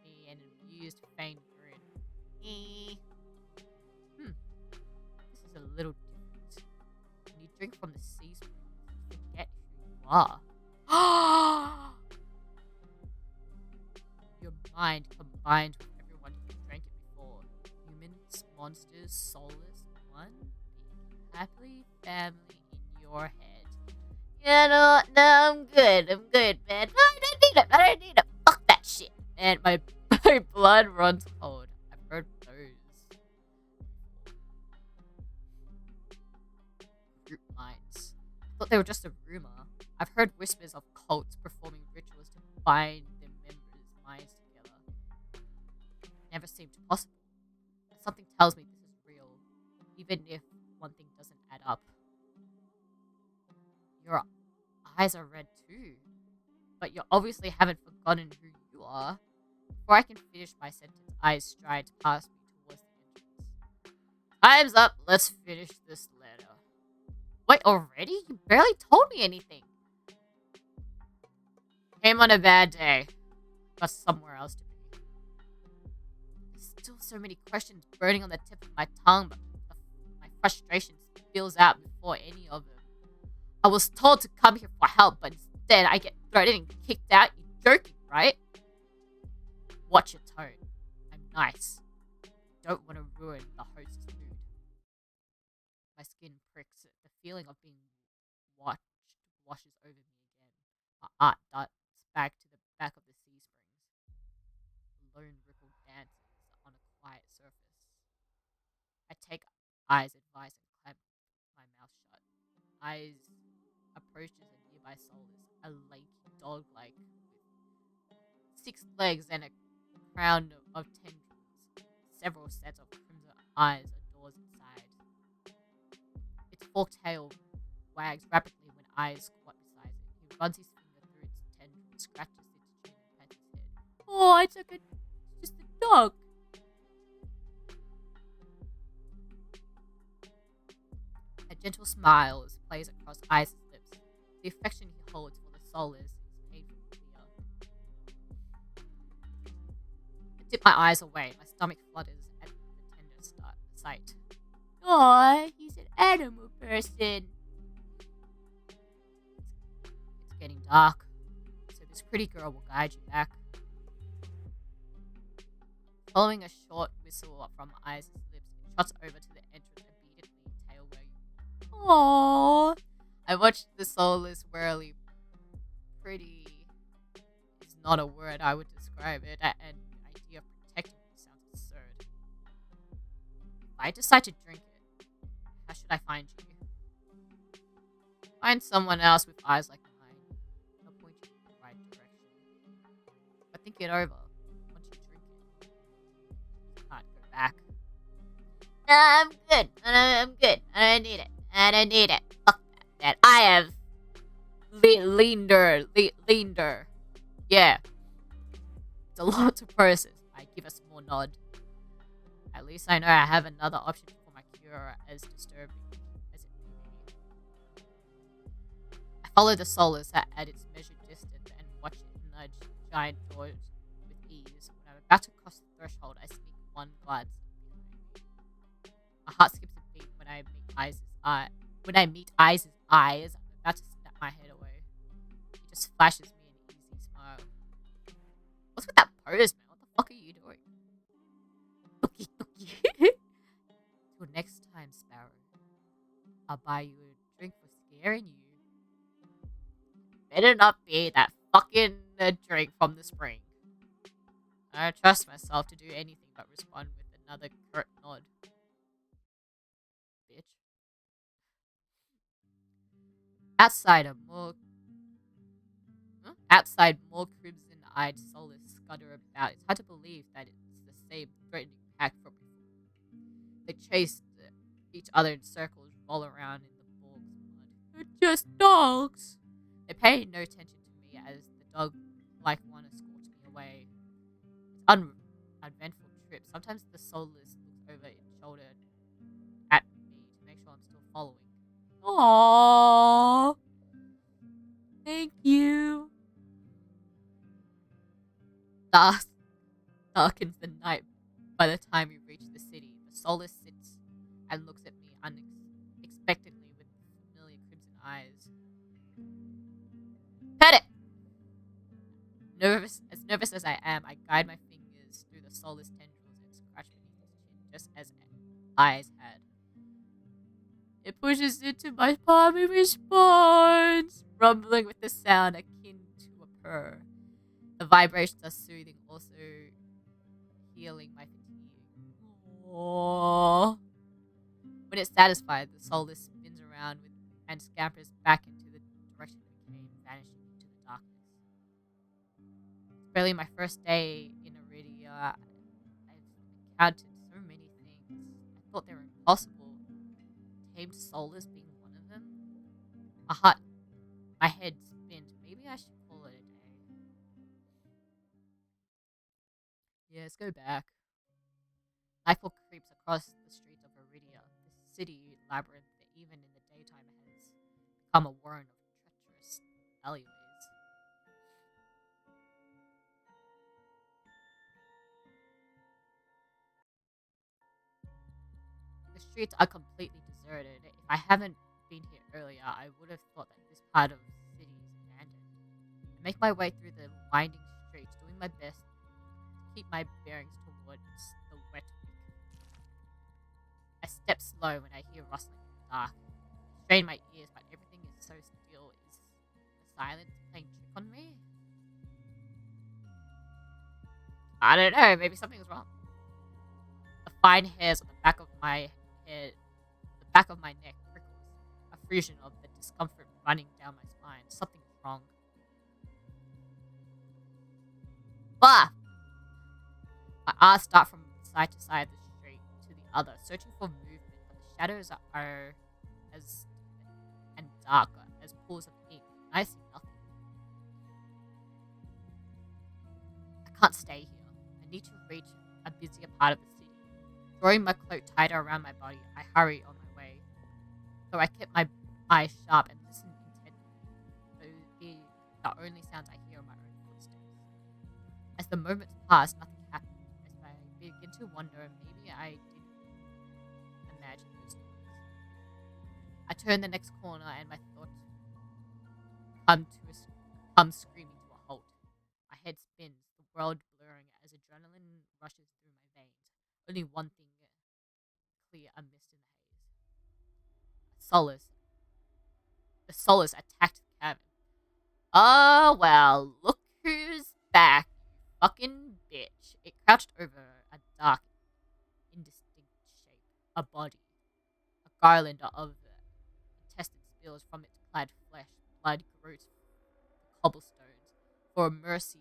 me an amused faint grin. This is a little different. When you drink from the sea spring, you forget who you are. Your mind combined with everyone who drank it before. Humans, monsters, soulless, one big happily family in your head. Yeah, no, I'm good, man. No, I don't need it. Fuck that shit. And my blood runs cold. I've heard those. Group minds. I thought they were just a rumor. I've heard whispers of cults performing rituals to bind their members' minds together. Never seemed possible. Something tells me this is real, even if one thing doesn't add up. Your eyes are red too, but you obviously haven't forgotten who you are. Before I can finish my sentence, eyes stride past me towards the entrance. Time's up. Let's finish this letter. Wait, already? You barely told me anything. Came on a bad day. Got somewhere else to be. There's still so many questions burning on the tip of my tongue, but my frustration spills out before any of them. I was told to come here for help, but instead I get thrown in and kicked out. You're joking, right? Watch your tone. I'm nice. Don't want to ruin the host's mood. My skin pricks at the feeling of being watched washes over me again. My art darts back to the back of the sea springs. The lone ripple dances on a quiet surface. I take Eyes' advice and clamp my mouth shut. Eyes approaches a nearby solace, a lanky dog like with 6 legs and a crown of tendrils. Several sets of crimson eyes adores inside. Its forked tail wags rapidly when Eyes squat beside it. He runs his finger through its tendrils, scratches its chin, and pats its head. Oh, it's just a dog. A gentle smile plays across Eyes' lips. The affection he holds for the solace is painfully clear. I dip my eyes away. My stomach flutters at the tender sight. Aw, he's an animal person. It's getting dark, so this pretty girl will guide you back. Following a short whistle from Eyes' lips, it trots over to the entrance, obediently tail wagging. Aww. I watched the soulless warily. Pretty is not a word I would describe it, and the idea of protecting me sounds absurd. If I decide to drink it, how should I find you? Find someone else with eyes like mine. They'll point you in the right direction. But think it over. Once you drink it, you can't go back. No, I'm good. I'm good. I don't need it. I don't need it. Fuck that. I have leander. Yeah. It's a lot to process. I give a small nod. At least I know I have another option for my cure, as disturbing as it may be. I follow the solace at its measured distance and watch it nudge giant doors with ease. When I'm about to cross the threshold, I sneak one glance behind me. My heart skips a beat when I meet Eyes' eye. When I meet Eyes' eyes, I'm about to snap my head away. He just flashes me an easy smile. What's with that pose, man? What the fuck are you doing? Till next time, Sparrow. I'll buy you a drink for scaring you. Better not be that fucking drink from the spring. I don't trust myself to do anything but respond with another curt nod. Bitch. Outside, more crimson-eyed soulless scutter about. It's hard to believe that it's the same threatening pack from before. They chase each other in circles, roll around in the bog's mud. They're just dogs. They pay no attention to me as the dog-like one escorts me away. It's uneventful trip. Sometimes the soulless looks over its shoulder at me to make sure I'm still following. Aww. Thank you. Darkens the night by the time we reach the city. The soulless sits and looks at me unexpectedly with familiar crimson eyes. Pet it! Nervous as I am, I guide my fingers through the soulless tendrils and scratch beneath his chin, just as eyes had. It pushes into my palm and responds, rumbling with a sound akin to a purr. The vibrations are soothing, also healing my fatigue. Aww. When it's satisfied, the soulless spins around and scampers back into the direction it came, vanishing into the darkness. It's barely my first day in Iridia. I've encountered so many things. I thought they were impossible. Tamed soulless being one of them. My head spins. Maybe I should call it a day. Yeah, let's go back. Nightfall creeps across the streets of Iridia, the city labyrinth that even in the daytime has become a warren of treacherous alleyways. The streets are completely deserted. If I haven't been here earlier, I would have thought that this part of the city is abandoned. I make my way through the winding streets, doing my best to keep my bearings towards the wet wick. I step slow when I hear rustling in the dark. I strain my ears, but everything is so still. Is the silence playing trick on me? I don't know. Maybe something's wrong. The fine hairs on the back of my head, the back of my neck prickles. A fusion of the discomfort running down my spine. Something's wrong. Bah! My eyes start from side to side of the street to the other, searching for movement, but the shadows are as and darker as pools of ink. I see nothing. I can't stay here. I need to reach a busier part of the city. Drawing my cloak tighter around my body, I hurry on my way. Though I keep my eyes sharp and listen intently, those are the only sounds I hear are my own footsteps. As the moments pass, nothing happens. As I begin to wonder, maybe I didn't imagine those things. I turn the next corner and my thoughts come screaming to a halt. My head spins, the world blurring as adrenaline rushes through my veins. Only one thing clear, a mist in the haze. The solace attacked the cabin. Oh, well, look who's back, you fucking bitch. It crouched over a dark, indistinct shape. A body. A garland of intestine spills from its clad flesh. Blood grows the cobblestones. For mercy,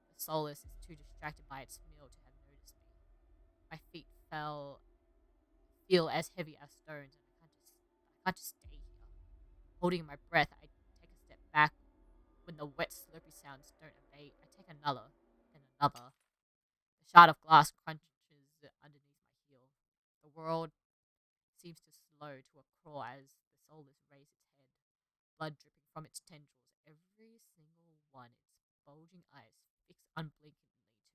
the solace is too distracted by its meal to have noticed me. My feet feel as heavy as stones, and I can't just stay here. Holding my breath, I take a step back. When the wet, slurpy sounds don't abate, I take another, then another. The shard of glass crunches underneath my heel. The world seems to slow to a crawl as the soulless raise its head, blood dripping from its tendrils, every single one, its bulging eyes fixed unblinkingly to me.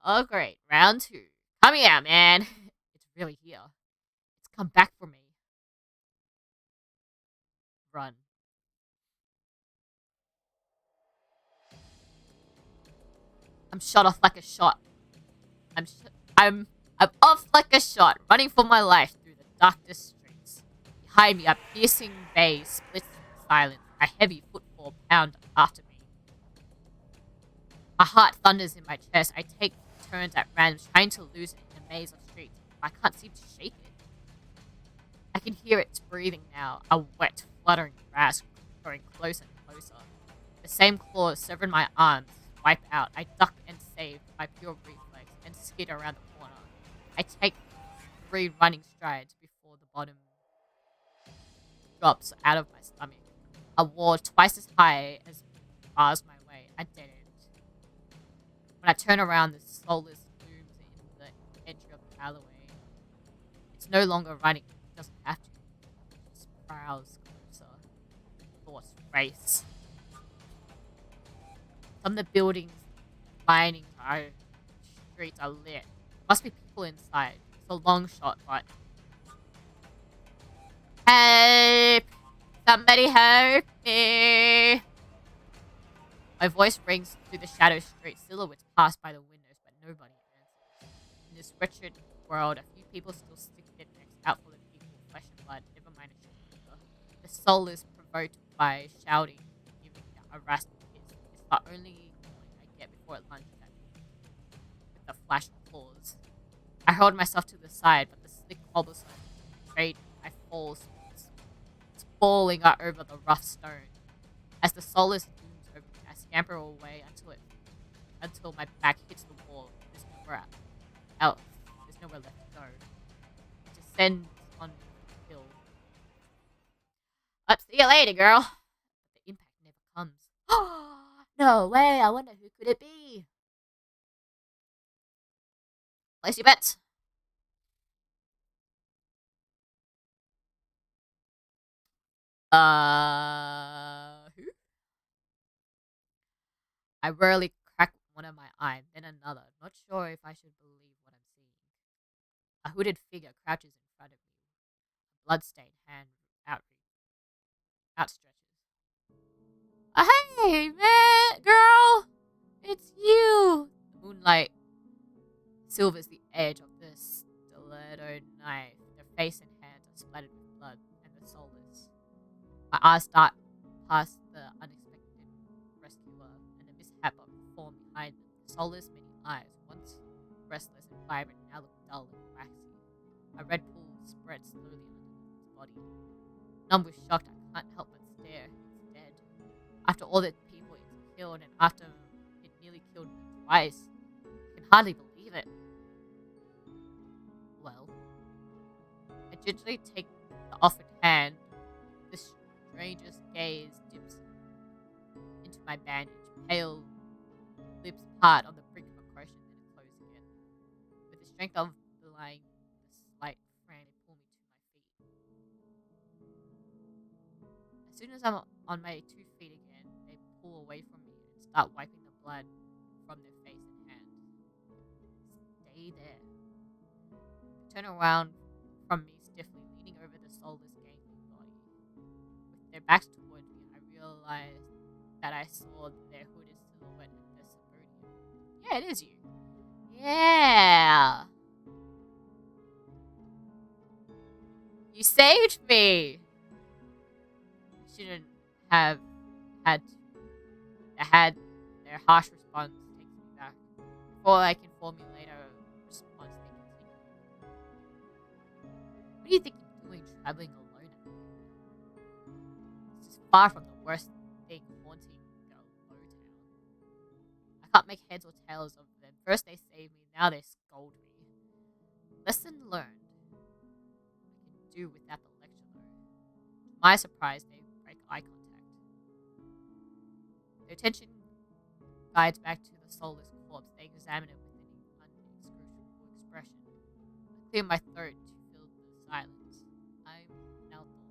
Oh, great. Round two. Come here, man. It's really here. It's come back for me. Run. I'm shot off like a shot. I'm off like a shot, running for my life through the darkest streets. Behind me, a piercing bay splits the silence. A heavy footfall pound after me. My heart thunders in my chest. I take turns at random, trying to lose it in a maze of streets. I can't seem to shake it. I can hear its breathing now, a wet, fluttering grasp growing closer and closer. The same claws severing my arms wipe out. I duck and save by pure reflex and skid around the corner. I take 3 running strides before the bottom drops out of my stomach. A wall twice as high as bars my way. A dead end. When I turn around, the soulless looms in the entry of the alleyway. It's no longer running. It doesn't have to. It just prowls closer. Thoughts race. Some of the buildings lining our streets are lit. Must be people inside. It's a long shot, but... Help! Somebody help me! My voice rings through the shadow street. Silhouettes pass by the windows, but nobody answers. In this wretched world, a few people still stick their necks out for the people, flesh and blood, never mind a shooter. The soul is provoked by shouting, giving a raspy hiss. It's the only point I get before it lunges at me with a flash of claws. I hold myself to the side, but the slick cobblestone betrayed me. I fall, sprawling out over the rough stone. As the soulless looms over me, I scamper away until my back hits the wall. There's nowhere else. There's nowhere left to go. I descend on the hill. Up, see you later, girl. But the impact never comes. No way. I wonder who could it be. Place your bets. Who? I rarely crack one of my eyes, then another. Not sure if I should believe what I'm seeing. A hooded figure crouches in front of me, a bloodstained hand outstretches. Hey, man, girl! It's you! The moonlight silvers the edge of the stiletto knife. Their face and hands are splattered with blood, and the soulless. My eyes dart past the unexpected rescuer and the mishap of the form behind them. The soulless many eyes, once restless and vibrant, now look dull and waxy. A red pool spreads slowly underneath its body. Numb with shock, I can't help but stare. It's dead. After all the people it's killed, and after it nearly killed me twice, I can hardly believe it. Well, I gingerly take the offered hand. The stranger's gaze dips into my bandage. Pale lips part on the brink of a crush, and then it closes again. With the strength of lying, the slight frantic pull me to my feet. As soon as I'm on my 2 feet again, they pull away from me and start wiping the blood from their face and hands. Stay there. They turn around from me stiffly, leaning over the soulless gangling body. With their backs toward me, I realized that I saw their hooded silhouette and their suburban. Yeah, it is you. Yeah. You saved me. Shouldn't have had to. They had their harsh response takes me back. Before I can formulate a response, they continue. What do you think you're doing traveling alone at night? This is far from the worst thing haunting Low Town. I can't make heads or tails of them. First they save me, now they scold me. Lesson learned. I can do without the lecture though. To my surprise, they break eye contact. Their attention guides back to the soulless corpse. They examine it with an uninscrutable expression. I clear my throat to fill the silence. I'm Nelthorn.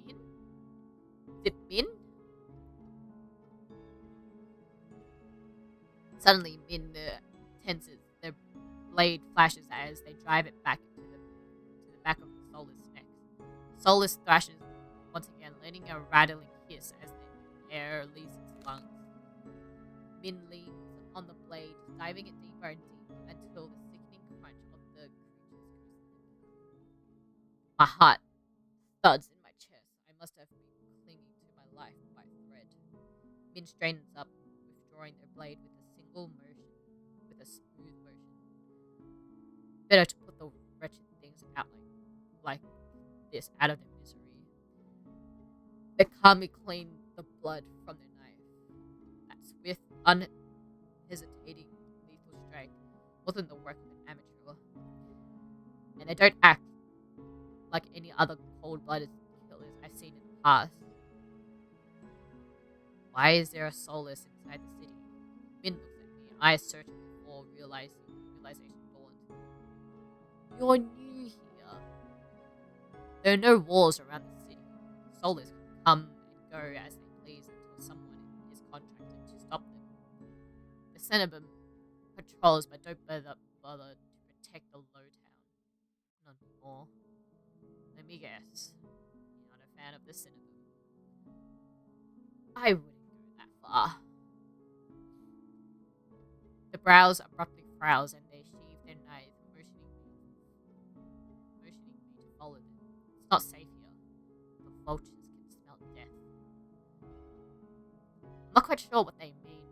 Min? Is it Min? Suddenly, Min tenses. Their blade flashes as they drive it back to the back of the soulless neck. Soulless thrashes once again, letting a rattling hiss as the air leaves its lungs. Min leans on the blade, diving it deeper and deeper until the sickening crunch of the creature's goose. My heart thuds in my chest. I must have been clinging to my Skin straightens up, withdrawing their blade with a single motion, with a smooth motion. Better to put the wretched things out like this out of their misery. They calmly clean the blood from their knife. That swift, unhesitating, lethal strike wasn't the work of an amateur. And they don't act like any other cold-blooded killers I've seen in the past. Why is there a soulless inside the city? Min looks at me, eyes searching before realization dawned. You're new here. There are no walls around the city. Soulless can come and go as they please until someone is contracted to stop them. The Cinnabon patrols but don't bother to protect the low town. Not anymore. Let me guess. You're not a fan of the Cinnabon. I wouldn't go that far. The brows abruptly frown and they sheathe their knives, motioning me to follow them. It's not safe here. The vultures can smell death. I'm not quite sure what they mean,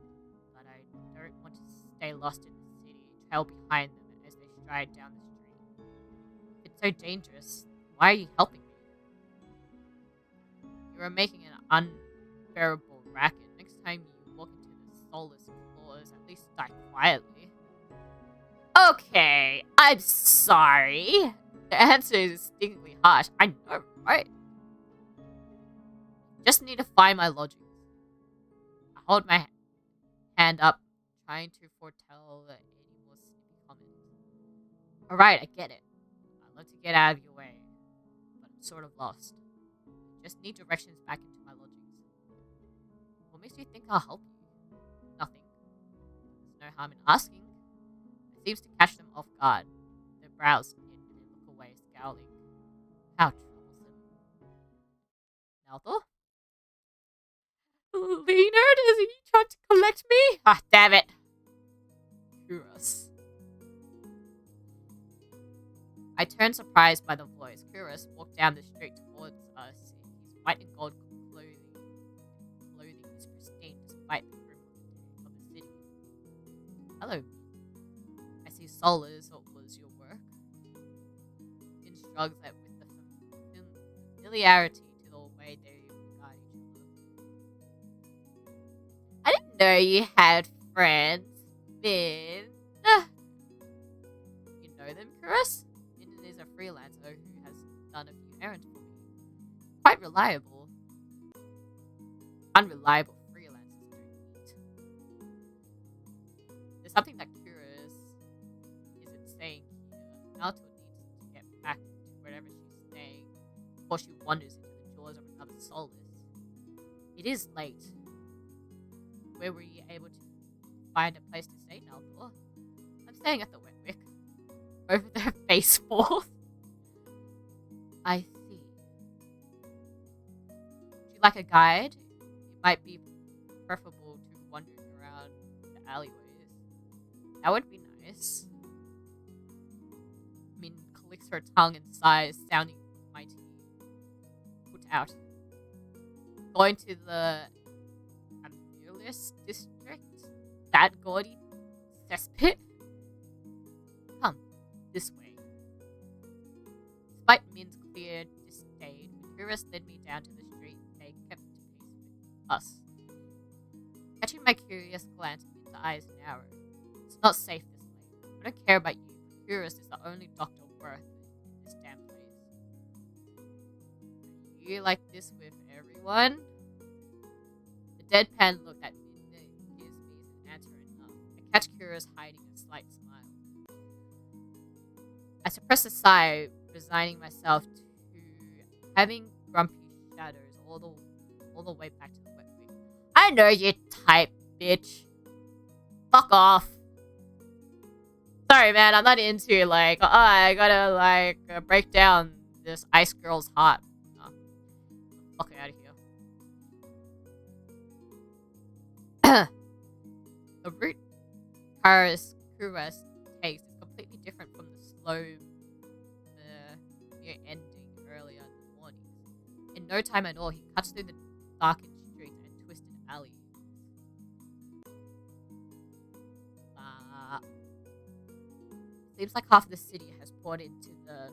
but I don't want to stay lost in the city, trail behind them as they stride down the street. If it's so dangerous, why are you helping me? You are making an unbearable racket. Next time you walk into the soulless floors, at least die quietly. Okay, I'm sorry. The answer is stingingly harsh. I know, right? Just need to find my logic. I hold my hand up, trying to foretell any more snippy comments. Alright, I get it. I'd love to get out of your way, but I'm sort of lost. I just need directions back into my logic. What makes you think I'll help you? Nothing. There's no harm in asking. It seems to catch them off guard. Their brows knit and they look away, scowling. How troublesome. Nalthor? Leonard, has he tried to collect me? Ah, damn it. Kuros. I turned surprised by the voice. Kuros walked down the street towards us. His white and gold clothing is pristine despite the grim of the city. Hello. I see Solas. What was your work? Finn shrugs at with the familiarity to the way they regard each other. I didn't know you had friends, Finn. You know them, Kuros? Finn is a freelancer who has done a few errands for me. Quite reliable. Unreliable freelancers don't eat. There's something that Kuros isn't saying here. Naoto needs to get back to wherever she's staying before she wanders into the jaws of another soulless. It is late. Where were you able to find a place to stay, Nalthor? I'm staying at the Wetwick. Over their face falls. I see. Would you like a guide? It might be preferable to wandering around the alleyways. That would be nice. Min clicks her tongue and sighs, sounding mighty put out. Going to the Amulius district? That gaudy cesspit? Come, this way. Despite Min's clear disdain, Kuros led me down to the street. They kept pace with us. Catching my curious glance, Min's eyes narrowed. It's not safe this late. I don't care about you. Kuros is the only doctor worth in this damn place. Are you like this with everyone? The deadpan look at Min gives me an answer enough. I catch Kuros hiding a slight smile. I suppress a sigh, resigning myself to having grumpy shadows all the way back to the Wetwick. I know you type, bitch. Fuck off. Sorry, man, I'm not into, like, oh, I gotta, like, break down this ice girl's heart. No. Fuck out of here. The route Kuros takes is completely different from the slow near ending earlier in the morning. In no time at all, he cuts through the darkened streets and twisted alleys. Seems like half the city has poured into the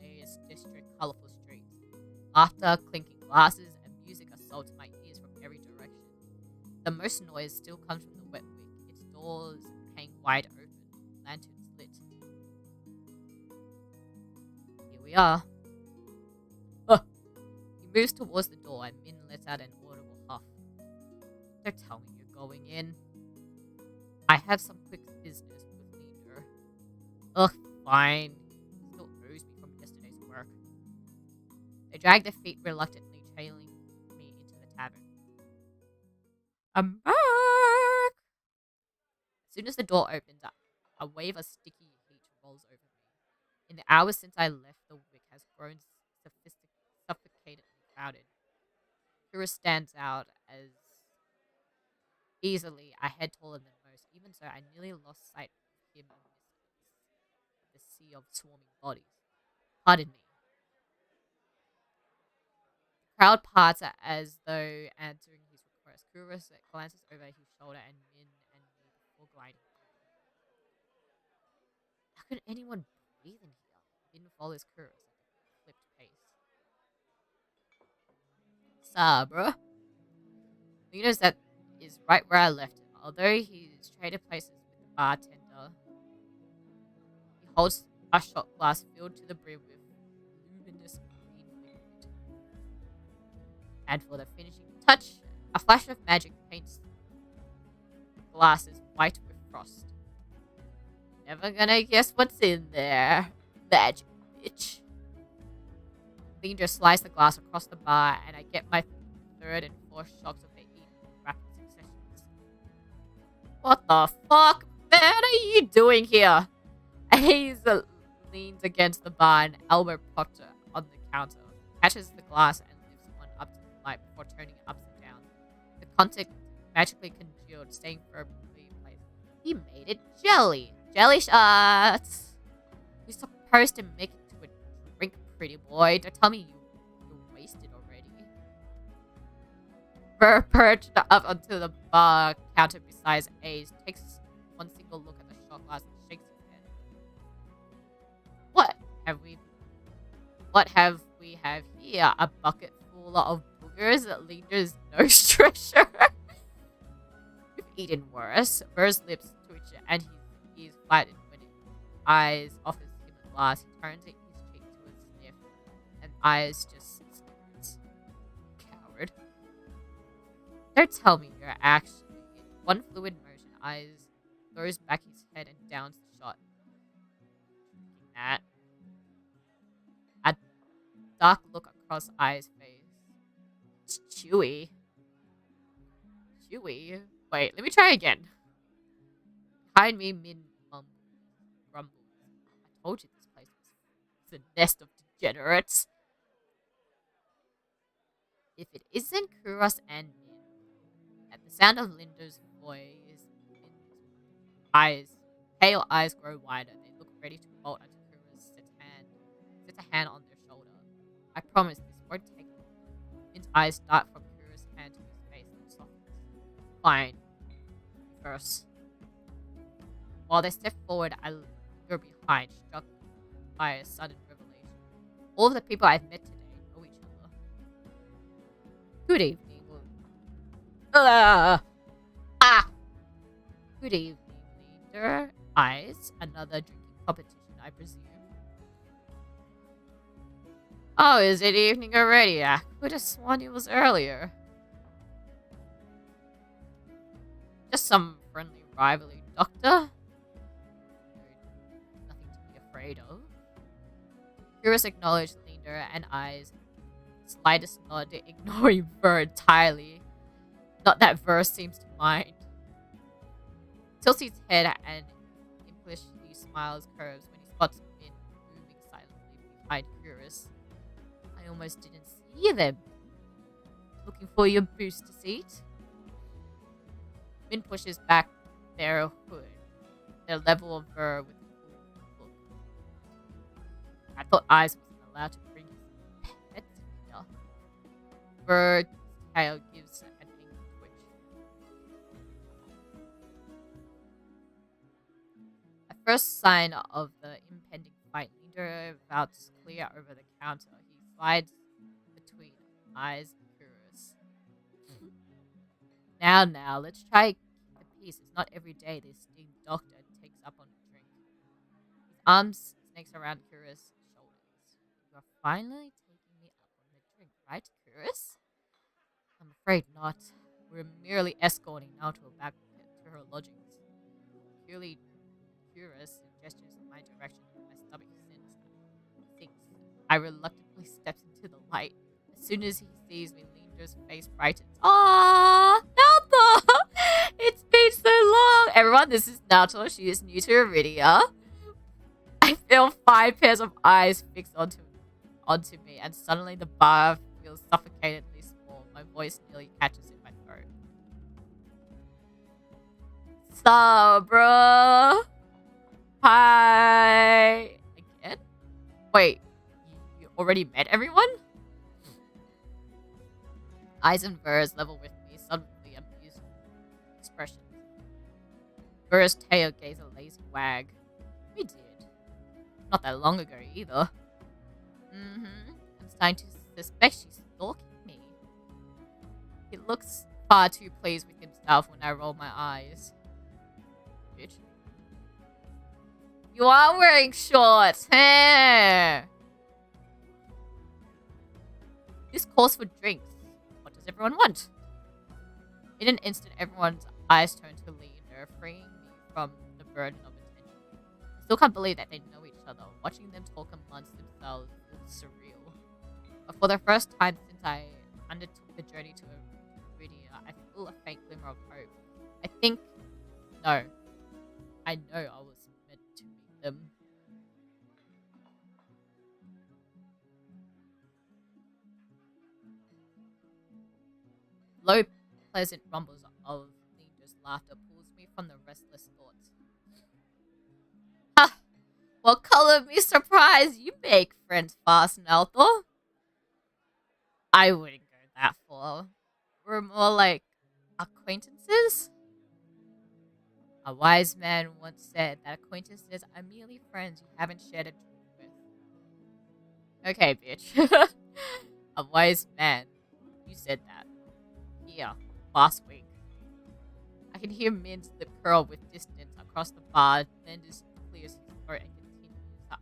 latest district colorful streets. Laughter, clinking glasses, and music assaults my ears from every direction. The most noise still comes from the wet wick, its doors hang wide open, lanterns lit. Here we are. He moves towards the door and Min lets out an audible huff. Don't tell me you're going in. I have some quick business with Leader. Ugh, fine. He still owes me from yesterday's work. They drag their feet reluctantly, trailing me into the tavern. I'm back! As soon as the door opens up, a wave of sticky heat rolls over me. In the hours since I left, the wick has grown suffocatingly crowded. Kura stands out as easily a head taller than most. Even so, I nearly lost sight of him amidst the sea of swarming bodies. Pardon me. The crowd parts as though answering his request. Kura glances over his shoulder and Min and me before gliding through. How could anyone breathe in here? Min follows Kura at a clipped pace. Bruh. Leaders that is right where I left it. Although he's traded places with the bartender, he holds a shot glass filled to the brim with luminous green liquid. And for the finishing touch, a flash of magic paints the glasses white with frost. Never gonna guess what's in there. Magic, bitch. Leader slides the glass across the bar, and I get my third and fourth shocks of the eat in rapid successions. What the fuck, man, are you doing here? Hayes leans against the bar and elbow propped on the counter, catches the glass and lifts one up to the light before turning it upside down. The contact magically congealed, staying firmly in place. He made it jelly. Jelly shots! You're supposed to make it to a drink, pretty boy. Don't tell me you're wasted already. Burr perched up onto the bar counter beside Ace, takes one single look at the shot glass and shakes his head. What have we have here? A bucket full of boogers? Leader's nose treasure? You've eaten worse. Burr's lips twitch and his ears flatten when his eyes offers him a glass. He turns his cheek to a sniff and eyes just slits. Coward. Don't tell me you're actually in one fluid motion. Eyes throws back his head and downs the shot. That. A dark look across Eye's face. It's chewy. Chewy? Wait, let me try again. Behind me, Min rumbles. I told you this place was a nest of degenerates. If it isn't Kuros and Min, at the sound of Linda's voice, Min's pale eyes grow wider. They look ready to bolt until Kuros sets a hand on their shoulder. I promise this won't take long. Min's eyes dart from Kuros' hand to his face and softens. Fine. First. While they step forward, I linger behind, struck by a sudden revelation. All of the people I've met today know each other. Good evening. Good evening, Leader. Eyes. Another drinking competition, I presume. Oh, is it evening already? I could have sworn it was earlier. Just some friendly rivalry, Doctor. Nothing to be afraid of. Curious acknowledged Leader and Eyes. Slightest nod, ignoring Ver entirely. Not that Ver seems to mind. Tilts his head and impishly smiles curves when he spots Min moving silently behind Curious. I almost didn't see them. Looking for your booster seat? Min pushes back their hood, their level of Ver with a cool look. I thought Eyes wasn't allowed to bring his pets here. Ver's tail gives an angry twitch. A first sign of the impending fight, Linder vaults clear over the counter. He slides between eyes and curious. Now, let's try the peace. It's not every day this esteemed doctor takes up on a drink. His arms snakes around Curious' shoulders. You are finally taking me up on the drink, right, Curious? I'm afraid not. We're merely escorting Naoto back to her lodgings. Purely curious and gestures in my direction. My stomach sinks. I reluctantly steps into the light. As soon as he sees me, Linder's face brightens. Ah, Naoto! It's been so long! Everyone, this is Naoto. She is new to Iridia. I feel 5 pairs of eyes fixed onto me, and suddenly the bar feels suffocatingly small. My voice nearly catches in my throat. So, bro. Hi. Again? Wait, you already met everyone? Eyes and Ver's level with me, suddenly amused expressions. Ver's tail gave a lazy wag. We did. Not that long ago either. I'm starting to suspect she's stalking me. He looks far too pleased with himself when I roll my eyes. Bitch. You are wearing shorts, huh? This calls for drinks. What does everyone want? In an instant, everyone's eyes turn to Leander, freeing me from the burden of attention. I still can't believe that they know each other. Watching them talk amongst themselves feels surreal. But for the first time since I undertook the journey to Iridia, I feel a faint glimmer of hope. I know I was meant to meet them. Low, pleasant rumbles of Linda's laughter pulls me from the restless thoughts. Ha! What color of me surprise you make friends fast, Nelthor? I wouldn't go that far. We're more like acquaintances? A wise man once said that acquaintances are merely friends you haven't shared a drink with. Okay, bitch. A wise man. You said that. Here, last week. I can hear Min's lip curl with distance across the bar, then just clears his throat and continues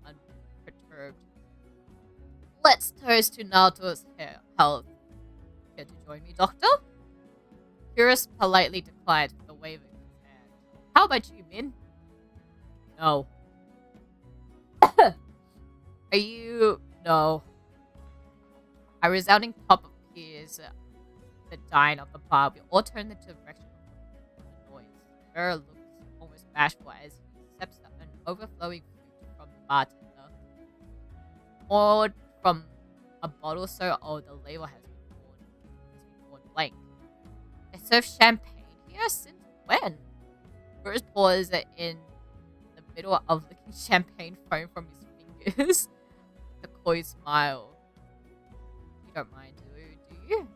unperturbed. Let's toast to Naoto's health. Care to join me, Doctor? Curious politely declined with a wave of his hand. How about you, Min? No. Are you... No. A resounding pop appears the dine of the bar. We all turn in the direction of the noise. Vera looks almost bashful as he accepts an overflowing fruit from the bartender. Poured from a bottle so old the label has been worn blank. They serve champagne here since when? Bruce pours it in the middle of licking champagne foam from his fingers. The coy smile. You don't mind, do you?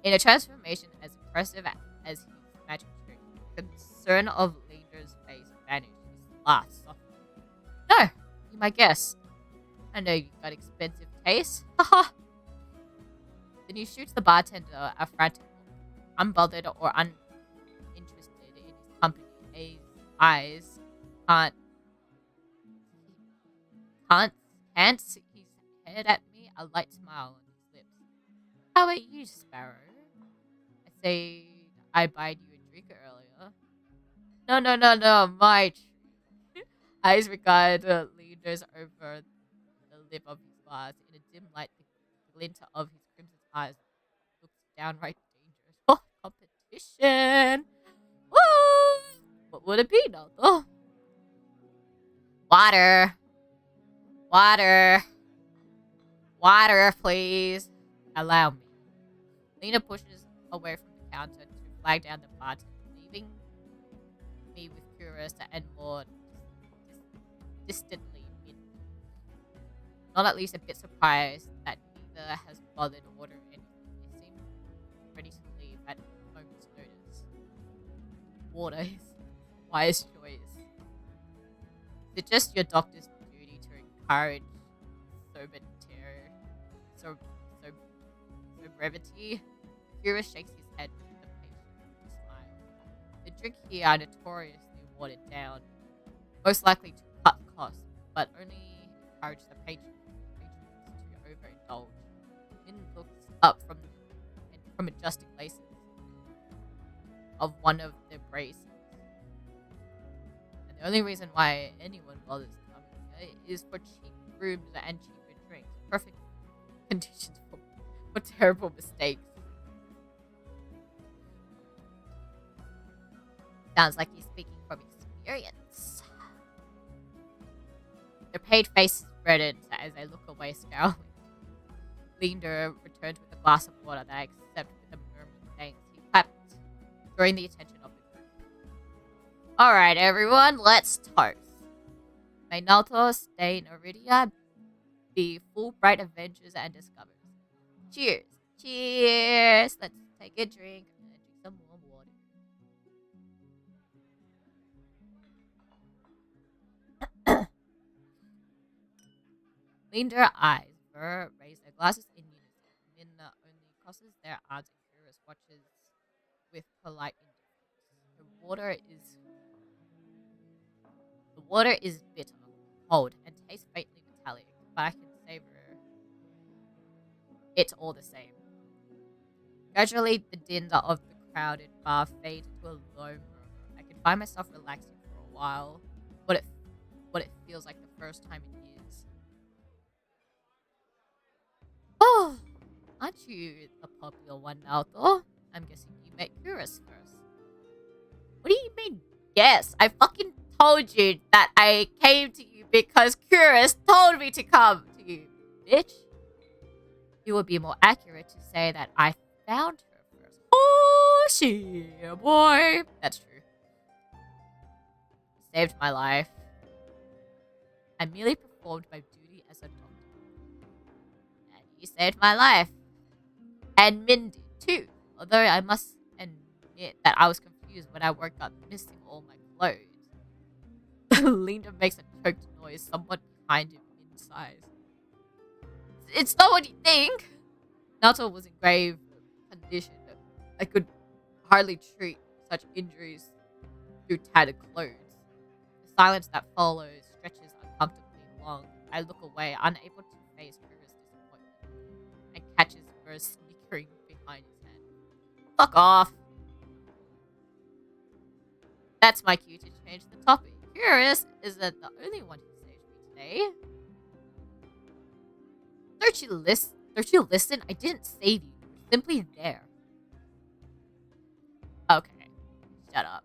In a transformation as impressive as his magic trick, the concern of Linder's face vanished. His laugh softened. No, you my guest. I know you've got expensive taste. Haha. Then he shoots the bartender a frantic look, unbothered or uninterested in his company. His eyes can't see his head at me, a light smile on his lips. How about you, Sparrow? I said I buyed you a drink earlier. No, my treat. Eyes regard leaders over the lip of his glass. In a dim light, the glint of his crimson eyes looks downright dangerous. Oh, competition! Woo! What would it be, Naoto? Water! Water, please! Allow me. Lena pushes away from the counter to flag down the bartender, leaving me with Curious and more distantly in. Not at least a bit surprised that neither has bothered ordering anything. They seem ready to leave at a moment's notice. Water is a wise choice. it just your doctor's duty to encourage sobriety? Sobriety? Kira shakes his head with a patient smile. The drink here are notoriously watered down, most likely to cut costs, but only encourage the patrons to overindulge. Lynn looks up from adjusting laces of one of the braces. And the only reason why anyone bothers coming here is for cheap rooms and cheaper drinks. Perfect conditions for terrible mistakes. Sounds like you're speaking from experience. Their pale face reddens as they look away, scowling. Linda returns with a glass of water that I accept with a murmuring thanks. He clapped, drawing the attention of the group. Alright, everyone, let's toast. May Naruto stay in Iridia, be full bright adventures and discoveries. Cheers. Cheers. Let's take a drink and drink some warm water. Linda eyes Ver raise their glasses in unison. Minna only crosses their arms and Curious watches with polite indifference. The water is bitter, cold, and tastes faintly metallic, but I can savor it all the same. Gradually, the din of the crowded bar fades into a low murmur. I can find myself relaxing for a while, what it feels like the first time in years. Oh, aren't you the popular one now, though? I'm guessing you met Curious first. What do you mean, yes? I fucking told you that I came to you because Curious told me to come to you, bitch. It would be more accurate to say that I found her first. Oh, she, boy. That's true. You saved my life. I merely performed my duty as a doctor. And you saved my life. And Min did too. Although I must admit that I was confused when I woke up missing all my clothes. Linda makes a choked noise somewhat behind him in size. It's not what you think. Naruto was in grave condition. I could hardly treat such injuries through tattered clothes. The silence that follows stretches uncomfortably long. I look away, unable to face Kura's disappointment, and catches Verse snickering behind his head. Fuck off! That's my cue to change the topic. Curious isn't the only one who saved me today. Don't you listen? I didn't save you. You're simply there. Okay. Shut up.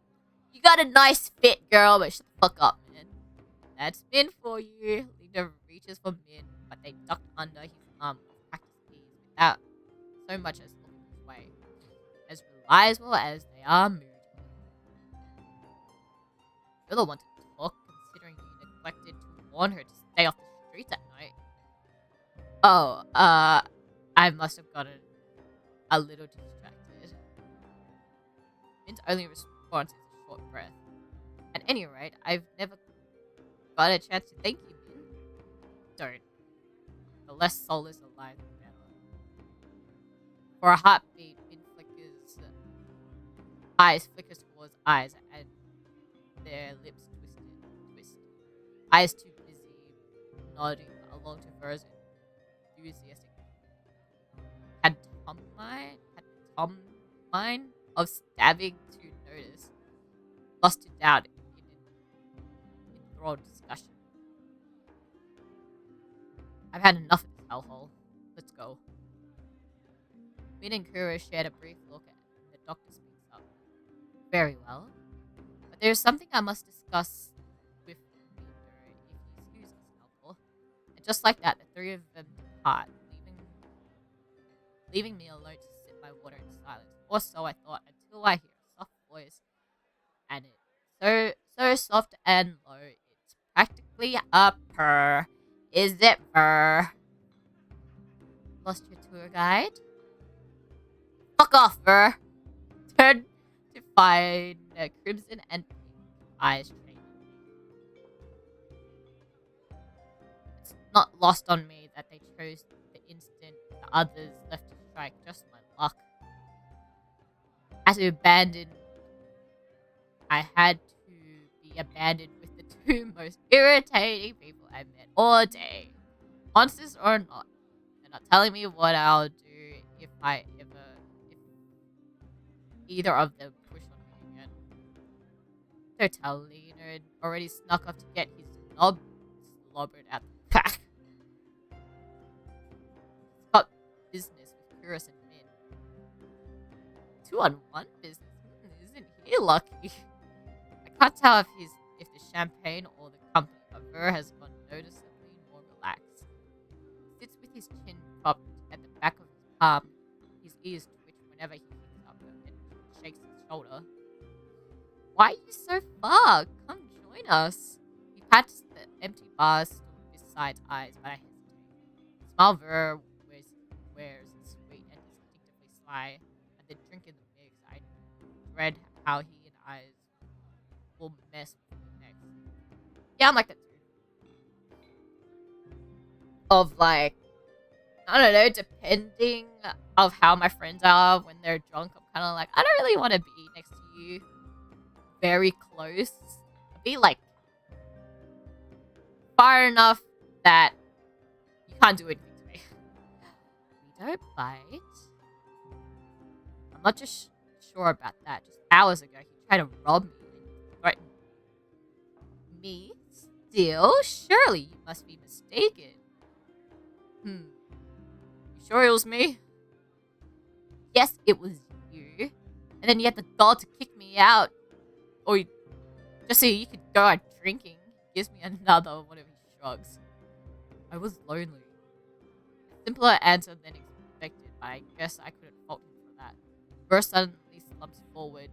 You got a nice fit, girl, but shut the fuck up, man. That's Min for you. Linda reaches for Min, but they ducked under his arm with practice ease without so much as looking his way. As reliable as they are moody. Rilla wanted to talk, considering you neglected to warn her to stay off the streets at night. Oh, I must have gotten a little distracted. Min's only response is a short breath. At any rate, I've never got a chance to thank you, Min. Don't. The less soulless alive, the better. For a heartbeat, Min flickers towards eyes, and their lips twist. Eyes too busy nodding along to Ver's enthusiastic pantomime of stabbing to notice, lost to doubt in an enthralled discussion. I've had enough of this hellhole. Let's go. Min and Kuro shared a brief look and the doctor speaks up. Very well. But there's something I must discuss with Peter if he excuses helpful. And just like that, the three of them depart, leaving me alone to sip my water in silence. Or so I thought until I hear a soft voice. And it's so soft and low, it's practically a purr. Is it Ver? Lost your tour guide? Fuck off, Ver! Turn to find crimson and pink eyes training. lost on me that they chose the instant the others left to strike. Just my luck. As we abandoned, I had to be abandoned with the two most irritating people I met all day. Monsters or not. They're not telling me what I'll do if either of them push on me again. Totally, already snuck off to get his knob slobbered at the back. He's got business with Curious and Min. 2-on-1 business? Isn't he lucky? I can't tell if the champagne or the company of her has gone noticeably more relaxed. He sits with his chin propped at the back of his palm. His ears twitch whenever he picks up and shakes his shoulder. Why are you so far? Come join us. He pats the empty bar stool beside eyes, but I hesitate. The smile Ver wears is sweet and distinctively sly, and the drink in the mix, I dread how he and I will mess with me next. Yeah, I'm like that too. Of like, I don't know, depending of how my friends are when they're drunk, I'm kind of like, I don't really want to be next to you very close. Be like far enough that you can't do anything to me. We don't bite. I'm not just sure about that. Just hours ago, he tried to rob me and threatened me. Still? Surely you must be mistaken. You sure it was me? Yes, it was you. And then you had the gall to kick me out. Or just so you could go out drinking. Gives me another one of his shrugs. I was lonely. A simpler answer than expected, but I guess I couldn't fault him for that. Burr suddenly slumps forward,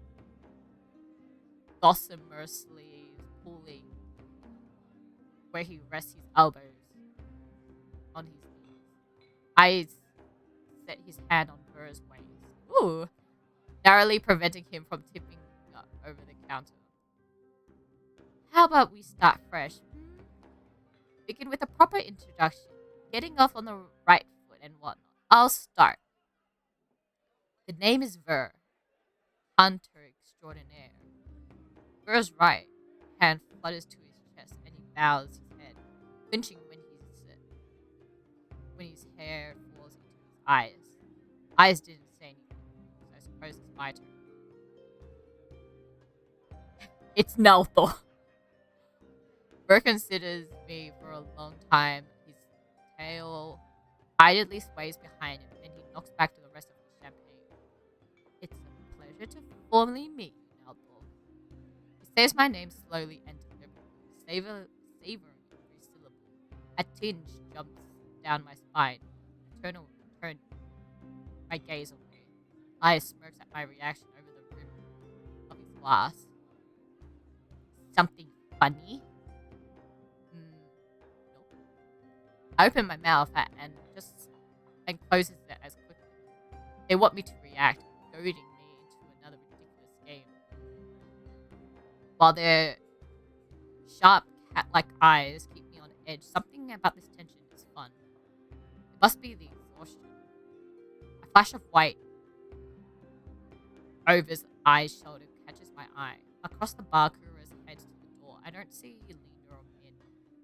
gossamerously pulling where he rests his elbows on his knees. I set his hand on Burr's waist. Ooh, narrowly preventing him from tipping over the counter. How about we start fresh? Begin with a proper introduction, getting off on the right foot and whatnot. I'll start. The name is Ver, hunter extraordinaire. Ver's right hand flutters to his chest and he bows his head, flinching when his hair falls into his eyes. Eyes didn't say anything, so I suppose it's my turn. It's Nelthor. Ver considers me for a long time. His tail idly sways behind him, and he knocks back to the rest of his champagne. It's a pleasure to formally meet you, Nelthor. He says my name slowly and deliberately, savoring every syllable. A tinge jumps down my spine. I turn my gaze away. Elias smirks at my reaction over the rim of his glass. Something funny? Nope. I open my mouth and closes it as quickly. They want me to react, goading me into another ridiculous game. While their sharp cat-like eyes keep me on edge, something about this tension is fun. It must be the exhaustion. A flash of white over his eye's shoulder catches my eye. Across the bar, Kura's heads to the door. I don't see Linda or Min,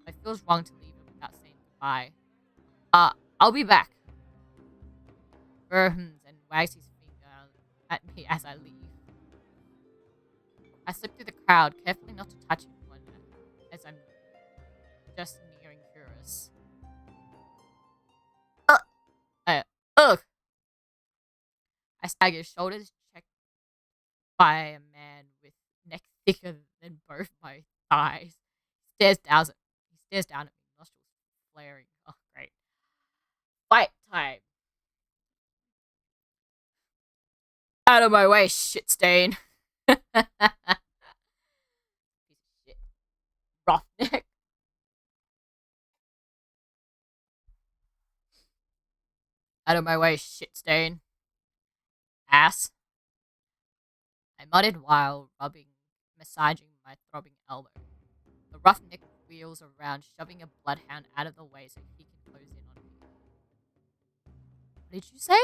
but it feels wrong to leave him without saying goodbye. I'll be back. Burhms and wags his finger at me as I leave. I slip through the crowd, carefully not to touch anyone as I'm just nearing Curious. Ugh! I stagger, shoulders checked by a man with neck thicker than both my thighs. He stares down at me, nostrils flaring. Oh, great. Fight time! Out of my way, shit stain. Piece of shit. Roughneck. Out of my way, shit stain. Ass. I muttered while massaging my throbbing elbow. The roughneck wheels around, shoving a bloodhound out of the way so he can close in on me. What did you say?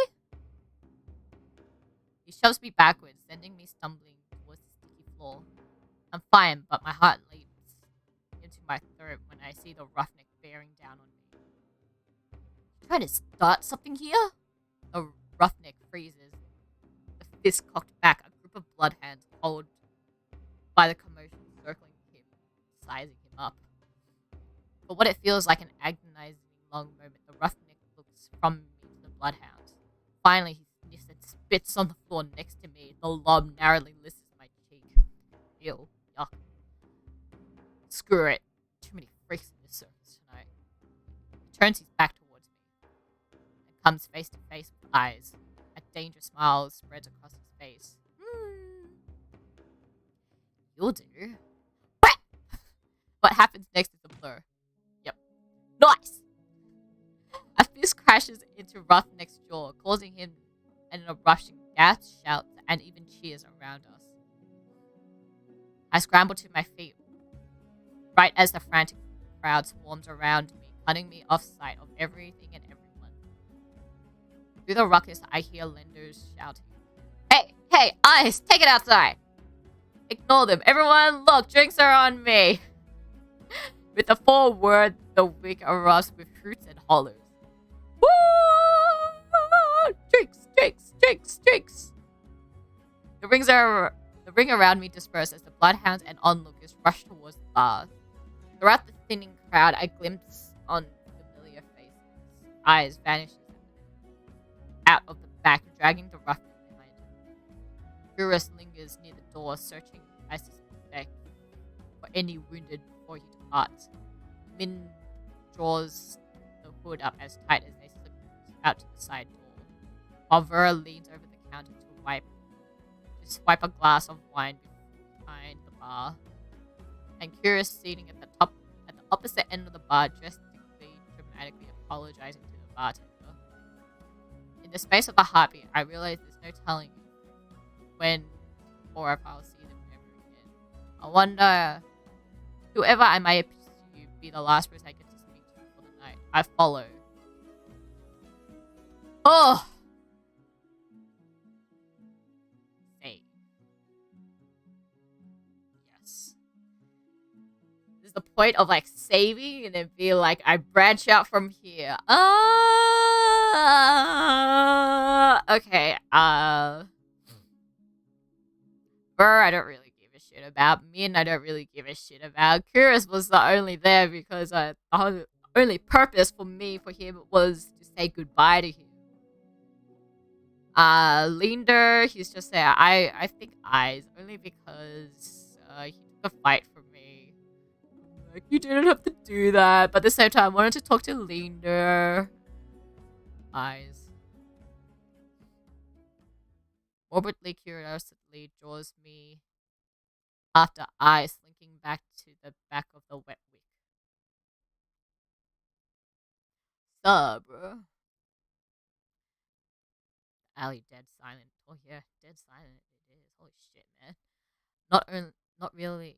He shoves me backwards, sending me stumbling towards the sticky floor. I'm fine, but my heart leaps into my throat when I see the roughneck bearing down on me. You trying to start something here? The roughneck freezes, the fist cocked back, a group of bloodhounds hold by the commotion circling him, sizing him up. For what it feels like an agonizing long moment, the roughneck looks from me to the bloodhounds. Finally, he sniffs and spits on the floor next to me. The lob narrowly lifts my cheek. Ew, yuck. Screw it. Too many freaks in this circus tonight. He turns his back towards me and comes face to face with eyes. A dangerous smile spreads across his face. You'll do. What happens next is a blur. Yep. Nice! A fist crashes into Roughneck's jaw, causing him an eruption, gasps, shouts, and even cheers around us. I scramble to my feet, right as the frantic crowd swarms around me, cutting me off sight of everything and everyone. Through the ruckus, I hear lenders shouting, Hey, Ice, take it outside! Ignore them. Everyone, look, drinks are on me! With the full word, the wig erupts with hoots and hollers. Woo! Drinks! The ring around me disperses as the bloodhounds and onlookers rush towards the bar. Throughout the thinning crowd, I glimpse on familiar faces. Eyes vanishes out of the back, dragging the roughneck behind him. Curious lingers near the door, searching, I suspect, for any wounded before he departs. Min draws the hood up as tight as they slip out to the side door, while Vera leans over the counter to swipe a glass of wine behind the bar. And Curious, seating at the opposite end of the bar, dramatically apologizing to the bartender. In the space of a heartbeat, I realize there's no telling when or if I'll see them ever again. I wonder, whoever I may pursue be the last person I get to speak to for the night. I follow. Oh! Save. Yes. This is the point of like saving and then be like, I branch out from here. Okay. Burr, I don't really give a shit about. Min, I don't really give a shit about. Curious was the only there because the only purpose for him was to say goodbye to him. Linder, he's just there. I think Eyes, only because he took a fight for me. Like, you didn't have to do that. But at the same time, I wanted to talk to Linder. Eyes. Morbidly curiosity draws me after Eyes, slinking back to the back of the wet wick. Suh, bro. Alley dead silent. Oh yeah, dead silent it is. Holy shit, man. Not really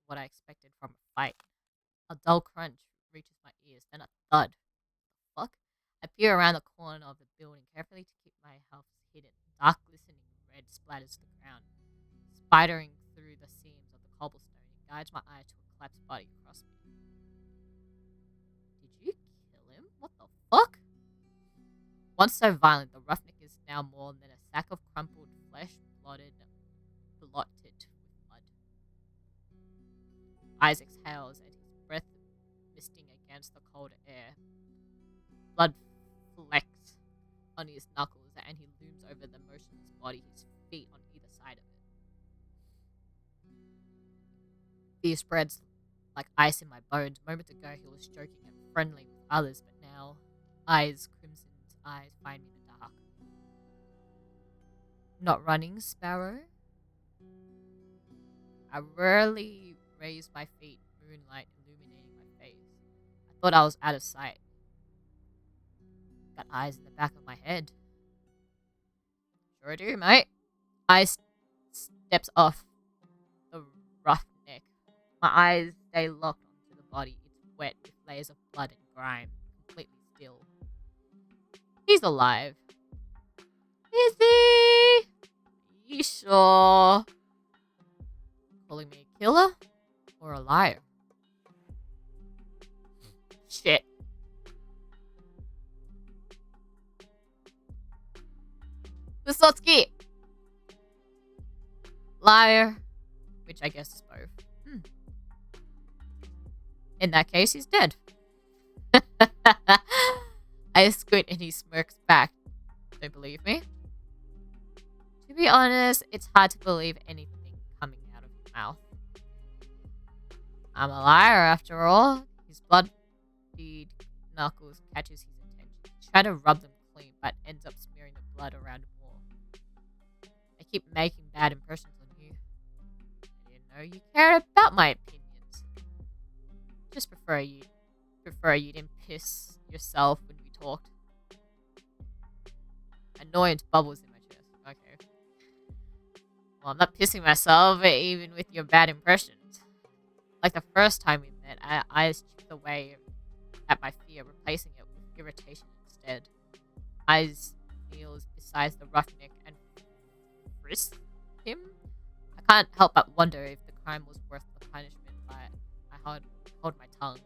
what I expected from a fight. A dull crunch reaches my ears, then a thud. Fuck? I peer around the corner of the building, carefully to keep my health hidden. Dark glistening red splatters the ground, spidering through the seams of the cobblestone. It guides my eye to a collapsed body across me. Did you kill him? What the fuck? Once so violent, the roughneck is now more than a sack of crumpled flesh, blotted with blood. Eyes exhales and his breath misting against the cold air. Blood flecks on his knuckles and he looms over the motionless body, his feet on either side of it. Fear spreads like ice in my bones. A moment ago he was joking and friendly with others, but now Crimson's eyes find me in the dark. Not running, Sparrow? I rarely raised my feet, moonlight illuminating my face. I thought I was out of sight. Got eyes in the back of my head. Sure do, mate. Eyes steps off the rough neck. My eyes stay locked onto the body. It's wet with layers of blood and grime, completely still. He's alive. Is he? You sure? Calling me a killer or a liar? Shit. Wysotsky! Liar. Which I guess is both. In that case, he's dead. I squint and he smirks back. Don't believe me? To be honest, it's hard to believe anything coming out of your mouth. I'm a liar after all. His bloodied knuckles catches his attention. He tries to rub them clean, but ends up smearing the blood around more. I keep making bad impressions on you. I didn't know you cared about my opinions. Just prefer you didn't piss yourself when we talked. Annoyance bubbles in my chest. Okay. Well, I'm not pissing myself, even with your bad impressions. Like the first time we met, I chipped away at my fear, replacing it with irritation instead. Eyes kneels beside the roughneck and frisked him. I can't help but wonder if the crime was worth the punishment, but I hold my tongue.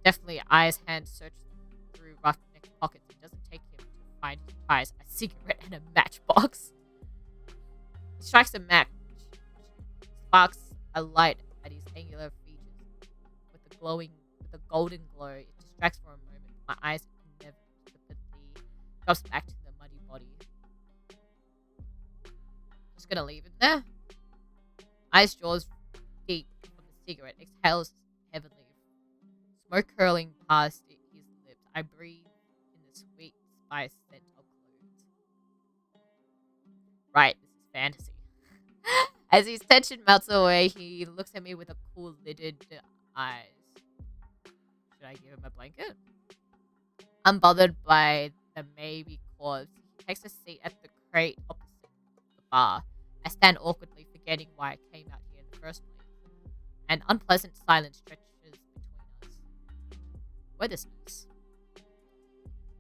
Definitely, Eyes' hand searched through Roughneck's pockets. It doesn't take him to find his prize, a cigarette and a matchbox. He strikes a match, sparks a light at his angular features. With the golden glow, it distracts for a moment. My eyes inevitably drops back to the muddy body. Just gonna leave it there. Eyes draws deep from the cigarette, exhales heavily. Smoke curling past his lips. I breathe in the sweet spice scent of clothes. Right, this is fantasy. As his tension melts away, he looks at me with a cool lidded eyes. Should I give him a blanket? Unbothered by the maybe cause, he takes a seat at the crate opposite the bar. I stand awkwardly, forgetting why I came out here in the first place. An unpleasant silence stretches between us. Weathersmiths.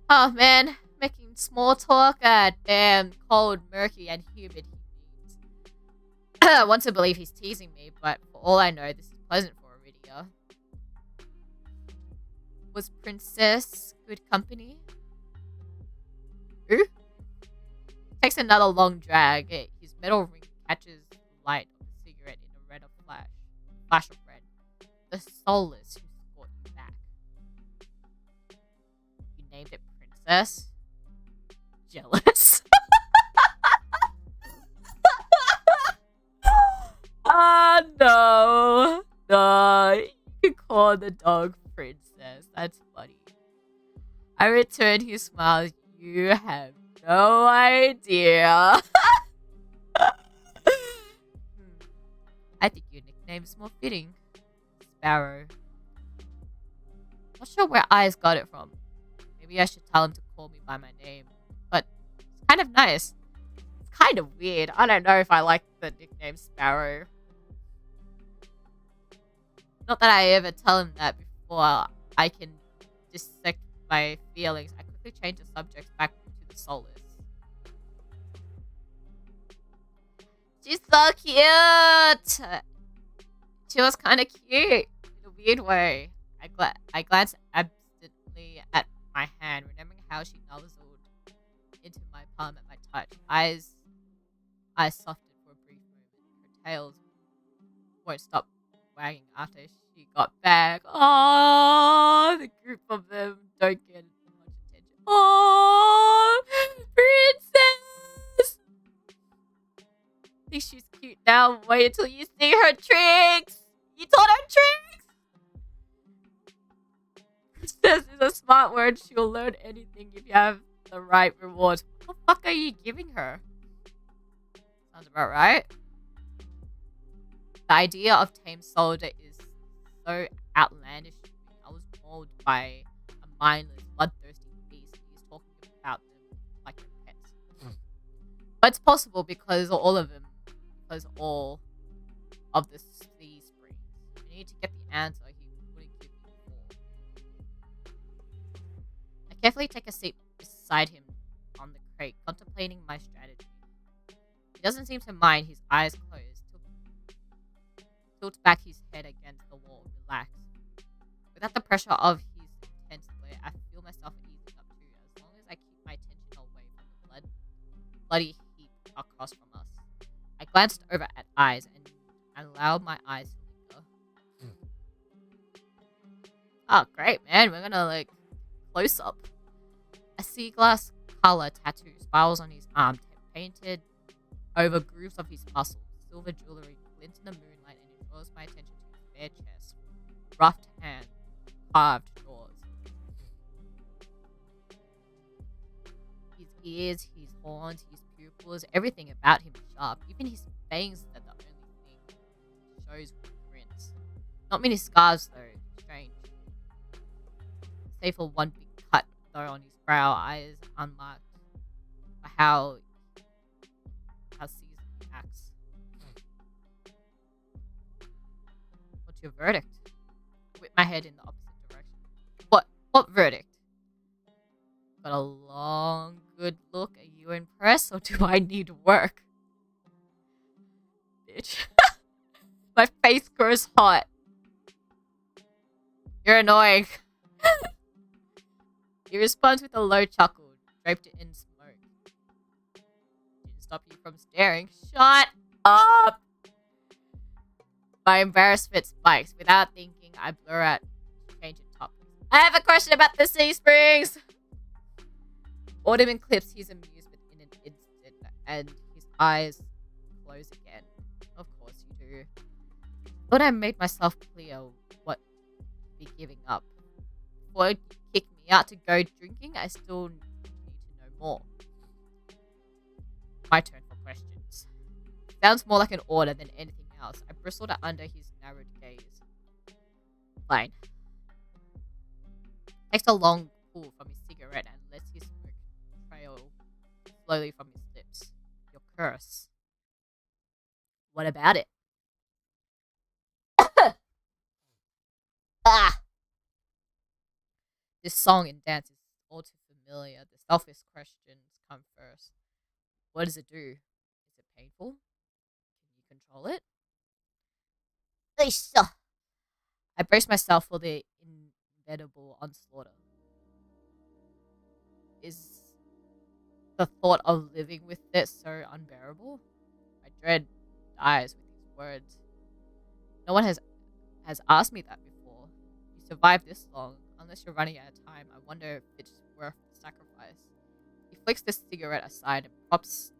Oh man, making small talk. Damn cold, murky, and humid he means. I want to believe he's teasing me, but for all I know, this is pleasant for Iridia. Was Princess good company? Ooh? Takes another long drag. His metal ring catches the light of the cigarette in a red of flash of red. The soulless who brought you back. You named it Princess? Jealous? Ah, no. No. You can call the dog Princess. That's funny. I return his smile. You have no idea. I think your nickname is more fitting. Sparrow. Not sure where Eyes got it from. Maybe I should tell him to call me by my name. But it's kind of nice. It's kind of weird. I don't know if I like the nickname Sparrow. Not that I ever tell him that before I can dissect my feelings. I quickly change the subject back to the solace. She's so cute! She was kind of cute in a weird way. I glanced absently at my hand, remembering how she nuzzled into my palm at my touch. Eyes softened for a brief moment. Her tails won't stop wagging after she got back. Oh, the group of them don't get much attention. Oh, Princess! Think she's cute now. Wait until you see her tricks. You taught her tricks. Princess is a smart word. She'll learn anything if you have the right rewards. What the fuck are you giving her? Sounds about right. The idea of tame soldier is so outlandish to me. I was mauled by a mindless, bloodthirsty beast. He's talking about them like their pets. But it's possible because all of the sea springs. I need to get the answer. He carefully take a seat beside him on the crate, contemplating my strategy. He doesn't seem to mind, his eyes closed, tilts back his head against the wall, relax. Without the pressure of his intense glare, I feel myself easing up too, as long as I keep my attention away from the bloody heap across from us. I glanced over at Eyes and allowed my eyes to linger. Oh, great, man. We're gonna, like, close up. A sea glass color tattoo spirals on his arm, painted over grooves of his muscles. Silver jewelry glints in the moonlight and it draws my attention to his bare chest, roughed hand, carved jaws. His ears, his horns, his pupils, everything about him is sharp. Even his fangs are the only thing shows grins. Not many scars though, strange. Save for one big cut though on his brow, eyes unmarked for how seasoned he acts. What's your verdict? Whip my head in the opposite direction. What verdict? Got a long, good look. Are you impressed or do I need work? Bitch. My face grows hot. You're annoying. He responds with a low chuckle, draped in smoke. Didn't stop you from staring. Shut up! My embarrassment spikes. Without thinking, I blur out, change the topic. I have a question about the sea springs! Autumn clips his amusement in an instant, and his eyes close again. Of course you do. Thought I made myself clear what to be giving up. Before you kick me out to go drinking, I still need to know more. My turn for questions. Sounds more like an order than anything else. I bristled under his narrowed gaze. Fine. Takes a long pull from his cigarette and lets his smoke trail slowly from his lips. Your curse. What about it? Ah! This song and dance is all too familiar. The selfish questions come first. What does it do? Is it painful? Can you control it? I brace myself for the inevitable onslaught. Is the thought of living with it so unbearable? My dread dies with these words. No one has asked me that before. You survived this long. Unless you're running out of time, I wonder if it's worth the sacrifice. He flicks the cigarette aside and props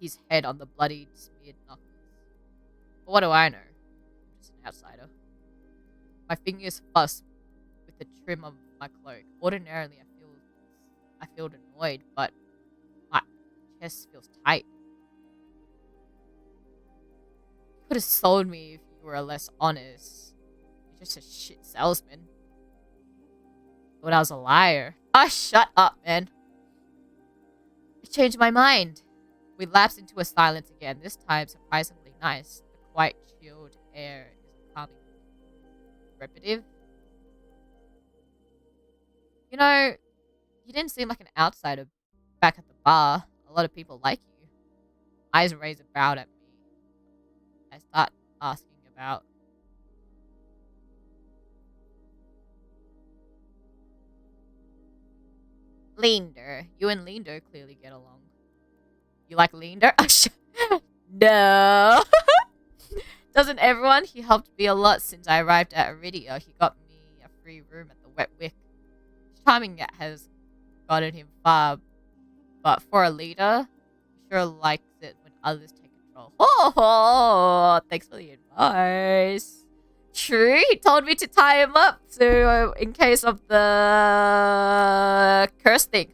his head on the bloody, smeared knuckles. But what do I know? I'm just an outsider. My fingers fuss with the trim of my cloak. Ordinarily, I feel annoyed, but my chest feels tight. You could have sold me if you were less honest. You're just a shit salesman. Thought I was a liar. Ah, shut up, man. I changed my mind. We lapsed into a silence again, this time surprisingly nice. The quiet, chilled air is calming. Repetitive. You know, you didn't seem like an outsider back at the bar. A lot of people like you. Eyes raise a brow at me. I start asking about... Leander. You and Leander clearly get along. You like Leander? No. Doesn't everyone? He helped me a lot since I arrived at Iridia. He got me a free room at the Wet Wick. Charming has gotten him far, but for a leader, he sure likes it when others take control. Oh, thanks for the advice. True, he told me to tie him up in case of the curse thing.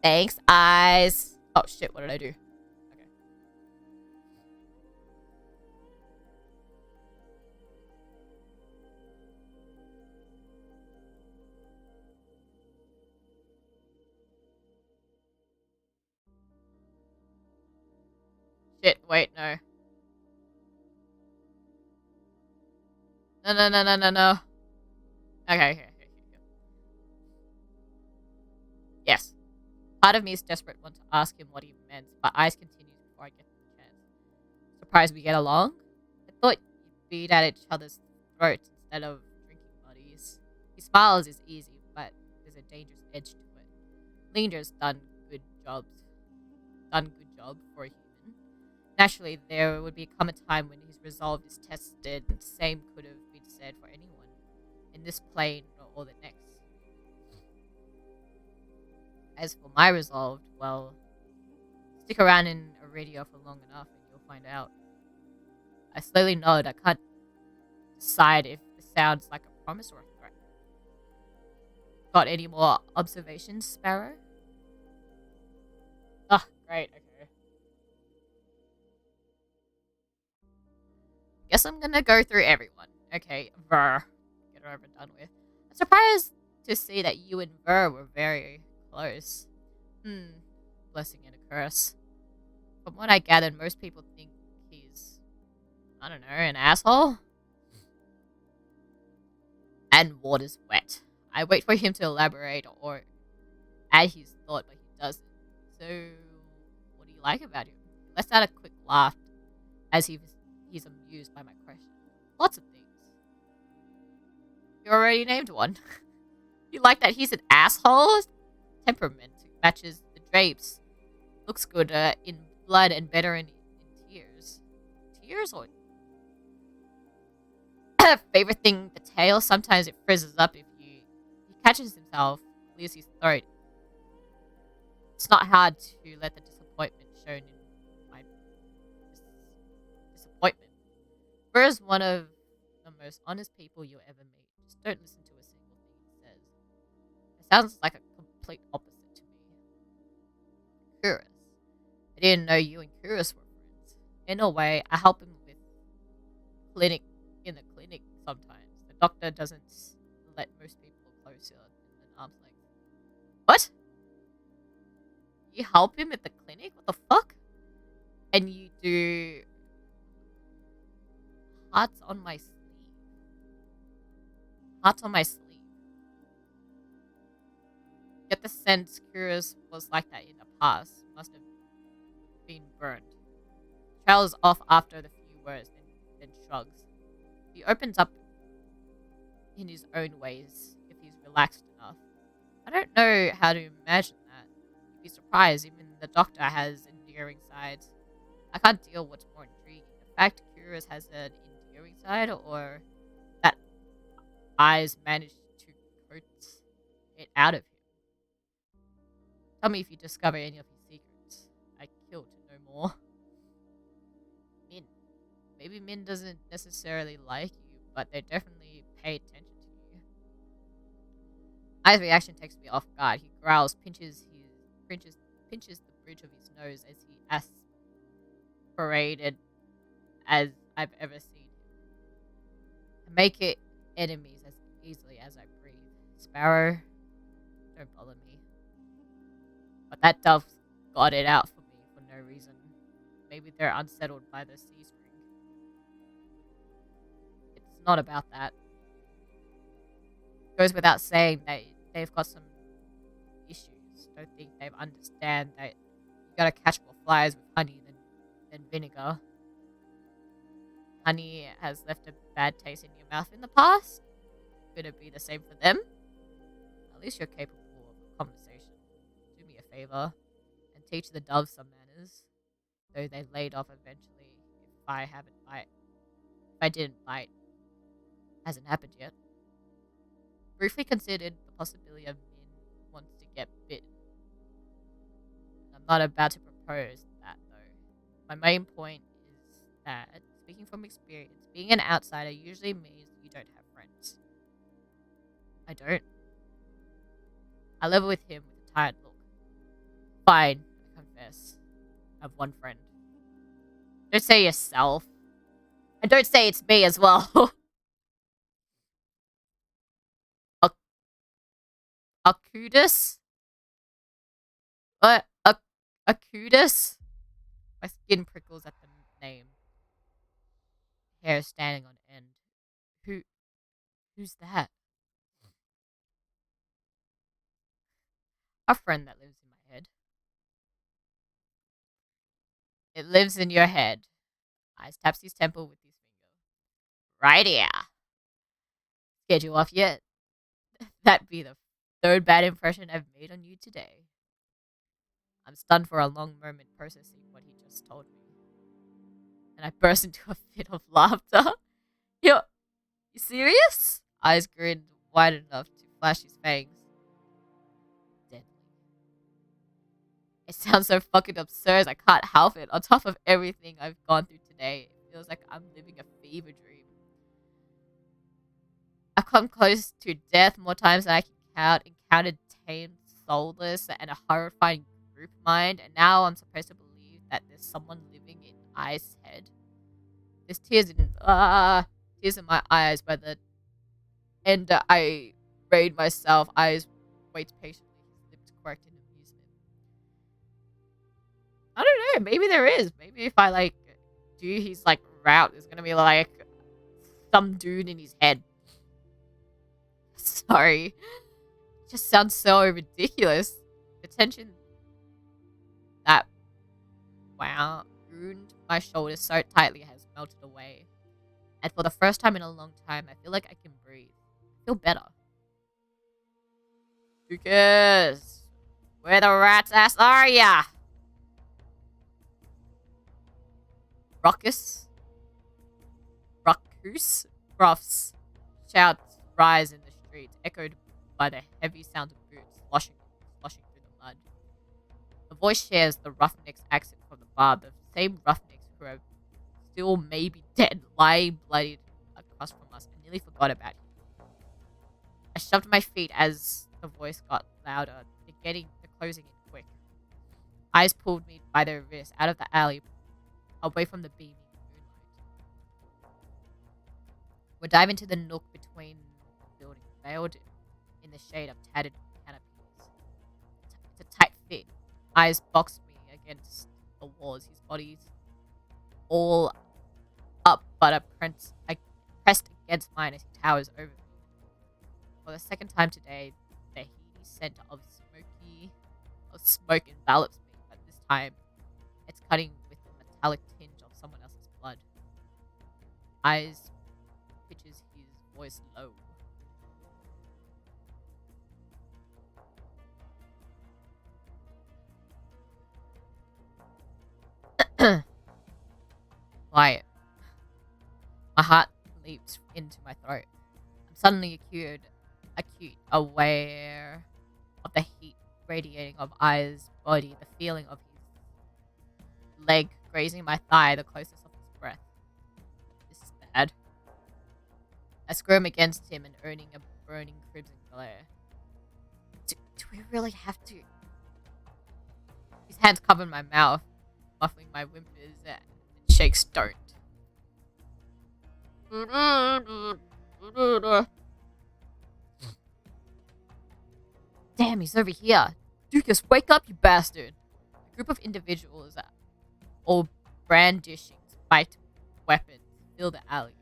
Thanks, Eyes. Oh shit, what did I do? Okay. Shit, wait, no. No. Okay, okay, okay, okay. Yes. Part of me is desperate, want to ask him what he meant, but eyes continues before I get the chance. Surprised we get along? I thought you'd beat at each other's throats instead of drinking buddies. He smiles is easy, but there's a dangerous edge to it. Linder's done good job for a human. Naturally, there would come a time when his resolve is tested, and the same could have been said for anyone in this plane or the next. As for my resolve, well, stick around in a radio for long enough and you'll find out. I slowly nod. I can't decide if this sounds like a promise or a threat. Got any more observations, Sparrow? Ah, great, okay. Guess I'm gonna go through everyone. Okay, Ver. Get it over and done with. I'm surprised to see that you and Ver were very close. Blessing and a curse. From what I gathered, most people think he's, I don't know, an asshole. And water's wet. I wait for him to elaborate or add his thought, but he doesn't. So, what do you like about him? He lets out a quick laugh as he's amused by my question. Lots of things. You already named one. You like that he's an asshole? Temperament matches the drapes. Looks good in blood and better in tears. Tears or favorite thing, the tail. Sometimes it frizzes up if he catches himself, clears his throat. It's not hard to let the disappointment shown in my disappointment. Burr is one of the most honest people you'll ever meet. Just don't listen to a single thing he says. It sounds like a complete opposite to me. Curious. I didn't know you and Curious were friends. In a way, I help him with clinic in the clinic sometimes. The doctor doesn't let most people closer than arm's length. What? You help him at the clinic? What the fuck? And you do hearts on my sleeve. Hearts on my sleeve. Get the sense Curious was like that in the past. Must have been burned. Trails off after the few words, then shrugs. He opens up in his own ways if he's relaxed enough. I don't know how to imagine that. You'd be surprised, even the doctor has endearing sides. I can't deal what's more intriguing. The fact Curious has an endearing side, or that eyes managed to coat it out of him. Tell me if you discover any of his secrets. I'd kill to know more. Min. Maybe Min doesn't necessarily like you, but they definitely pay attention to you. Ai's reaction takes me off guard. He growls, pinches the bridge of his nose as he aspirated as I've ever seen him. I make it enemies as easily as I breathe. Sparrow, don't bother me. But that dove got it out for me for no reason. Maybe they're unsettled by the sea spring. It's not about that. Goes without saying that they've got some issues. Don't think they understand that you gotta catch more flies with honey than vinegar. Honey has left a bad taste in your mouth in the past. Could it be the same for them? At least you're capable of a conversation. Do me a favor and teach the doves some manners. Though they laid off eventually if I didn't bite. Hasn't happened yet. Briefly considered the possibility of Min wants to get bitten. I'm not about to propose that though. My main point is that, speaking from experience, being an outsider usually means you don't have friends. I don't. I level with him with a tired look. Fine, I confess. I have one friend. Don't say yourself. And don't say it's me as well. Akudus? What? Akudus? My skin prickles at the name. Hair standing on end. Who's that? a friend that lives in my head. It lives in your head. Eyes taps his temple with his finger. Right here. Scared you off yet? That'd be the third bad impression I've made on you today. I'm stunned for a long moment processing what he just told me. And I burst into a fit of laughter. You serious? Eyes grinned wide enough to flash his fangs. Deadly. It sounds so fucking absurd, I can't help it. On top of everything I've gone through today, it feels like I'm living a fever dream. I've come close to death more times than I can count, encountered tamed, soulless, and a horrifying group mind, and now I'm supposed to believe that there's someone living in I's head. There's tears in my eyes. By the end, I raid myself. Eyes waits patiently, his lips correct in amusement. I don't know. Maybe there is. Maybe if I do his route, there's gonna be some dude in his head. Sorry, it just sounds so ridiculous. The tension that wound my shoulders so tightly has melted away, and for the first time in a long time, I feel like I can breathe. I feel better. Who cares? Where the rat's ass are ya? Ruckus? Ruffs. Shouts rise in the streets, echoed by the heavy sound of boots sloshing through the mud. The voice shares the roughneck's accent from the bar, the same roughnecks who are still maybe dead, lying bloodied across from us, and nearly forgot about him. I shoved my feet as the voice got louder, they're closing in quick. Eyes pulled me by the wrist out of the alley, away from the beaming moonlight. We're diving into the nook between the buildings, veiled in the shade of tattered canopies. It's a tight fit. Eyes boxed me against the walls, his body's all up, but I pressed against mine as he towers over me. For the second time today, the heaty scent of smoke envelops me, but this time it's cutting with the metallic tinge of someone else's blood. Eyes pitches his voice low. Quiet. My heart leaps into my throat. I'm suddenly acute, aware of the heat radiating of I's body, the feeling of his leg grazing my thigh, the closeness of his breath. This is bad. I squirm against him and earning a burning crimson glare. Do we really have to? His hands cover my mouth, muffling my whimpers, and shakes don't. Damn, he's over here. Dukas, wake up, you bastard. A group of individuals, all brandishing spiked weapons, fill the alley.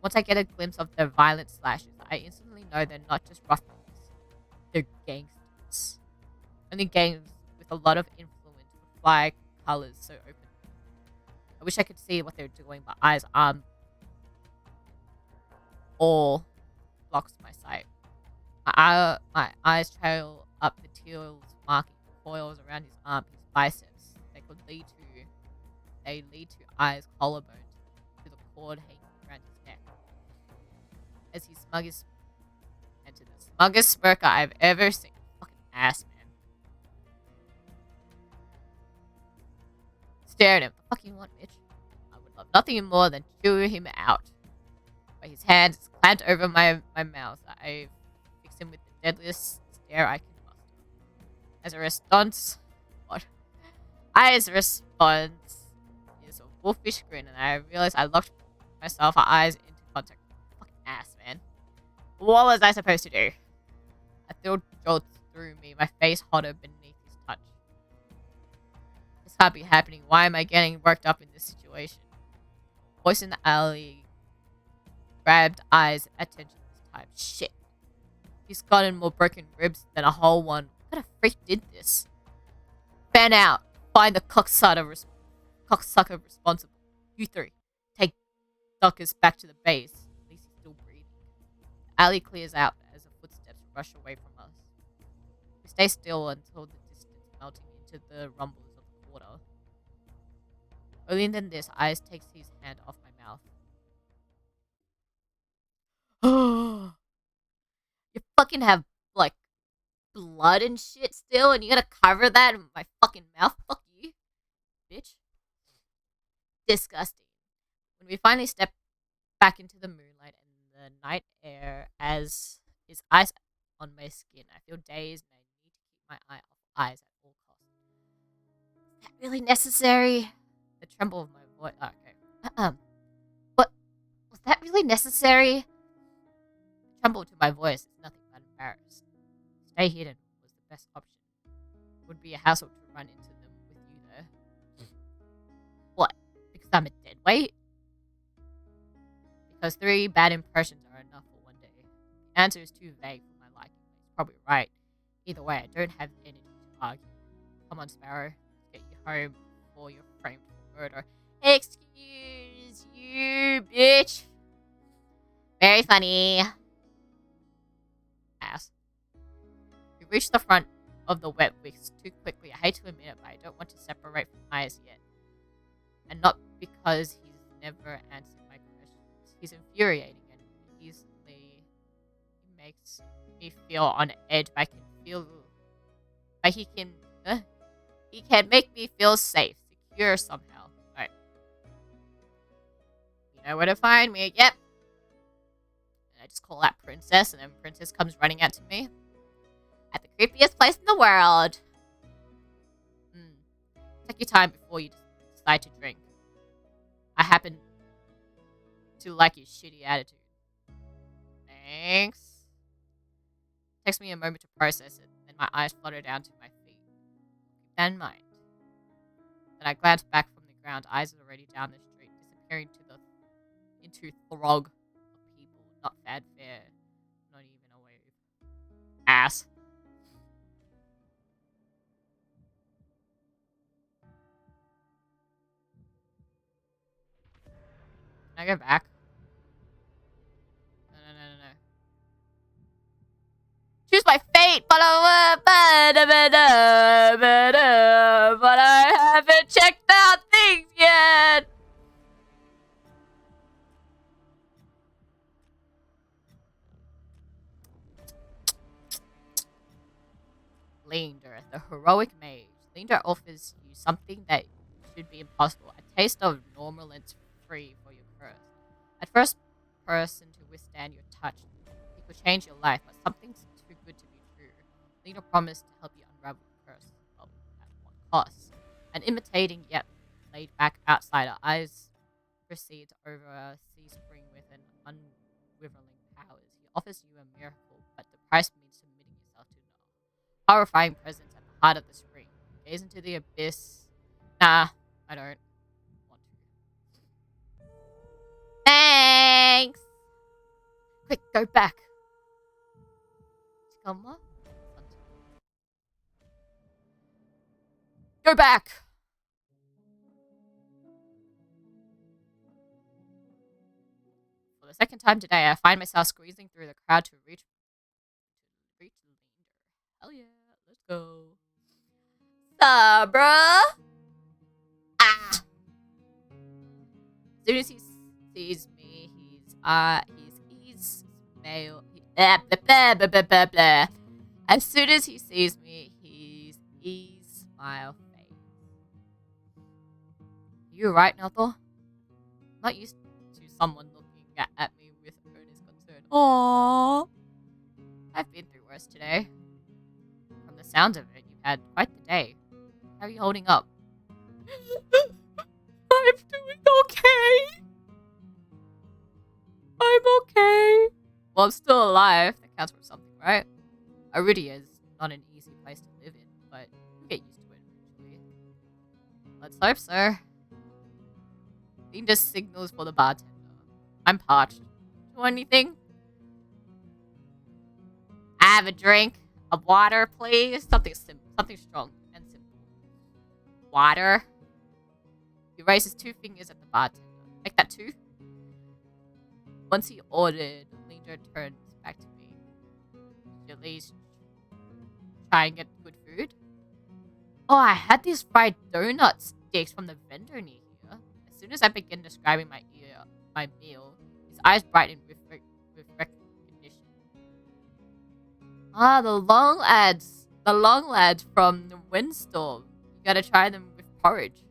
Once I get a glimpse of their violent slashes, I instantly know they're not just roughnecks. They're gangsters. Only gangs with a lot of influence would fly colors so openly. I wish I could see what they're doing, but Eyes' arm all blocks my sight. My eyes trail up the teal's marking coils around his arm, his biceps. They lead to Eyes' collarbone, to the cord hanging around his neck. As he smuggest into the smuggest smirker I've ever seen. Fucking ass, man. Stare at him. The fuck you want, bitch? I would love nothing more than chew him out. But his hands clamped over my mouth. I fix him with the deadliest stare I can muster. As a response, Eyes' response is a wolfish grin, and I realized I locked myself our eyes into contact. Fucking ass, man. What was I supposed to do? A thrill jolts through me, my face hotter beneath his touch. This can't be happening. Why am I getting worked up in this situation? Voice in the alley grabbed Eyes' attention this time. Shit. He's gotten more broken ribs than a whole one. What kind of freak did this? Fan out. Find the cocksucker responsible. You three. Take Duckers back to the base. At least he's still breathing. The alley clears out as the footsteps rush away from us. We stay still until the distance melting into the rumbles of the water. Only then this, Eyes takes his hand off my mouth. You fucking have, like, blood and shit still, and you gotta cover that in my fucking mouth? Fuck you, bitch. Disgusting. When we finally step back into the moonlight and the night air as his eyes on my skin, I feel dazed and I need to keep my eye off Eyes at all costs. Is that really necessary? The tremble of my voice. Oh, okay. What? Was that really necessary? The tremble to my voice is nothing but embarrassed. Stay hidden was the best option. It would be a hassle to run into them with you there. What? Because I'm a deadweight? Because 3 bad impressions are enough for one day. The answer is too vague for my liking. He's probably right. Either way, I don't have energy to argue. Come on, Sparrow. Let's get you home before you're framed for murder. Excuse you, bitch. Very funny. Ass. We reached the front of the wet wicks too quickly. I hate to admit it, but I don't want to separate from Eyes yet. And not because he's never answered my questions. He's infuriating and easily he makes me feel on edge. But he can make me feel safe, secure somehow. Right. You know where to find me. Yep. And I just call out Princess, and then Princess comes running out to me. At the creepiest place in the world. Take your time before you decide to drink. I happen to like your shitty attitude. Thanks. Takes me a moment to process it, then my eyes flutter down to my feet. Keep that in mind. Then I glance back from the ground, Eyes are already down the street, disappearing into throng of people. Not fanfare, not even a wave. Ass. Can I go back? No. Choose my fate, but I haven't checked out things yet. Linder, the heroic mage. Linder offers you something that should be impossible. A taste of normalance free for your curse. At first person to withstand your touch, it could change your life, but something's too good to be true. Linder promised to help you unravel the curse, well, at what cost? An imitating yet laid back outsider, Eyes proceeds over a sea spring with an unwavering powers. He offers you a miracle, but the price means submitting yourself to a horrifying presence at the heart of the spring. Gaze into the abyss. Nah, I don't want to. Thanks! Quick, go back. Go back! For the second time today, I find myself squeezing through the crowd to reach Linder. Hell yeah, let's go. Bruh? Ah! As soon as he sees me, he's male. Blah, blah, blah, blah, blah, blah. As soon as he sees me, he's smile face. You right, Nethel? I'm not used to someone looking at me with earnest concern. Aww. I've been through worse today. From the sounds of it, you've had quite the day. How are you holding up? I'm doing okay. I'm okay. Well, I'm still alive. That counts for something, right? Aridia is not an easy place to live in, but you get used to it eventually. Let's hope so. Dean just signals for the bartender. I'm parched. Do you want anything? have a drink? A water, please? Something simple. Something strong and simple. Water. He raises 2 fingers at the bartender. Make that 2. Once he ordered, Linda turns back to me. Did you at least try and get good food? Oh, I had these fried donut sticks from the vendor near here. As soon as I began describing my meal, his eyes brightened with recognition. Ah, the long lads. The long lads from the Windstorm. You gotta try them with porridge.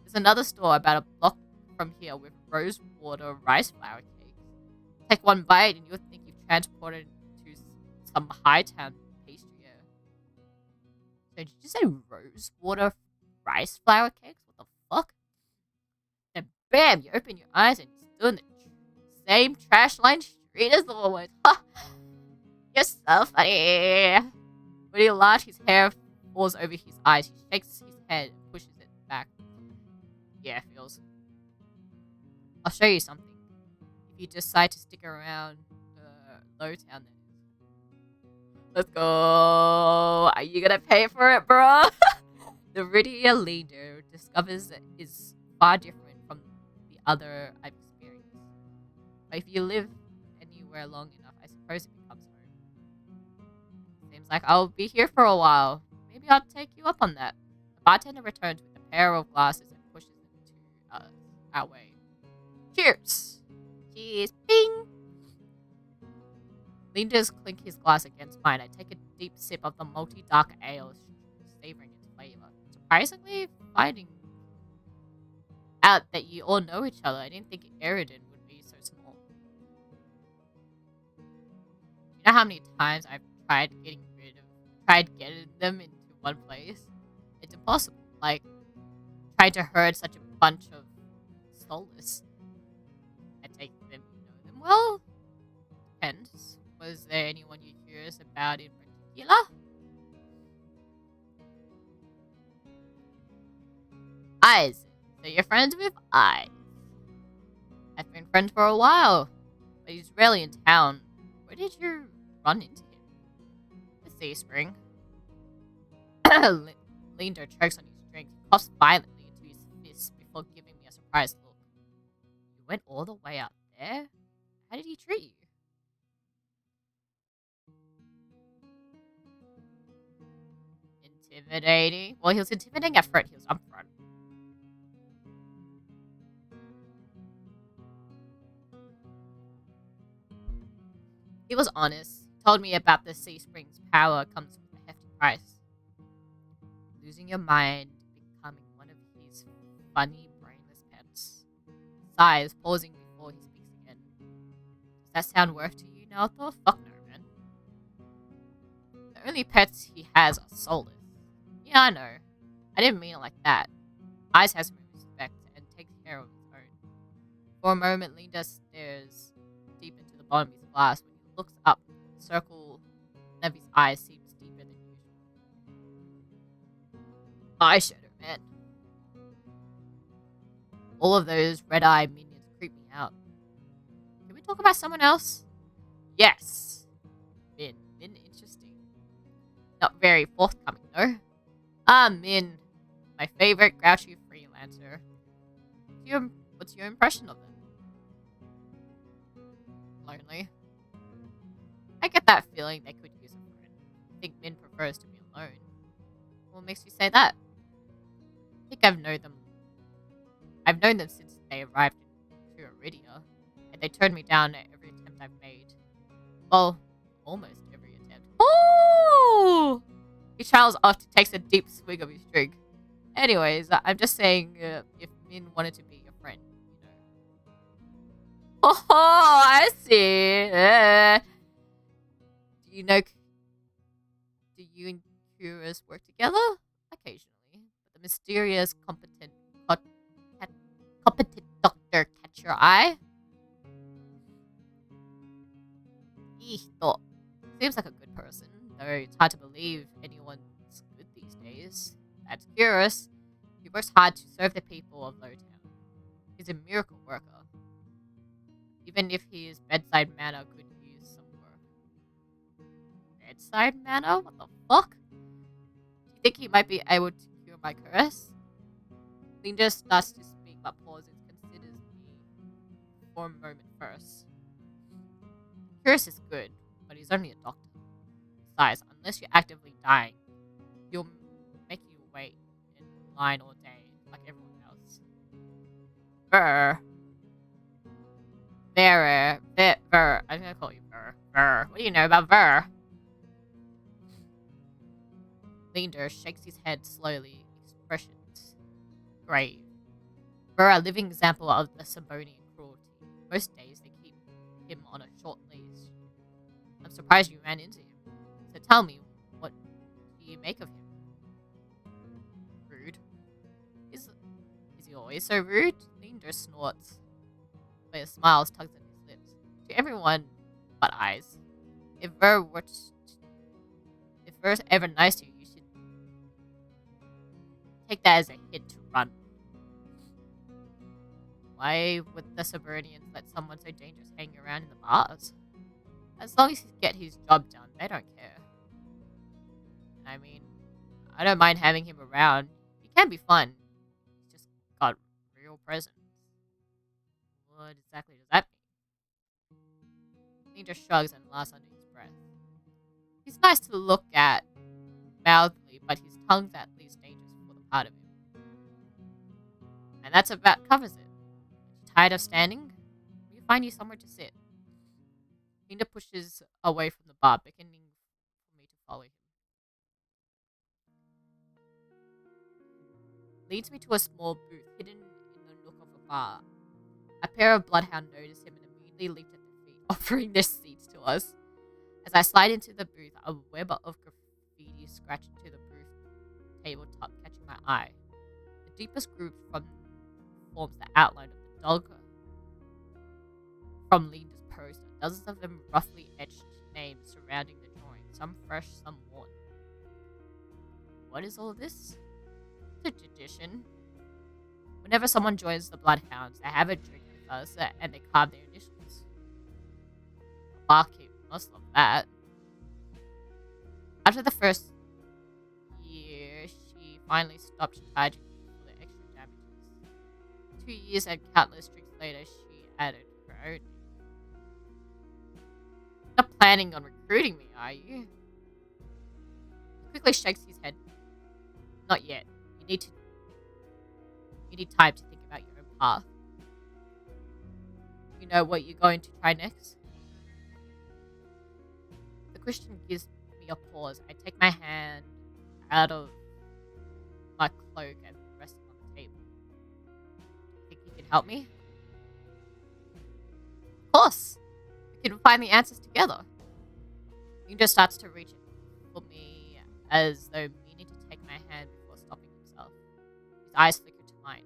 There's another store about a block from here with rose water rice flour cakes. Take one bite and you'll think you've transported to some Hightown pastry. So did you say rose water rice flour cakes? What the fuck? And bam, you open your eyes and you're still in the same trash line street as the woman. Ha! You're so funny. When he laughs, his hair falls over his eyes. He shakes his head and pushes it back. Yeah, feels. I'll show you something. If you decide to stick around Lowtown, that is. Let's go. Are you gonna pay for it, bro? The Riddia leader discovers it is far different from the other I've experienced. But if you live anywhere long enough, I suppose it becomes home. Seems like I'll be here for a while. Maybe I'll take you up on that. The bartender returns with a pair of glasses and pushes them to our way. Cheers! Cheers! Bing! Linda's clink his glass against mine. I take a deep sip of the malty dark ale, savoring its flavor. Surprisingly, finding out that you all know each other, I didn't think Eridan would be so small. You know how many times I've tried getting them into one place? It's impossible. Like, trying to herd such a bunch of soulless. I take them, you know them well? Depends. Was there anyone you're curious about in particular? Eyes. So you're friends with Eyes. I've been friends for a while, but he's rarely in town. Where did you run into him? The Sea Spring. Linda chokes on his drink, coughs violently into his fist before giving me a surprised look. You went all the way out there? How did he treat you? Intimidating. Well, he was intimidating at front. He was up front. He was honest. He told me about the Sea Spring's power comes with a hefty price. Losing your mind, becoming one of his funny, brainless pets. Sighs, pausing before he speaks again. Does that sound work to you, Naoto? Fuck no, man. The only pets he has are soulless. Yeah, I know. I didn't mean it like that. Eyes has respect and takes care of his own. For a moment, Linda stares deep into the bottom of his glass. When he looks up, the circle of his eyes seems deeper than usual. Eyeshadow, man. All of those red-eye minions creep me out. Can we talk about someone else? Yes. Min, interesting. Not very forthcoming, though. Min. My favorite grouchy freelancer. What's your impression of them? Lonely. I get that feeling they could use a friend. I think Min prefers to be alone. What makes you say that? I think I've known them since they arrived in Iridia, and they turned me down at every attempt I've made. Well, almost every attempt. Oh! He trails off and takes a deep swig of his drink. Anyways, I'm just saying, if Min wanted to be your friend, you know. Oh, I see. Do you and Curious work together? Occasionally. But the mysterious, competent doctor catch your eye? Eesh, seems like a good person, though it's hard to believe anyone's good these days. That's Curious. He works hard to serve the people of Lowtown. He's a miracle worker. Even if his bedside manner could use some work. bedside manner? What the fuck? Do you think he might be able to cure my curse? Linda starts to speak but pauses, considers me for a moment first. Curse is good, but he's only a doctor. Besides, unless you're actively dying, he'll make you wait in line all day like everyone else. Ver. I'm gonna call you Ver. What do you know about Ver? Linder shakes his head slowly, expressions grave. Ver, a living example of the Sabonian cruelty. Most days they keep him on a short leash. I'm surprised you ran into him. So tell me, what do you make of him? Rude. Is he always so rude? Linder snorts, but a smile tugs at his lips. To everyone but eyes. If Ver's ever nice to you, you should take that as a hint to run. Why would the Suburnians let someone so dangerous hang around in the bars? As long as he get his job done, they don't care. I mean, I don't mind having him around. He can be fun. He's just got real presence. What exactly does that mean? He just shrugs and laughs under his breath. He's nice to look at, mildly, but his tongue's at least dangerous for the part of him. And that's about covers it. Tired of standing? Will you find you somewhere to sit? Linda pushes away from the bar, beckoning for me to follow him. Leads me to a small booth hidden in the nook of a bar. A pair of bloodhounds notice him and immediately leap at their feet, offering their seats to us. As I slide into the booth, a web of graffiti scratched into the booth tabletop, catching my eye. The deepest groove forms the outline of the dog from Linda's poster. Dozens of them roughly etched names surrounding the drawing, some fresh, some worn. What is all this? It's a tradition. Whenever someone joins the Bloodhounds, they have a drink with us and they carve their initials. The barkeep must love that. After the first year, she finally stopped charging me for the extra damages. 2 years and countless drinks later, she added her own. Not planning on recruiting me, are you? He quickly shakes his head. Not yet. You need time to think about your own path. You know what you're going to try next? The Christian gives me a pause. I take my hand out of my cloak and rest it on the table. Think you can help me? Of course! We can find the answers together. Linda starts to reach for me as though meaning to take my hand before stopping himself. His eyes flicker to mine.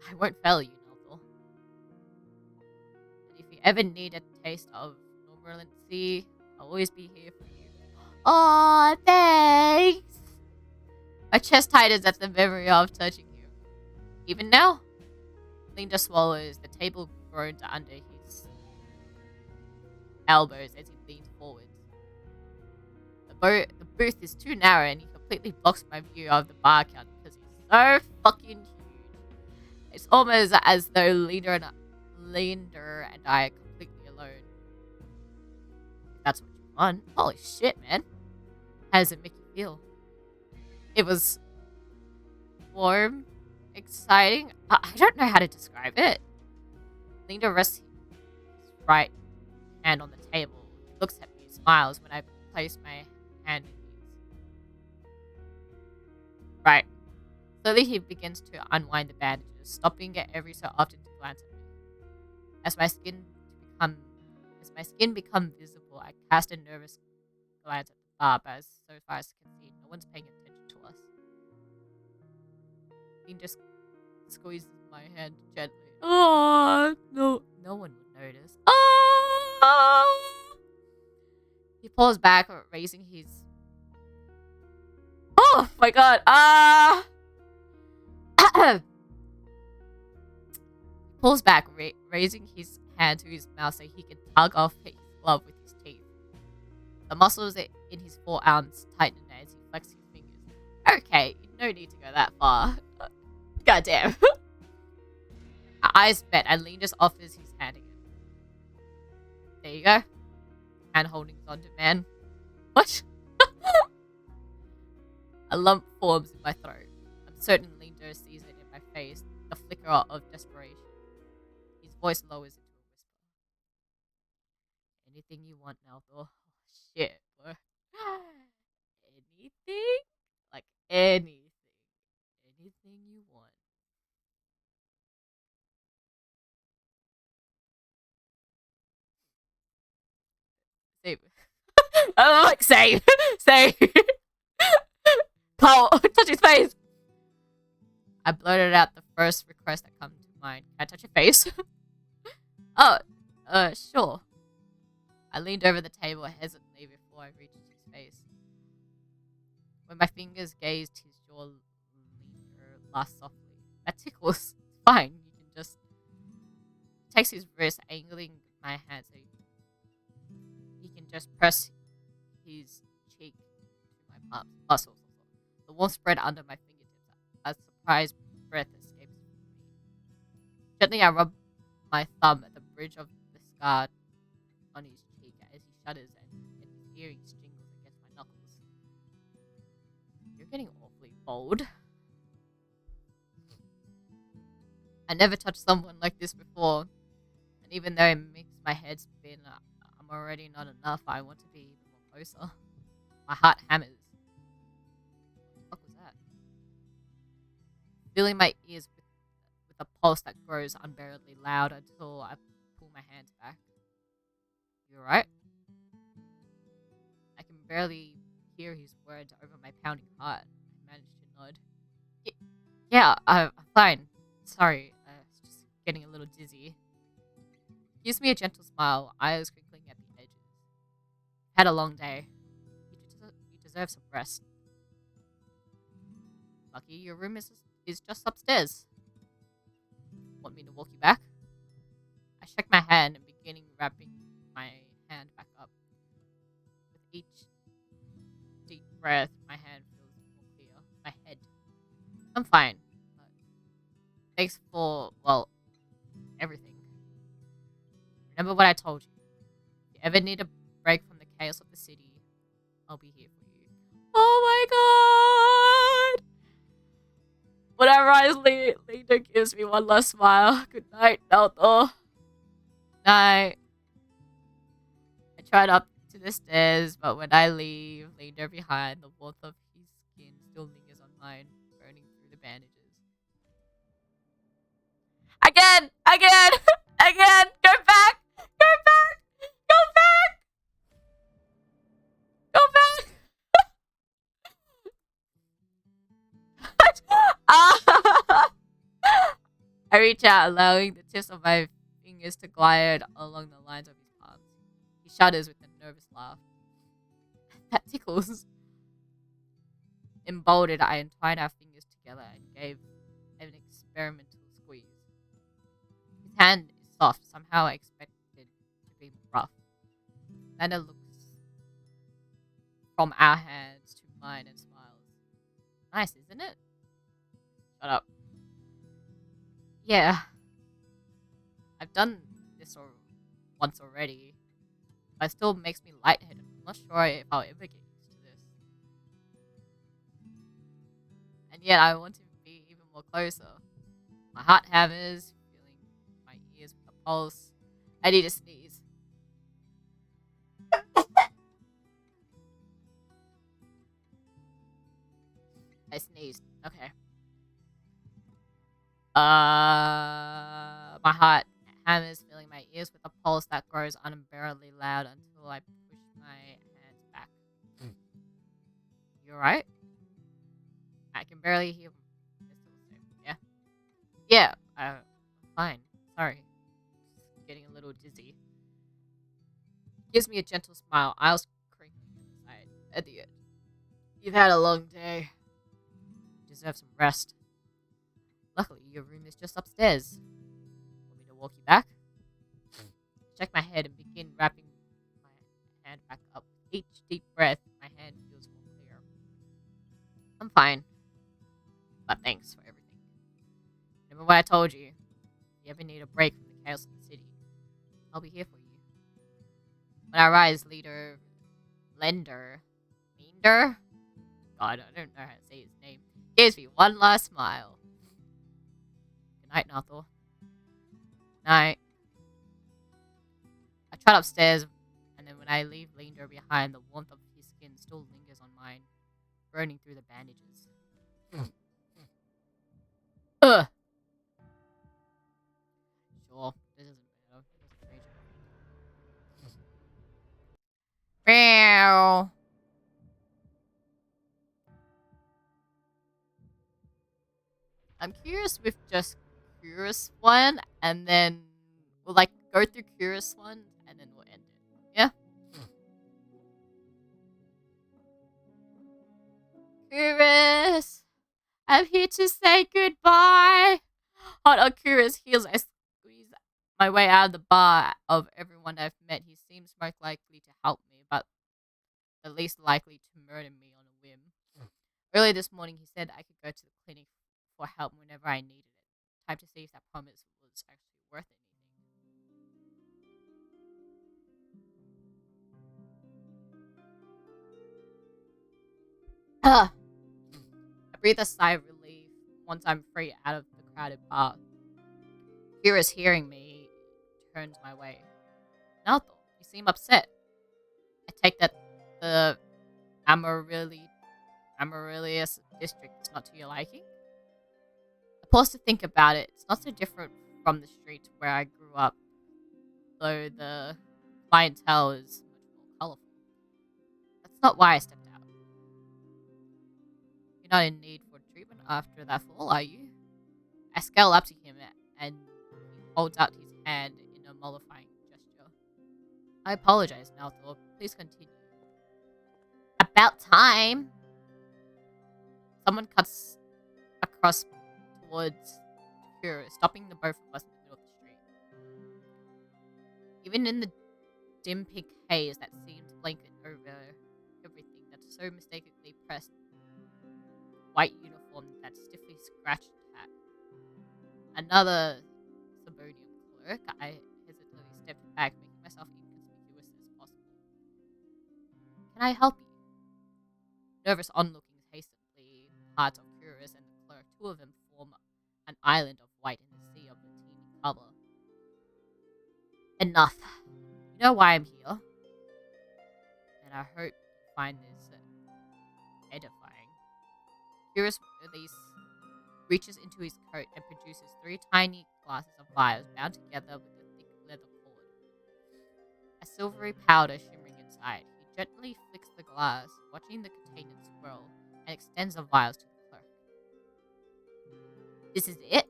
I won't fail you, Novel. But if you ever need a taste of normalcy, I'll always be here for you. Aw, thanks! My chest tightens at the memory of touching you. Even now? Linda swallows. The table groans under his elbows as he leans forward. The booth is too narrow and he completely blocks my view of the bar counter because he's so fucking huge. It's almost as though Linda and I are completely alone. If that's what you want. Holy shit, man. How does it make you feel? It was warm, exciting. I don't know how to describe it. Linda rests his right hand on the table. He looks at me and smiles when I place my hand in his. Right. Slowly he begins to unwind the bandages, stopping it every so often to glance at me. As my skin become visible, I cast a nervous glance at the bar, but so far as I can see, no one's paying attention to us. He just squeezes my hand gently. Oh, no one would notice. Oh! He pulls back, raising his. Oh my god! He pulls back, raising his hand to his mouth so he can tug off his glove with his teeth. The muscles in his forearms tighten as he flexes his fingers. Okay, no need to go that far. Goddamn. Our eyes met and Lee just offers his hand again. There you go. Hand holdings on demand. What? A lump forms in my throat. I'm certain Lindo sees it in my face, the flicker of desperation. His voice lowers into a whisper. Anything you want, Nalthor. Oh, shit, bro. Anything? Like anything. Anything you want. Save. I'm like, save. Save. Cole, touch his face. I blurted out the first request that comes to mind. Can I touch your face? Oh, sure. I leaned over the table hesitantly before I reached his face. When my fingers gazed his jaw, Linder laughed softly. That tickles. It's fine. You can just... Takes his wrist, angling my hand so he can just press his cheek to my muscles. The warmth spread under my fingertips. A surprised breath escapes me. Gently, I rub my thumb at the bridge of the scar on his cheek as he shudders and his earrings jingles against my knuckles. You're getting awfully bold. I never touched someone like this before, and even though it makes my head spin, I'm already not enough. I want to be even more closer. My heart hammers. What was that? Filling my ears with a pulse that grows unbearably loud until I pull my hands back. You alright? I can barely hear his words over my pounding heart. I managed to nod. Yeah, I'm fine. Sorry, it's just getting a little dizzy. He gives me a gentle smile, eyes crinkling at the edges. Had a long day. You deserve some rest. Lucky your room is just upstairs. Want me to walk you back? I shake my hand and beginning wrapping my hand back up. With each deep breath, my hand feels more clear. My head. I'm fine. Thanks for, well, everything. Remember what I told you. If you ever need a break from the chaos of the city, I'll be here for you. Oh my god! When I rise, Lena gives me one last smile. Good night, Nalthor. Night. I tried up to the stairs, but when I leave, Lena behind, the warmth of his skin still lingers on mine, burning through the bandages. Again! Again! Again! Go back! Go back! Go back! Go back! Ah! I reach out, allowing the tips of my fingers to glide along the lines of his palms. He shudders with a nervous laugh. That tickles. Emboldened, I entwined our fingers together and gave an experimental squeeze. His hand is soft, somehow I expected it to be rough. Lana looks from our hands to mine and smiles. Nice, isn't it? Shut up. Yeah. I've done this once already. But it still makes me lightheaded. I'm not sure if I'll ever get used to this. And yet I want to be even more closer. My heart hammers, feeling my ears with a pulse. I need to sneeze. I sneezed. Okay. My heart hammers, filling my ears with a pulse that grows unbearably loud until I push my hands back. You alright? I can barely hear. Yeah? Yeah, I'm fine. Sorry. Just getting a little dizzy. Gives me a gentle smile, eyes crinkling at the edge. You've had a long day. You deserve some rest. Luckily, your room is just upstairs. Want me to walk you back? Check my head and begin wrapping my hand back up with each breath, my hand feels more clear. I'm fine, but thanks for everything. Remember what I told you? If you ever need a break from the chaos of the city, I'll be here for you. When I rise, Lender, God, I don't know how to say his name, gives me one last smile. Good night, Nathor. Night. I trot upstairs, and then when I leave Linder behind, the warmth of his skin still lingers on mine, burning through the bandages. Ugh. Sure, this doesn't matter. It doesn't change it. Meow. I'm curious with just Curious One, and then we'll like go through Curious One, and then we'll end it. Yeah? Curious! I'm here to say goodbye! Hot on Curious heels, I squeeze my way out of the bar. Of everyone I've met, he seems most likely to help me, but the least likely to murder me on a whim. Earlier this morning, he said I could go to the clinic for help whenever I needed it. Time to see if that promise was actually worth anything. I breathe a sigh of relief once I'm free out of the crowded bar. Kira's hearing me turns my way. Nathor, you seem upset. I take that the Amaryllis district is not to your liking? I pause to think about it. It's not so different from the streets where I grew up, though the clientele is much more colorful. That's not why I stepped out. You're not in need for treatment after that fall, are you? I scale up to him and he holds out his hand in a mollifying gesture. I apologize, Nathor. Please continue. About time! Someone cuts across towards Kira, stopping the both of us in the middle of the street. Even in the dim pink haze that seemed to blanket over everything, that so mistakenly pressed white uniform, that stiffly scratched hat. Another Sabonian clerk. I hesitantly stepped back, making myself inconspicuous as possible. Can I help you? Nervous onlookings hastily part of Curious and the clerk. Two of them form an island of white in the sea of a teeming color. Enough. You know why I'm here? And I hope you find this edifying. Curious reaches into his coat and produces 3 tiny glasses of vials bound together with a thick leather cord. A silvery powder shimmering inside. He gently flicks the glass, watching the containers swirl, and extends the vials to the clerk. This is it?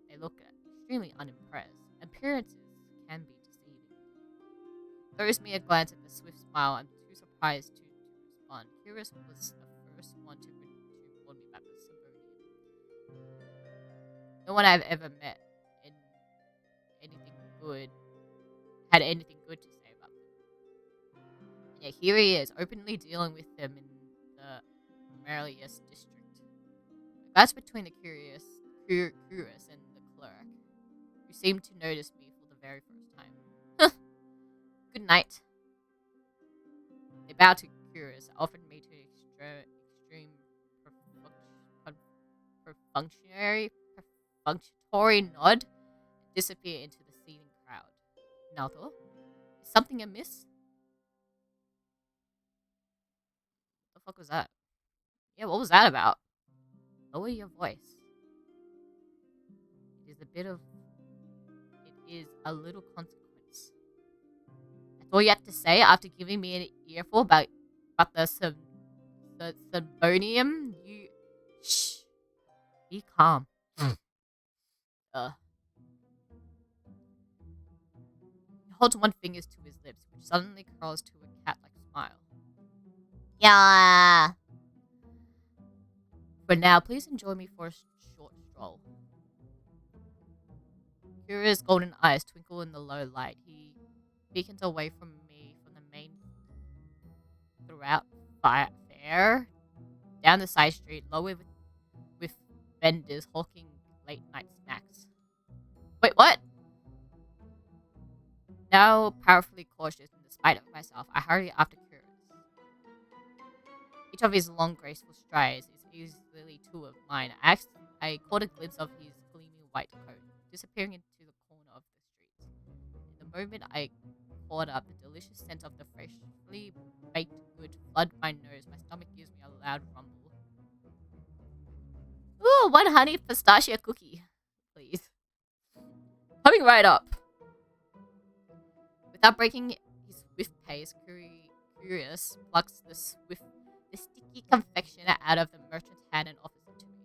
They look extremely unimpressed. Appearances can be deceiving. Throws me a glance at the swift smile. I'm too surprised to respond. Curious was the first one to warn me about the Sabonian. No one I've ever met in anything good had anything good to say about them. And yet here he is, openly dealing with them in the Amaryllis district. That's between the Curious and the clerk, who seemed to notice me for the very first time. Good night. They bowed to Curious, offered me to extreme perfunctory nod, and disappear into the seething crowd. Nathor, is something amiss? What the fuck was that? Yeah, what was that about? Lower your voice. It is a little consequence. That's all you have to say after giving me an earful about the Sabonium? You... Shh. Be calm. He holds one finger to his lips, which suddenly curls to a cat-like smile. Yeah. For now, please enjoy me for a short stroll. Curious golden eyes twinkle in the low light. He beacons away from me from the main route fare down the side street, lower with vendors hawking late night snacks. Wait, what? Now powerfully cautious in spite of myself, I hurry after Curious. Each of his long, graceful strides is easily two of mine. I caught a glimpse of his gleaming white coat, disappearing into the corner of the street. In the moment I caught up, the delicious scent of the freshly baked good flooded my nose. My stomach gives me a loud rumble. Ooh, one honey pistachio cookie, please. Coming right up. Without breaking his swift pace, Curious plucks the sticky confection out of the merchant's hand and offers it to me.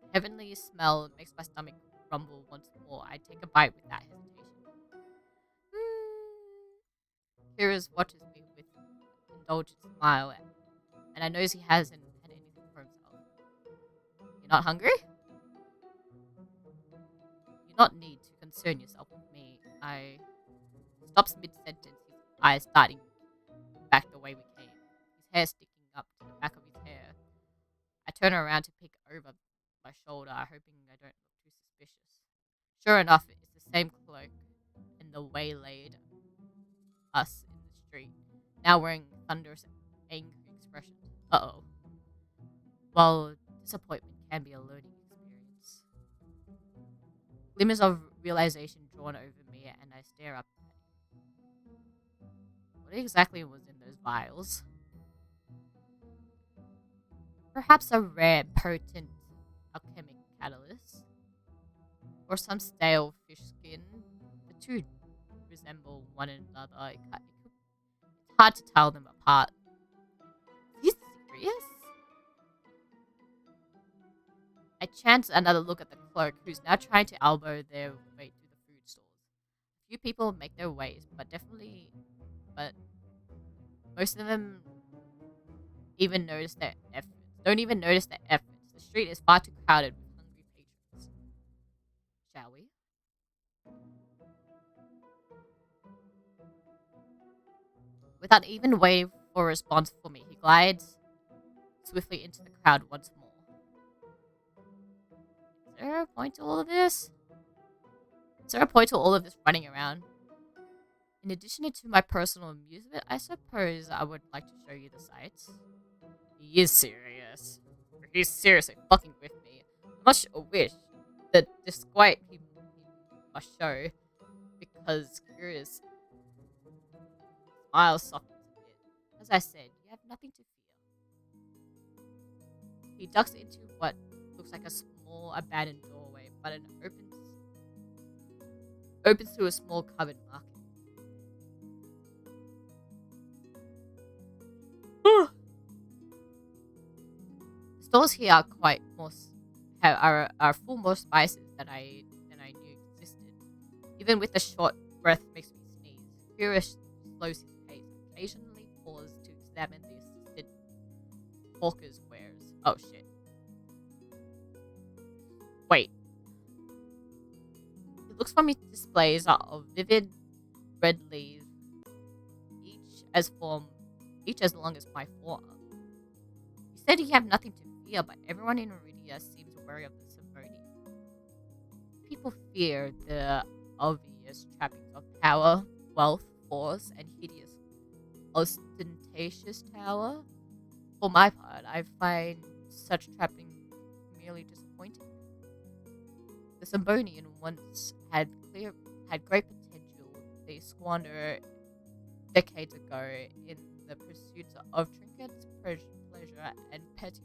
The heavenly smell makes my stomach rumble once more. I take a bite without hesitation. Curious watches me with an indulgent smile, and I knows he hasn't had anything for himself. You're not hungry? You not need to concern yourself with me. I stops mid-sentence, his eyes starting back the way we came, his hair sticking up to the back of his hair. I turn around to peek over my shoulder, hoping I don't look too suspicious. Sure enough, it's the same cloak and the waylaid us in the street, now wearing thunderous, angry expression. Uh-oh. Well, disappointment can be a learning experience. Glimmers of realization drawn over me, and I stare up at him. What exactly was in those vials? Perhaps a rare, potent alchemic catalyst? Or some stale fish skin? The two resemble one another. It's hard to tell them apart. Is he serious? I chance another look at the clerk, who's now trying to elbow their way through the food stores. A few people make their ways, but most of them don't even notice their efforts. The street is far too crowded with hungry patrons. Shall we? Without even waiting for a response from me, he glides swiftly into the crowd once more. Is there a point to all of this? Is there a point to all of this running around? In addition to my personal amusement, I suppose I would like to show you the sights. He is serious. He's seriously fucking with me. I must wish that disquiet people must show, because Curious smile softens a bit. As I said, you have nothing to fear. He ducks into what looks like a small abandoned doorway, but it opens to a small covered market. The stores here are quite more are full more spices than I knew existed. Even with the short breath makes me sneeze. Curious slows his pace, occasionally pauses to examine the assistant hawker's wares. Oh shit. Wait. He looks from his displays of vivid red leaves, each as long as my forearm. You said you have nothing to fear, but everyone in Iridia seems wary of the Symbonian. People fear the obvious trappings of power, wealth, force, and hideous, ostentatious power. For my part, I find such trappings merely disappointing. The Symbonian once had great potential. They squandered decades ago in the pursuits of trinkets, pleasure, and petty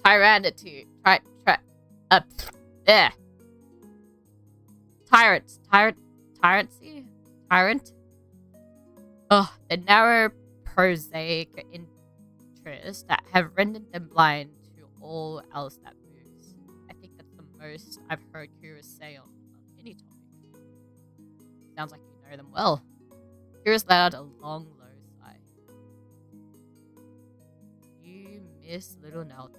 tyrannitude. Tyrant. Oh, the narrow prosaic interests that have rendered them blind to all else that moves. I think that's the most I've heard Curious say on any topic. Sounds like you know them well. Curious let out a long, low sigh. You miss little Naltor.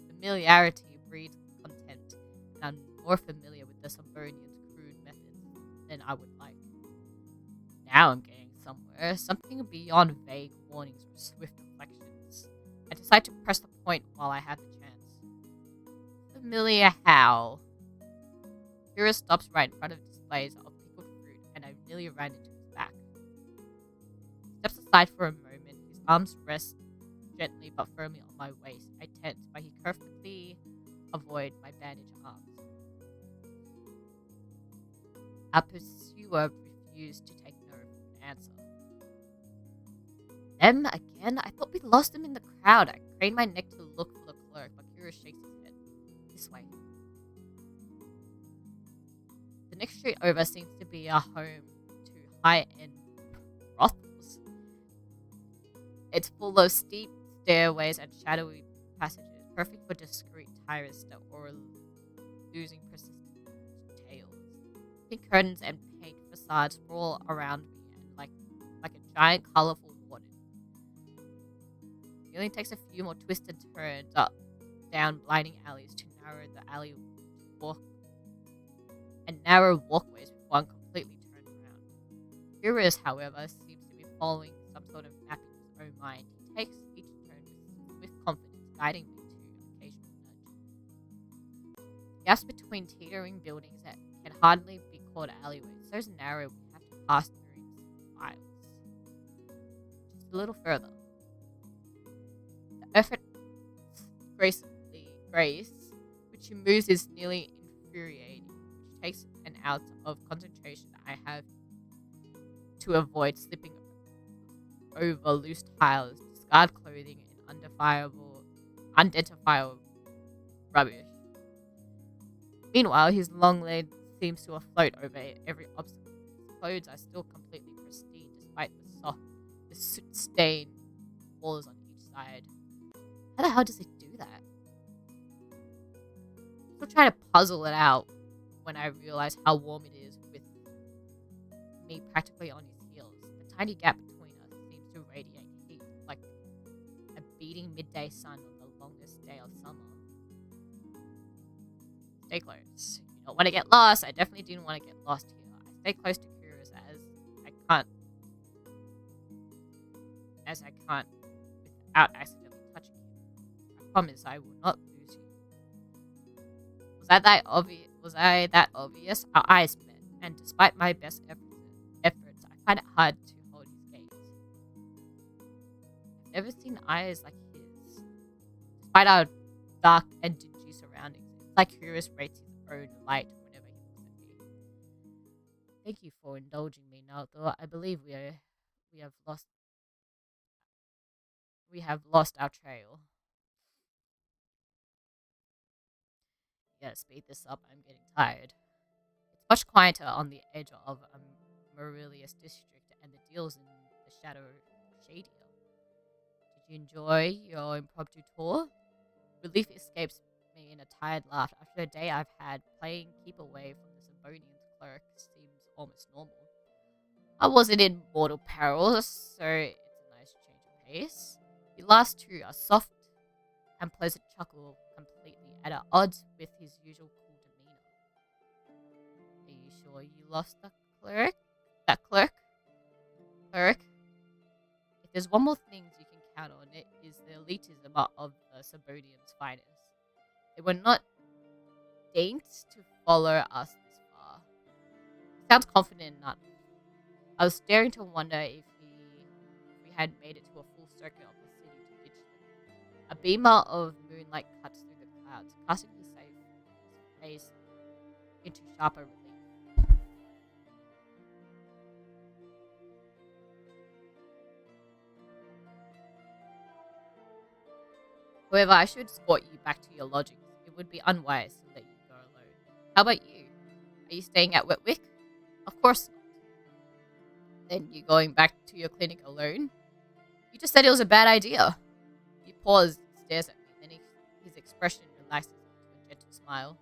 Familiarity breeds contempt, and I'm more familiar with the Symbonian's crude methods than I would like. Now I'm getting somewhere, something beyond vague warnings or swift reflections. I decide to press the point while I have the chance. Familiar how? Kira stops right in front of displays of pickled fruit, and I nearly ran into his back. He steps aside for a moment, his arms rest gently but firmly on my waist. I tense, but he perfectly avoid my bandaged arms. Our pursuer refused to take no for an answer. Them again? I thought we lost them in the crowd. I craned my neck to look for the clerk, but Kira shakes his head. This way. The next street over seems to be a home to high-end brothels. It's full of steep stairways and shadowy passages, perfect for discreet tourists or losing persistent tales. Pink curtains and paint facades sprawl around me, and like a giant colorful warden. It only takes a few more twists and turns up down blinding alleys to narrow the alley walk and narrow walkways before I'm completely turned around. Curious, however, seems to be following some sort of map in his own mind. He takes each turn with swift confidence, guiding me to an occasional nudge. Gaps between teetering buildings that can hardly be called alleyways, so narrow we have to pass through in files. Just a little further. The effort Grace, which he moves is nearly infuriating, which takes an ounce of concentration I have to avoid slipping over loose tiles, discard clothing, and unidentifiable rubbish. Meanwhile, his long leg seems to float over every obstacle. His clothes are still completely pristine despite the soot-stained walls on each side. How the hell does he do that? I'm still trying to puzzle it out when I realize how warm it is with me practically on his heels. The tiny gap between us seems to radiate heat like a beating midday sun on the longest day of summer. Stay close. You don't want to get lost. I definitely didn't want to get lost here. I stay close to Curious as I can't without accidentally touching him. I promise I will not lose you. Was I that obvious? Our eyes met, and despite my best efforts, I find it hard to hold his gaze. I've never seen eyes like his. Despite our dark and dingy surroundings, it's like Curious rates his own light whenever he looks at me. Thank you for indulging me, Naruto. I believe we have lost our trail. Yeah, speed this up. I'm getting tired. It's much quieter on the edge of Aurelius district, and the deals in the shadow shadier. Did you enjoy your impromptu tour? Relief escapes me in a tired laugh. After a day I've had, playing keep away from the Sabonian's cleric seems almost normal. I wasn't in mortal peril, so it's a nice change of pace. He laughs too, a soft and pleasant chuckle completely at odds with his usual cool demeanor. Are you sure you lost the cleric? That clerk? Cleric? If there's one more thing you can count on, it is the elitism of the Sabonian's finest. They were not deigned to follow us this far. He sounds confident enough. I was staring to wonder if we had made it to a full circuit of the city to ditch them. A beamer of moonlight cuts through the clouds, casting his face into sharper relief. However, I should escort you back to your lodgings. It would be unwise to let you go alone. How about you? Are you staying at Wetwick? Of course not. Then you going back to your clinic alone? You just said it was a bad idea. He paused, stares at me, then his expression relaxes into a gentle smile.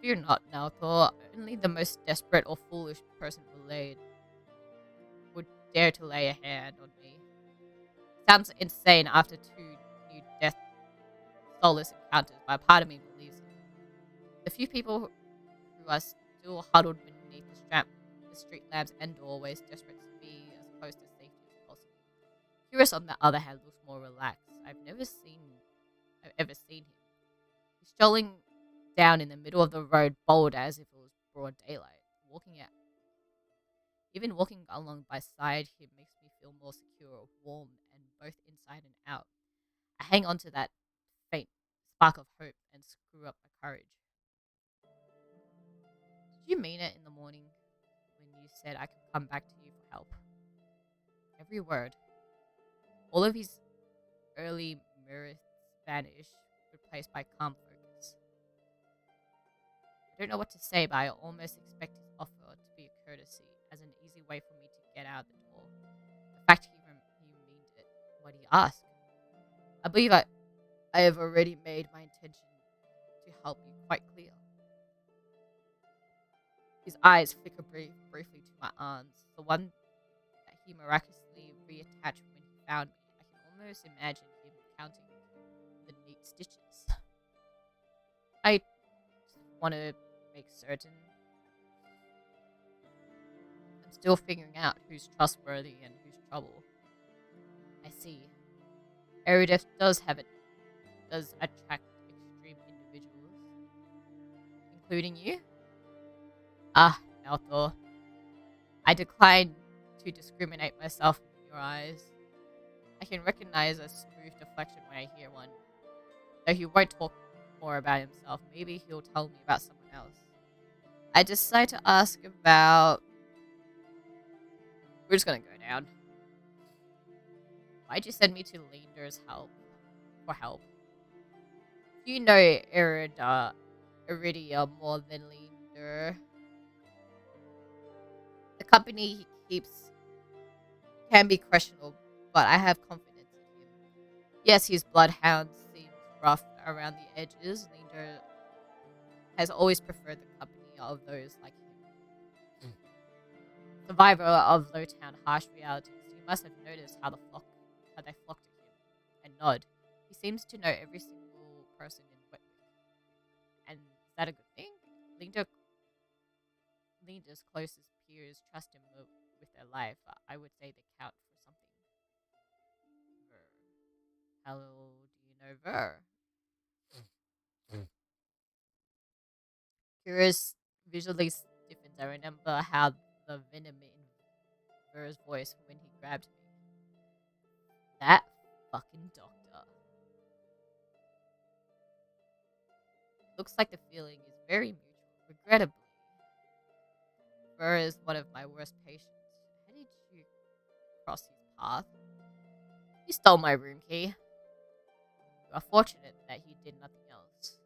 Fear not, Naoto. Only the most desperate or foolish person would dare to lay a hand on me. Sounds insane after 2 new death soulless encounters, but a part of me believes it. The few people who are still huddled beneath the the street lamps and doorways, desperate to be as close to safety as possible. Curious, on the other hand, looks more relaxed. I've ever seen him. He's strolling down in the middle of the road, bold as if it was broad daylight, walking out. Even walking along beside him makes me feel more secure, warm, and both inside and out. I hang on to that faint spark of hope and screw up my courage. Did you mean it in the morning when you said I could come back to you for help? Every word. All of his early mirths vanish, replaced by calm focus. I don't know what to say, but I almost expect his offer to be a courtesy, as an easy way for me to get out the door. The fact he meant it, what he asked. I believe I have already made my intention to help you quite clear. His eyes flicker briefly to my arms, the one that he miraculously reattached when he found me. I can almost imagine him counting the neat stitches. I just want to make certain. I'm still figuring out who's trustworthy and who's trouble. I see. Erudith does attract extreme individuals, including you. Ah, Malthor. I decline to discriminate myself in your eyes. I can recognize a smooth deflection when I hear one. Though he won't talk more about himself, maybe he'll tell me about someone else. I decide to ask about... We're just gonna go down. Why'd you send me to Linder's for help? You know Iridia more than Linder. The company he keeps can be questionable, but I have confidence in him. Yes, his bloodhound seems rough around the edges. Linder has always preferred the company of those like him. Survivor of Lowtown harsh realities, you must have noticed how they flock to him and nod. He seems to know every single person in Wetwick. And is that a good thing? Linda's closest peers trust him with their life. I would say they count for something. Ver. How do you know Ver? Curious visually stiffens. I remember how the venom in Ver's voice when he grabbed me. That fucking doctor. Looks like the feeling is very mutual. Regrettably, Ver is one of my worst patients. How did you cross his path? You stole my room key. You are fortunate that he did nothing else.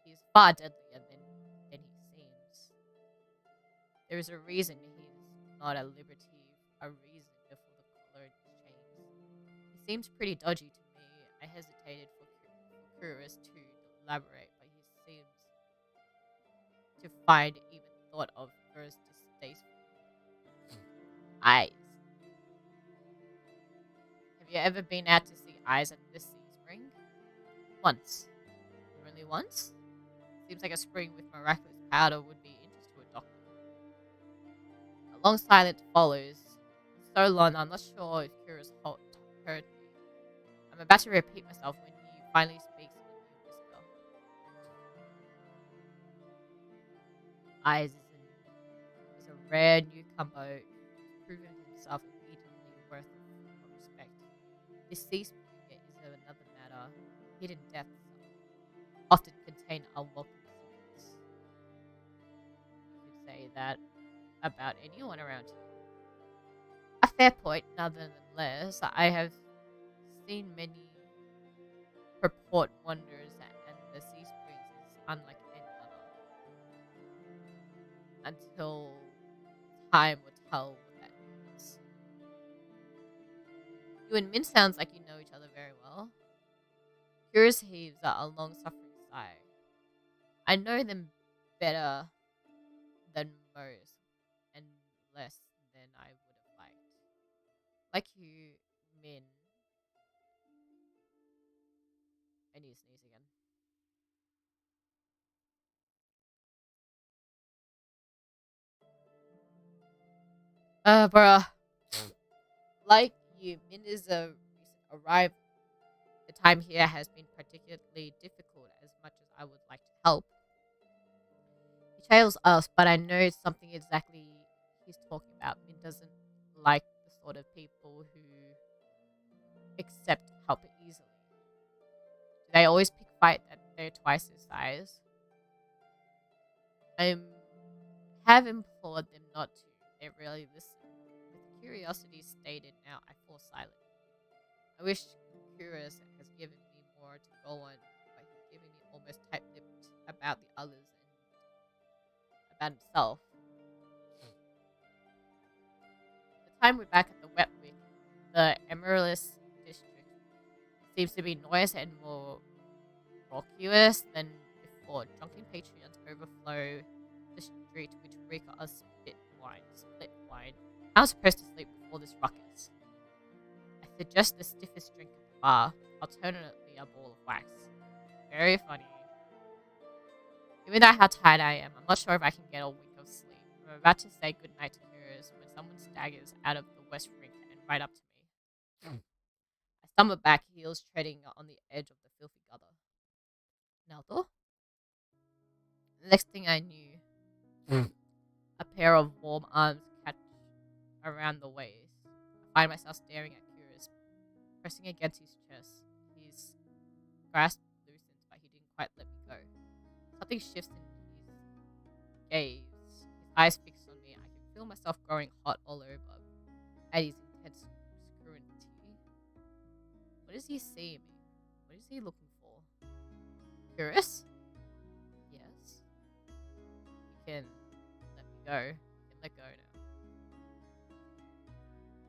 He is far deadlier than he seems. There is a reason he is not at liberty, a reason before the collar changes. He seems pretty dodgy to me. I hesitated for Curious to elaborate, but he seems to find even thought of Ver's distasteful. Eyes. Have you ever been out to see Eyes at the sea spring? Once. Only once? Seems like a spring with miraculous powder would be interest to a doctor. A long silence follows. So long, I'm not sure if Kira's heard me. I'm about to repeat myself when he finally speaks in a new whisper. Eyes is a rare newcomer who's proven himself immediately worthy of respect. This sea spring is another matter. Hidden depths often contain unwelcome secrets. You could say that about anyone around here. A fair point, nonetheless. I have seen many purport wonders, and the sea springs is unlike any other. Until time will tell what that means. You and Min sounds like you know each other very well. Curious heaves a long-suffering sigh. I know them better than most, and less than I would have liked. Like you, Min. I need to sneeze again. Bruh, like you, Min is a recent arrival. The time here has been particularly difficult as much as I would like to help. He trails us, but I know something exactly he's talking about. Min doesn't like the sort of people who accept help easily. They always pick fight that they're twice his size. I have implored them not to. They rarely listen. With curiosity stated now, I fall silent. I wish Curious has given me more to go on, but he's giving me almost tight-lipped about the others and about himself. The time we're back at the Wet Wick, the Emeralds district seems to be noisier and more raucous than before. Drunken patrons overflow the street, which reek of split wine. I was supposed to sleep before this ruckus. I suggest the stiffest drink at the bar, alternately a ball of wax. Very funny. Even though how tired I am, I'm not sure if I can get a wink of sleep. I'm about to say goodnight to Curious when someone staggers out of the west rink and right up to me. I stumble back, heels treading on the edge of the filthy gutter. Naldo? The next thing I knew, a pair of warm arms catch around the waist. I find myself staring at Curious, pressing against his chest. His grasp loosens, but he didn't quite let me go. Something shifts in his gaze. His eyes fix on me. I can feel myself growing hot all over at his intense scrutiny. What does he see in me? What is he looking for? Curious? Yes. You can let me go. You can let go now.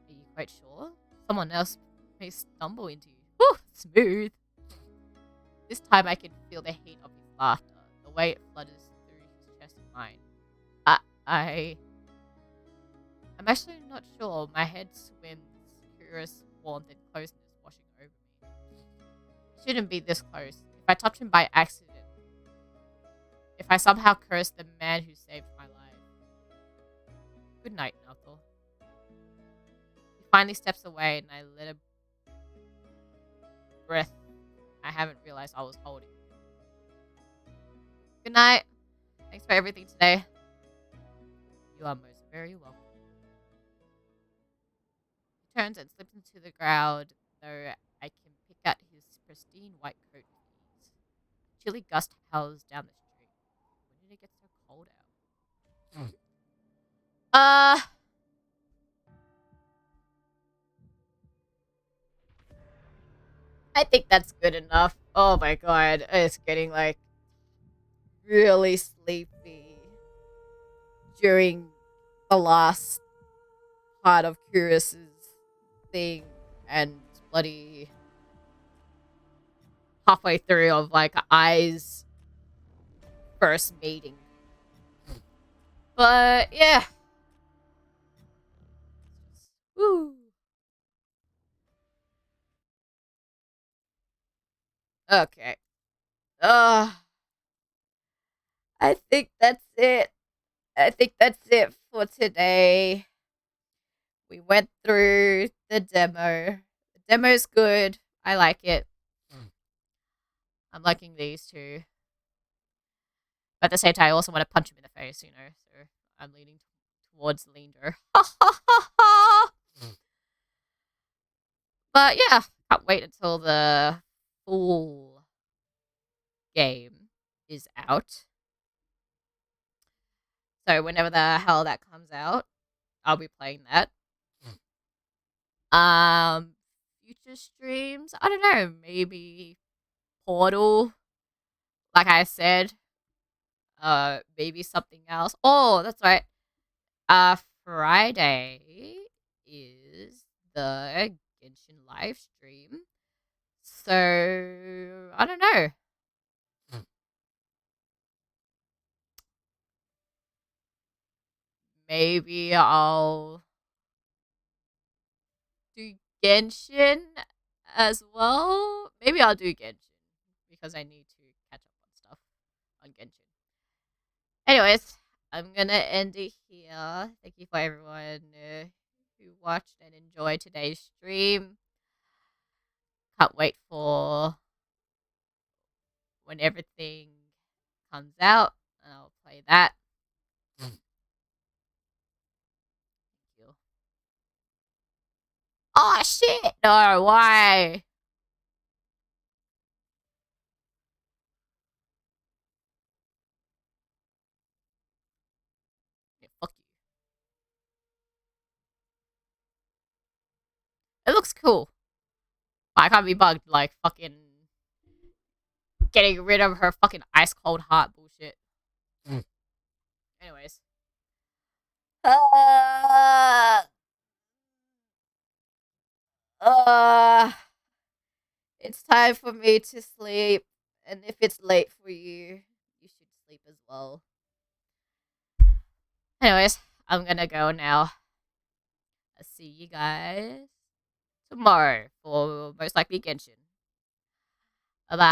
Are you quite sure? Someone else may stumble into you. Whew, smooth. This time I can feel the heat of his laughter, the way it flutters through his chest and mine. I'm actually not sure. My head swims, curious warmth and closeness washing over me. He shouldn't be this close. If I touch him by accident, if I somehow curse the man who saved my life. Good night, Naruto. He finally steps away and I let a breath I haven't realized I was holding. Good night. Thanks for everything today. You are most very welcome. He turns and slips into the ground, though I can pick out his pristine white coat with ease. A chilly gust howls down the street. When did it get so cold out? I think that's good enough. Oh my god, it's getting like really sleepy during the last part of Curious's thing and bloody halfway through of like eyes first meeting. But yeah. Woo. Okay. I think that's it. I think that's it for today. We went through the demo. The demo's good. I like it. I'm liking these two. But at the same time, I also want to punch him in the face, you know. So I'm leaning towards Linder. But yeah, can't wait until the full game is out. So whenever the hell that comes out, I'll be playing that. Future streams, I don't know, maybe Portal, like I said. Maybe something else. Oh, that's right. Friday is the Genshin live stream. So I don't know. Maybe I'll do Genshin as well. Maybe I'll do Genshin because I need to catch up on stuff on Genshin. Anyways, I'm gonna end it here. Thank you for everyone who watched and enjoyed today's stream. Can't wait for when everything comes out, and I'll play that. Thank you. Oh shit! No, why? Yeah, fuck you. It looks cool. I can't be bugged like fucking getting rid of her fucking ice cold heart bullshit. Anyways. Uh, uh, it's time for me to sleep. And if it's late for you, you should sleep as well. Anyways, I'm gonna go now. I'll see you guys tomorrow for most likely Genshin. Bye bye.